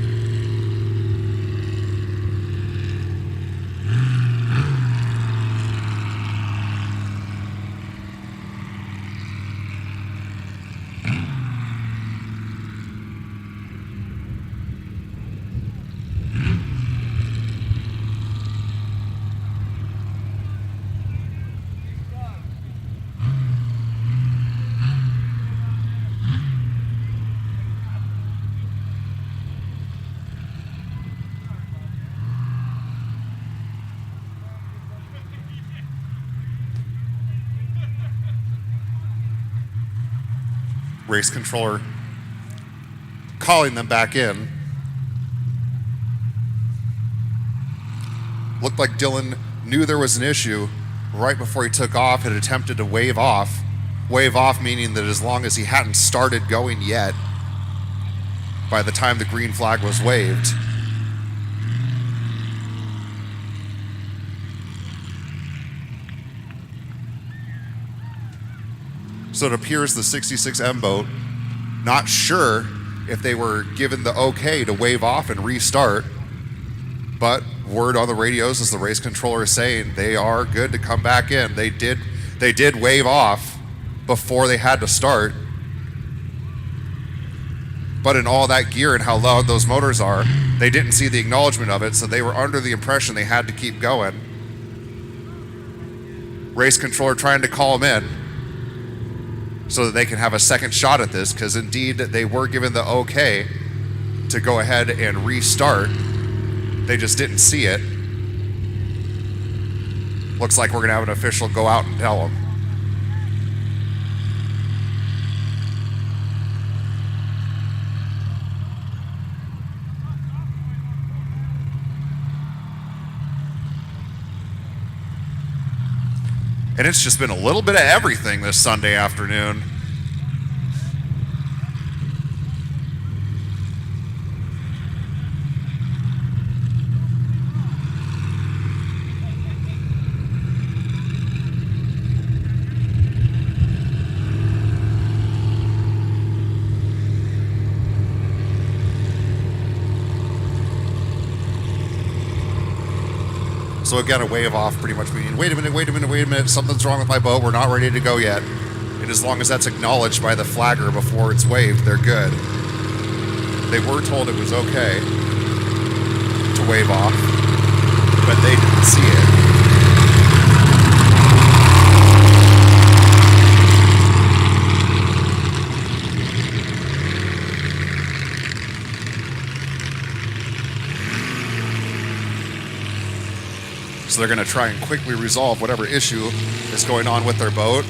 Race controller calling them back in. Looked like Dylan knew there was an issue right before he took off, had attempted to wave off. Wave off meaning that as long as he hadn't started going yet, by the time the green flag was waved. So it appears the 66M boat, not sure if they were given the okay to wave off and restart, but word on the radios is the race controller is saying they are good to come back in. They did wave off before they had to start. But in all that gear and how loud those motors are, they didn't see the acknowledgement of it, so they were under the impression they had to keep going. Race controller trying to call them in so that they can have a second shot at this, because indeed they were given the okay to go ahead and restart. They just didn't see it. Looks like we're going to have an official go out and tell them. And it's just been a little bit of everything this Sunday afternoon. So I've got to wave off, pretty much meaning, wait a minute, something's wrong with my boat, we're not ready to go yet. And as long as that's acknowledged by the flagger before it's waved, they're good. They were told it was okay to wave off, but they didn't see it. So they're going to try and quickly resolve whatever issue is going on with their boat.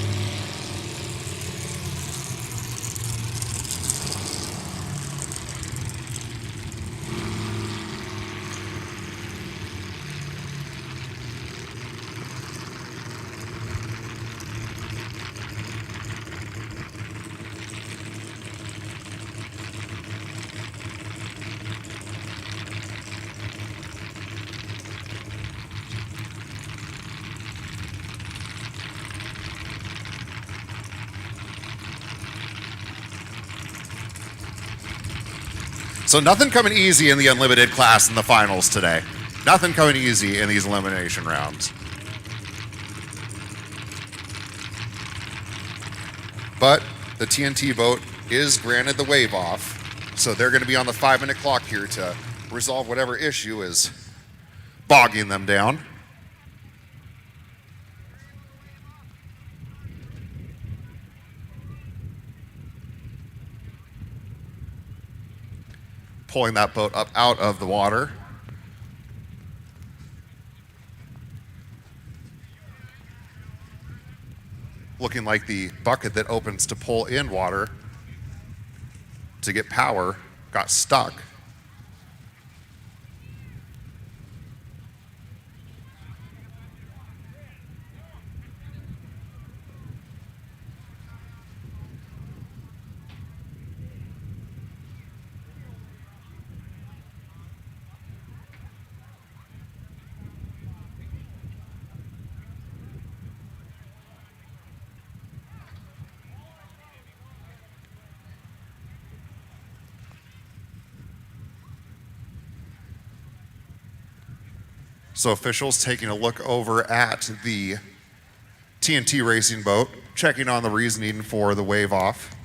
So nothing coming easy in the unlimited class in the finals today. Nothing coming easy in these elimination rounds. But the TNT boat is granted the wave off, so they're going to be on the 5-minute clock here to resolve whatever issue is bogging them down. Pulling that boat up out of the water. Looking like the bucket that opens to pull in water to get power got stuck. So officials taking a look over at the TNT racing boat, checking on the reasoning for the wave off.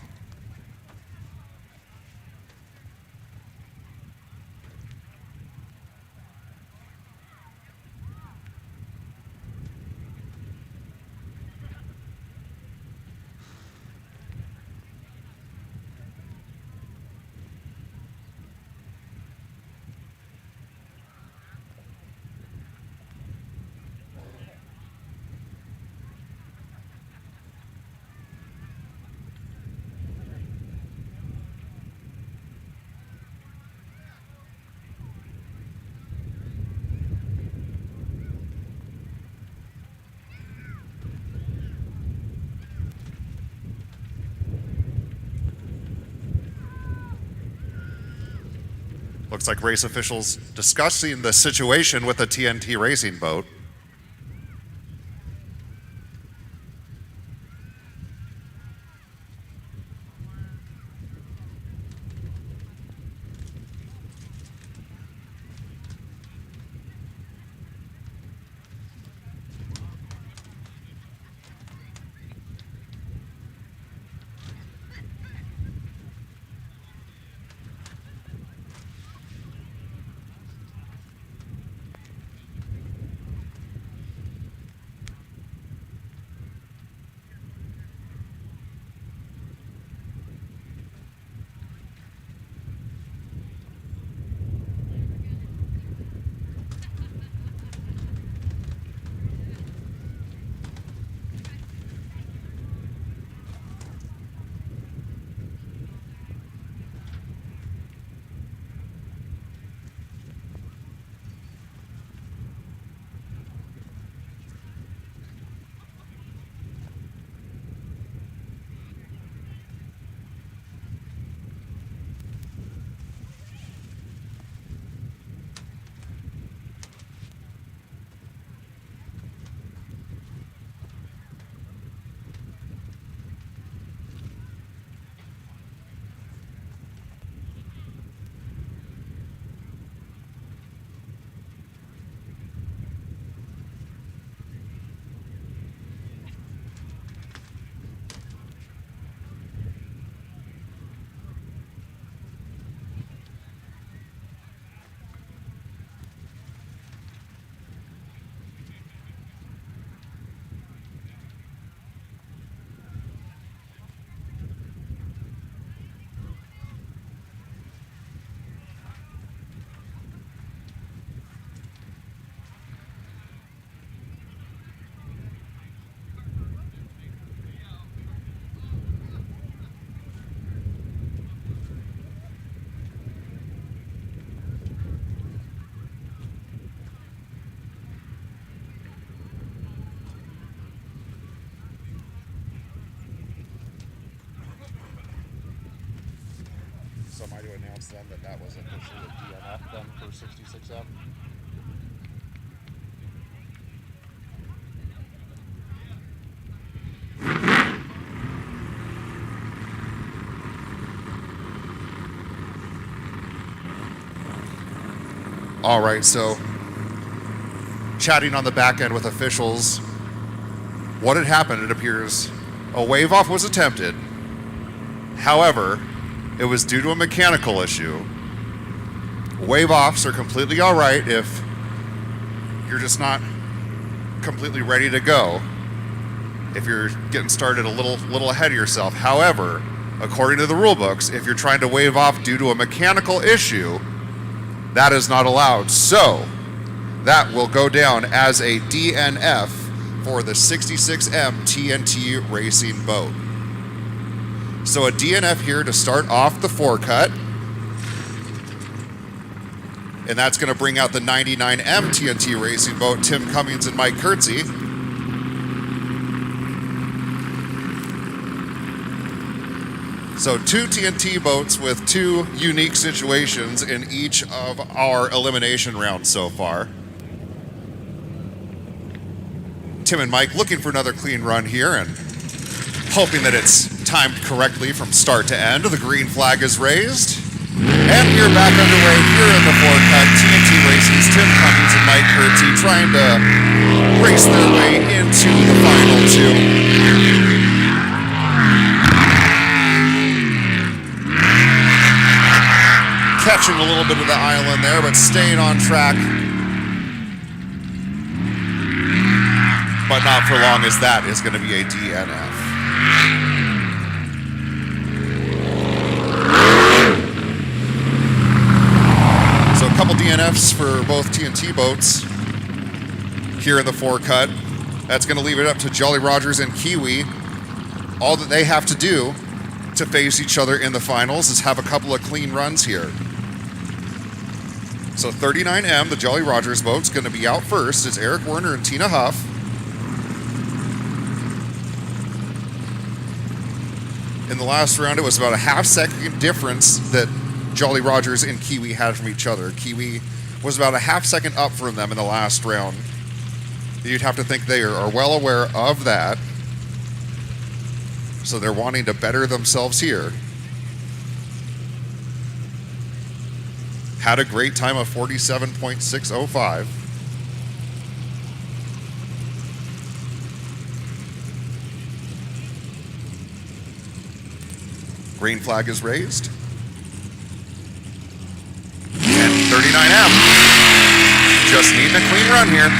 Looks like race officials discussing the situation with the TNT racing boat. So am I to announce then that that was officially a DNF then for 66M? All right, so chatting on the back end with officials, what had happened, it appears a wave off was attempted. However, it was due to a mechanical issue. Wave offs are completely all right if you're just not completely ready to go, if you're getting started a little ahead of yourself. However, according to the rule books, if you're trying to wave off due to a mechanical issue, that is not allowed. So that will go down as a DNF for the 66M TNT racing boat. So a DNF here to start off the forecut. And that's going to bring out the 99M TNT racing boat, Tim Cummings and Mike Kurtze. So two TNT boats with two unique situations in each of our elimination rounds so far. Tim and Mike looking for another clean run here and hoping that it's timed correctly from start to end. The green flag is raised. And we're back underway here in the forecut. TNT Racing's Tim Cummings and Mike Kurtze trying to race their way into the final two. Catching a little bit of the island there, but staying on track. But not for long, as that is going to be a DNF. So a couple DNFs for both TNT boats here in the forecut. That's going to leave it up to Jolly Rogers and Kiwi. All that they have to do to face each other in the finals is have a couple of clean runs here. So 39M, the Jolly Rogers boat's going to be out first. It's Eric Werner and Tina Huff. In the last round, it was about a half-second difference that Jolly Rogers and Kiwi had from each other. Kiwi was about a half second up from them in the last round. You'd have to think they are well aware of that. So they're wanting to better themselves here. Had a great time of 47.605. Green flag is raised. And 39M. Just needing a clean run here.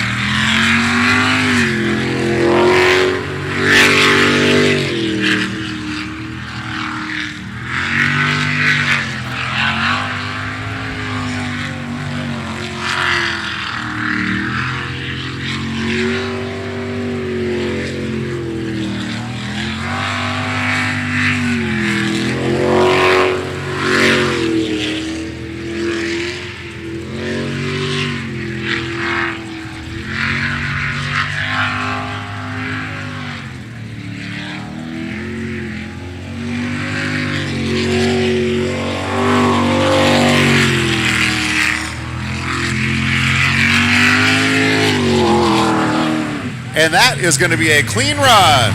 And that is going to be a clean run.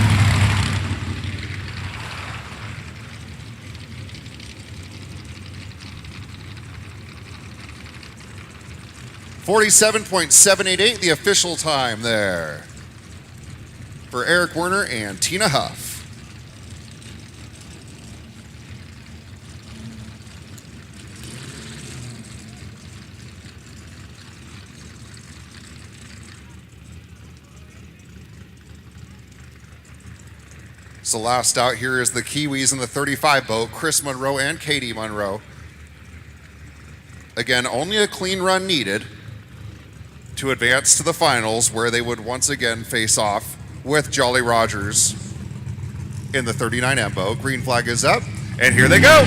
.47.788, the official time there for Eric Werner and Tina Huff. So last out here is the Kiwis in the 35 boat, Chris Monroe and Katie Monroe. Again, only a clean run needed to advance to the finals, where they would once again face off with Jolly Rogers in the 39M boat. Green flag is up, and here they go.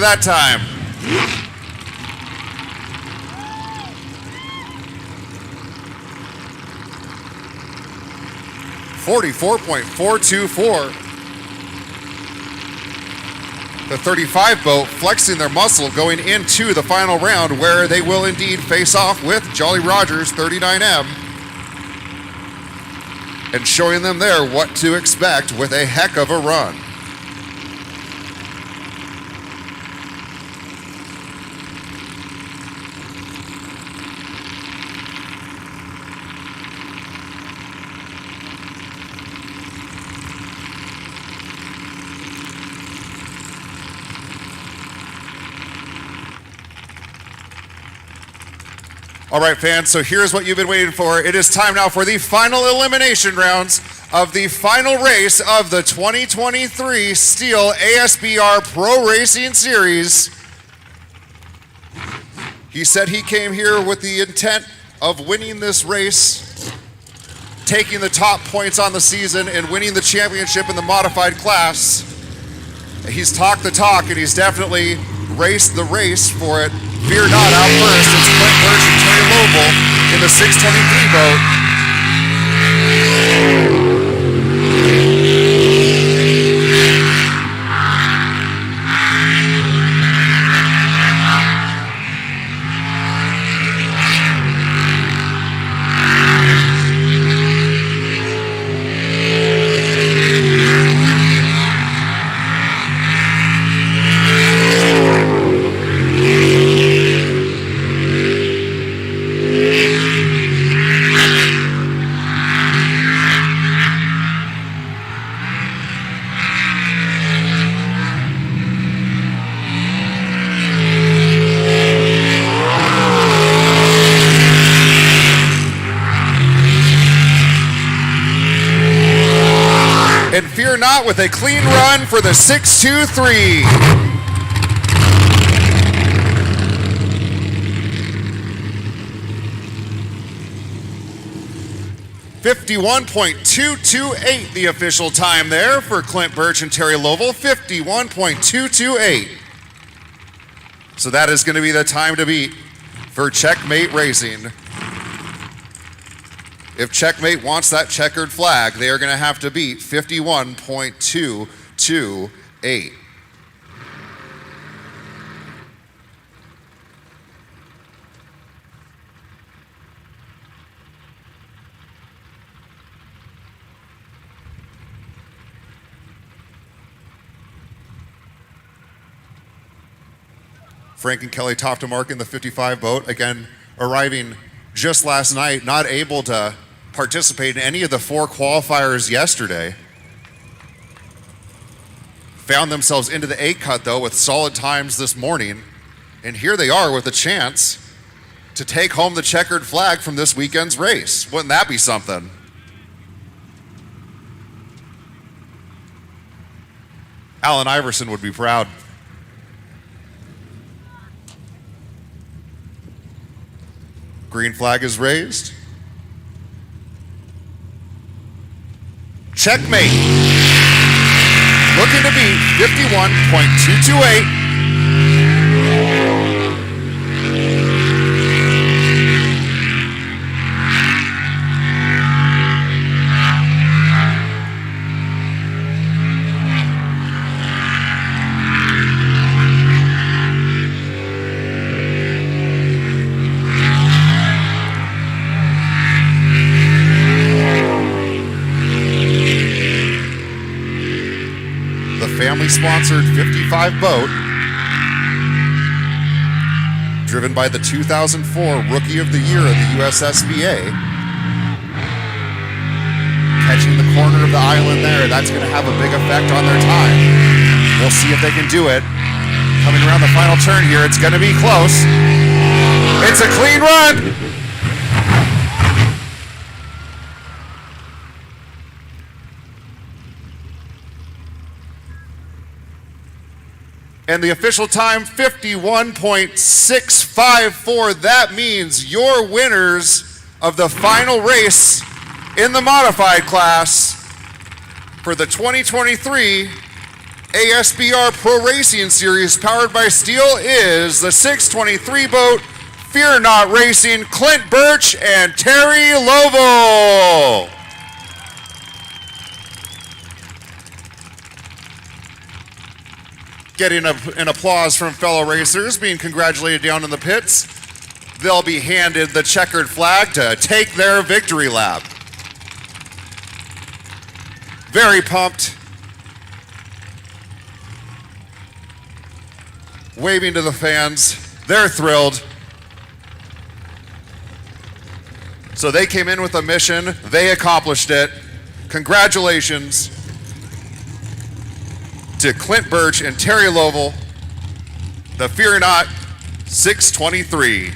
That time. .44.424. The 35 boat flexing their muscle going into the final round, where they will indeed face off with Jolly Rogers 39M, and showing them there what to expect with a heck of a run. All right, fans, so here's what you've been waiting for. It is time now for the final elimination rounds of the final race of the 2023 Stihl ASBR Pro Racing Series. He said he came here with the intent of winning this race, taking the top points on the season, and winning the championship in the modified class. He's talked the talk, and he's definitely raced the race for it. Fear not, out first, it's Clint Birch and Terry Lobel in the 623 boat. And fear not with a clean run for the 623. .228 the official time there for Clint Birch and Terry Lovell. 51.228. So that is going to be the time to beat for Checkmate Racing. If Checkmate wants that checkered flag, they are going to have to beat 51.228. Frank and Kelly top to mark in the 55 boat. Again, arriving just last night, not able to participate in any of the 4 qualifiers yesterday. Found themselves into the 8 cut though with solid times this morning. And here they are with a chance to take home the checkered flag from this weekend's race. Wouldn't that be something? Alan Iverson would be proud. Green flag is raised. Checkmate. Looking to beat 51.228. Family-sponsored 55 boat, driven by the 2004 Rookie of the Year of the USSBA. Catching the corner of the island there, that's going to have a big effect on their time. We'll see if they can do it. Coming around the final turn here, it's going to be close. It's a clean run. And the official time, 51.654. That means your winners of the final race in the modified class for the 2023 ASBR Pro Racing Series powered by Stihl is the 623 boat, Fear Not Racing, Clint Birch and Terry Lovell. Getting an applause from fellow racers, being congratulated down in the pits. They'll be handed the checkered flag to take their victory lap. Very pumped. Waving to the fans. They're thrilled. So they came in with a mission. They accomplished it. Congratulations to Clint Birch and Terry Lovell, the Fear Not 623.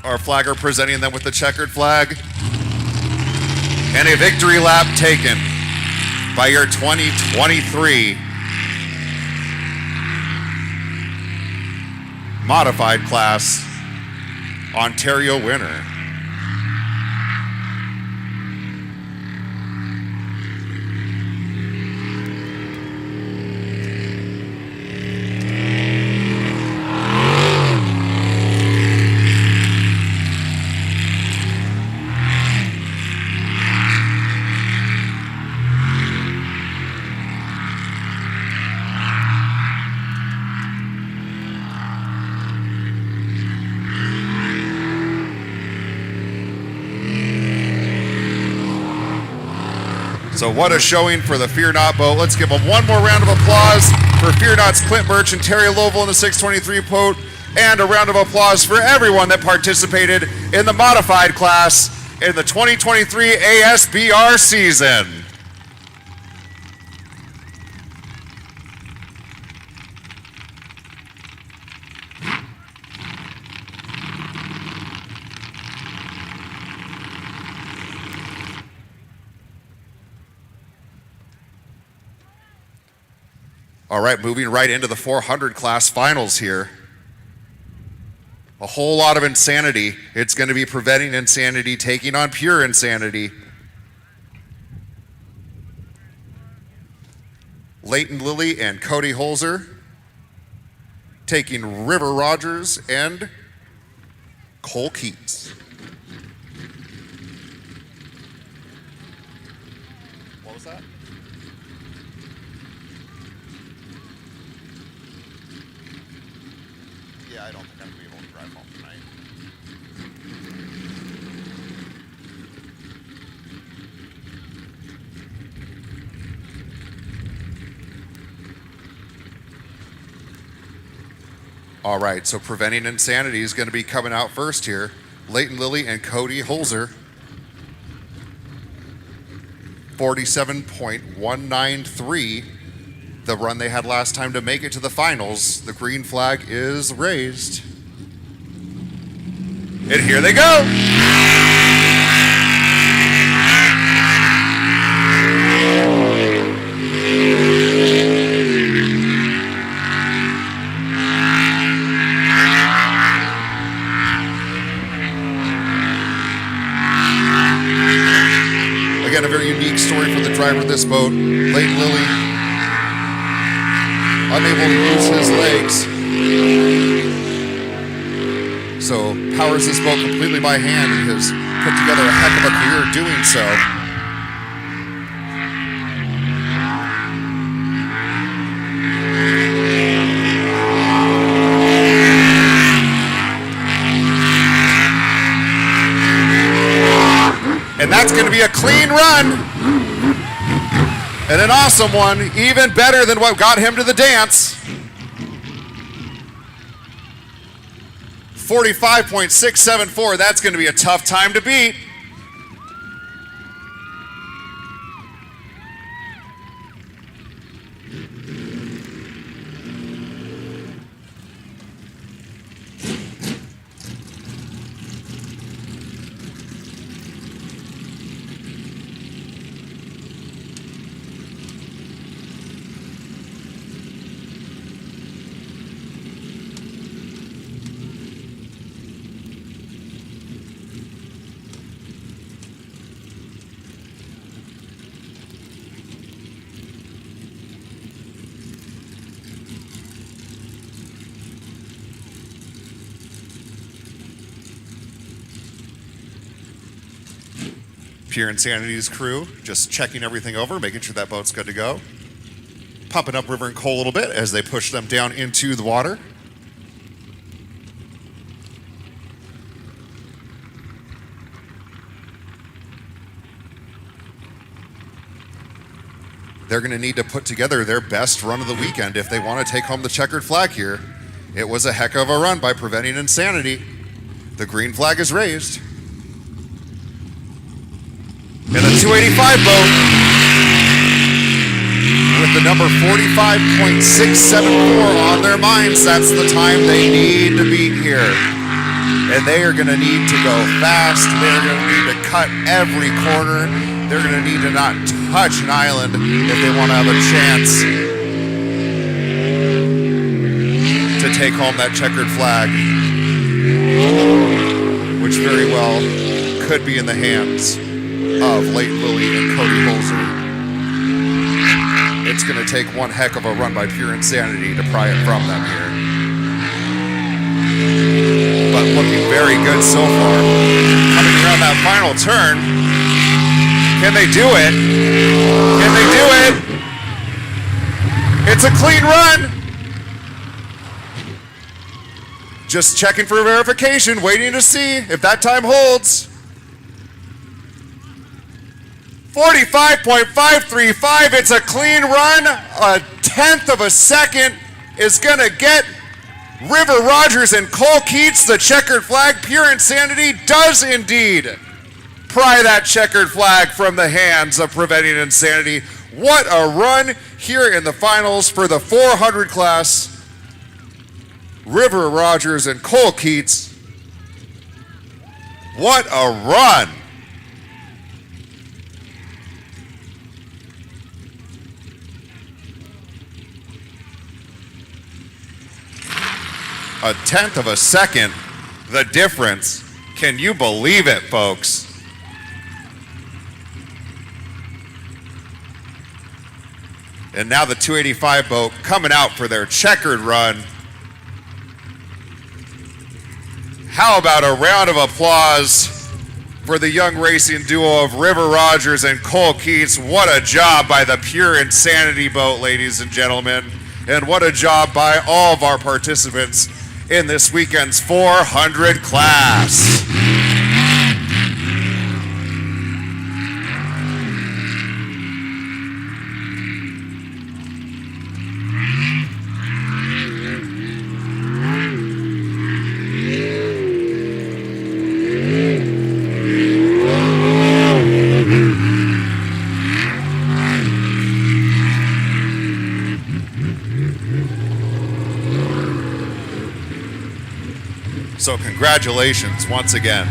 Our flagger presenting them with the checkered flag and a victory lap taken by your 2023 modified class Ontario winner. So what a showing for the Fear Not boat. Let's give them one more round of applause for Fear Not's Clint Birch and Terry Lovell in the 623 boat, and a round of applause for everyone that participated in the modified class in the 2023 ASBR season. All right, moving right into the 400 class finals here. A whole lot of insanity. It's going to be Preventing Insanity taking on Pure Insanity. Leighton Lilly and Cody Holzer taking River Rogers and Cole Keats. What was that? Yeah, I don't think I'm going to be able to drive home tonight. All right, so Preventing Insanity is going to be coming out first here. Leighton Lilly and Cody Holzer. 47.193, the run they had last time to make it to the finals. The green flag is raised. And here they go. Again, a very unique story for the driver of this boat. Leighton Lilly, unable to use his legs, so powers this boat completely by hand and has put together a heck of a career doing so. And that's going to be a clean run and an awesome one, even better than what got him to the dance. 45.674, that's going to be a tough time to beat. Pure Insanity's crew just checking everything over, making sure that boat's good to go. Pumping up River and Cole a little bit as they push them down into the water. They're going to need to put together their best run of the weekend if they want to take home the checkered flag here. It was a heck of a run by Preventing Insanity. The green flag is raised. And a 285 boat with the number 45.674 on their minds. That's the time they need to beat here. And they are going to need to go fast. They're going to need to cut every corner. They're going to need to not touch an island if they want to have a chance to take home that checkered flag, which very well could be in the hands of Leighton Lilly and Cody Holzer. It's going to take one heck of a run by Pure Insanity to pry it from them here. But looking very good so far. Coming around that final turn. Can they do it? Can they do it? It's a clean run. Just checking for verification, waiting to see if that time holds. 45.535, it's a clean run. A tenth of a second is gonna get River Rogers and Cole Keats the checkered flag. Pure Insanity does indeed pry that checkered flag from the hands of Preventing Insanity. What a run here in the finals for the 400 class. River Rogers and Cole Keats. What a run. A tenth of a second, the difference. Can you believe it, folks? And now the 285 boat coming out for their checkered run. How about a round of applause for the young racing duo of River Rogers and Cole Keats? What a job by the Pure Insanity boat, ladies and gentlemen. And what a job by all of our participants in this weekend's 400 class. So congratulations once again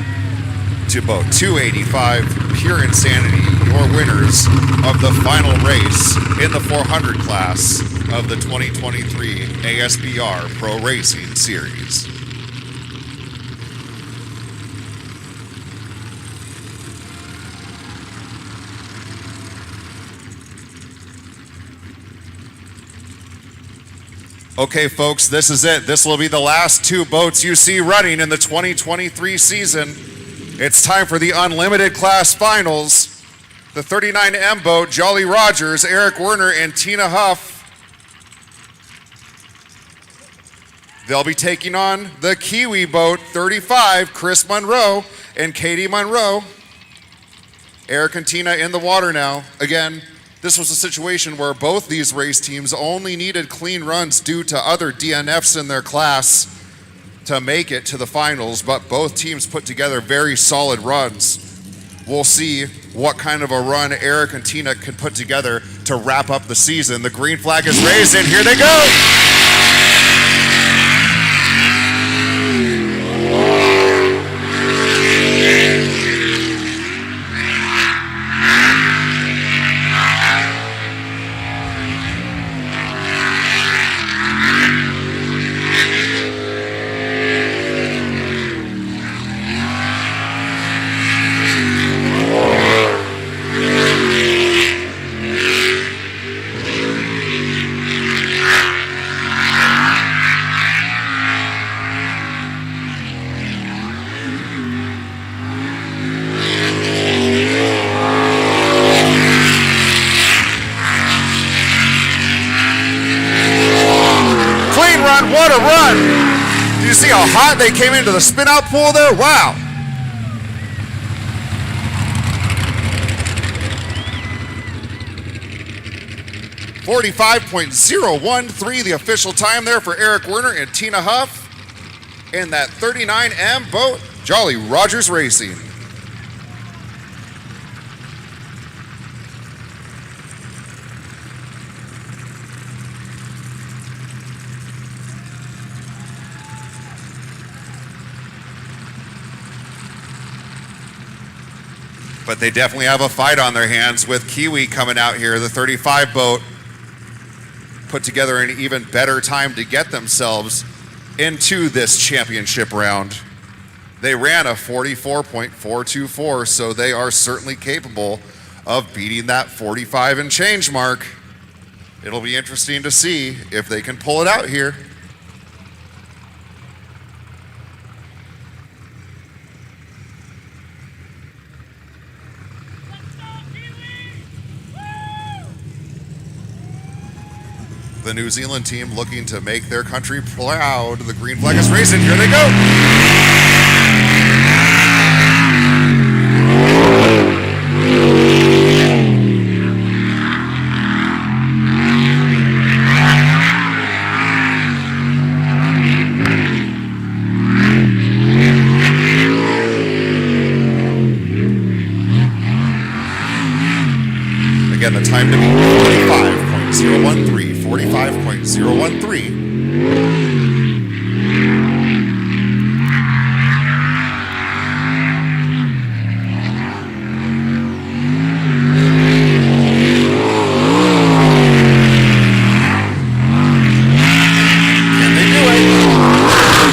to both 285 Pure Insanity, your winners of the final race in the 400 class of the 2023 ASBR Pro Racing Series. Okay, folks, this is it. This will be the last two boats you see running in the 2023 season. It's time for the Unlimited Class Finals. The 39M boat, Jolly Rogers, Eric Werner, and Tina Huff. They'll be taking on the Kiwi boat, 35, Chris Monroe and Katie Monroe. Eric and Tina in the water now. Again, this was a situation where both these race teams only needed clean runs due to other DNFs in their class to make it to the finals, but both teams put together very solid runs. We'll see what kind of a run Eric and Tina can put together to wrap up the season. The green flag is raised, and here they go! What a run! Do you see how hot they came into the spin out pool there? Wow! .013, the official time there for Eric Werner and Tina Huff in that 39M boat, Jolly Rogers Racing. But they definitely have a fight on their hands with Kiwi coming out here. The 35 boat put together an even better time to get themselves into this championship round. They ran a 44.424, so they are certainly capable of beating that 45 and change mark. It'll be interesting to see if they can pull it out here. The New Zealand team looking to make their country proud. The green flag is raising. Here they go. Again, the time to beat 45.013. 45.013. Can they do it?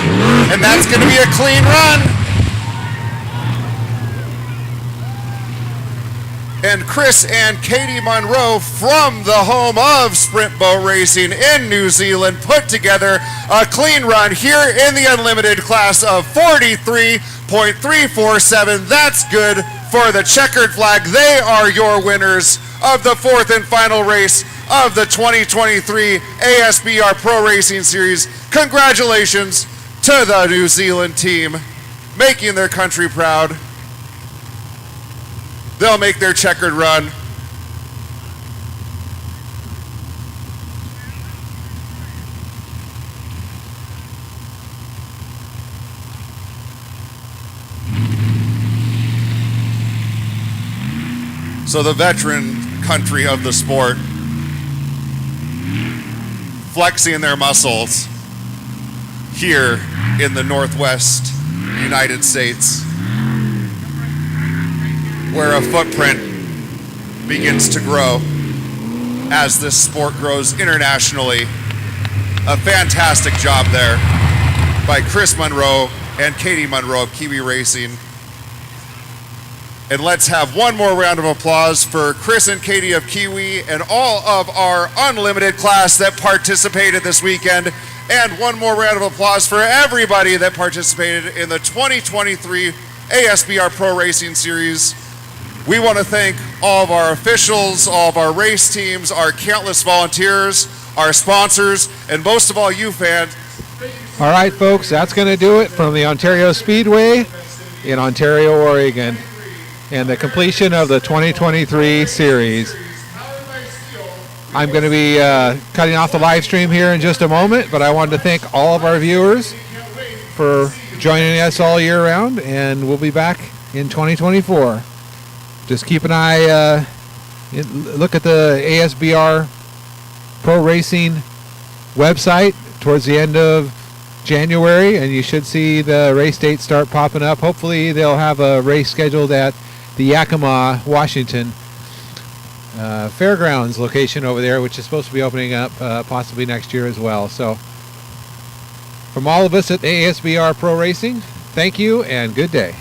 and Chris and Katie Monroe from the home of Sprint Boat Racing in New Zealand put together a clean run here in the unlimited class of 43.347. That's good for the checkered flag. They are your winners of the fourth and final race of the 2023 ASBR Pro Racing Series. Congratulations to the New Zealand team, making their country proud. They'll make their checkered run. So the veteran country of the sport, flexing their muscles here in the Northwest United States, where a footprint begins to grow as this sport grows internationally. A fantastic job there by Chris Monroe and Katie Monroe of Kiwi Racing. And let's have one more round of applause for Chris and Katie of Kiwi and all of our unlimited class that participated this weekend. And one more round of applause for everybody that participated in the 2023 ASBR Pro Racing Series. We want to thank all of our officials, all of our race teams, our countless volunteers, our sponsors, and most of all you fans. All right, folks, that's going to do it from the Ontario Speedway in Ontario, Oregon, and the completion of the 2023 series. I'm going to be cutting off the live stream here in just a moment, but I wanted to thank all of our viewers for joining us all year round, and we'll be back in 2024. Just keep an eye, look at the ASBR Pro Racing website towards the end of January, and you should see the race dates start popping up. Hopefully they'll have a race scheduled at the Yakima, Washington Fairgrounds location over there, which is supposed to be opening up possibly next year as well. So from all of us at ASBR Pro Racing, thank you and good day.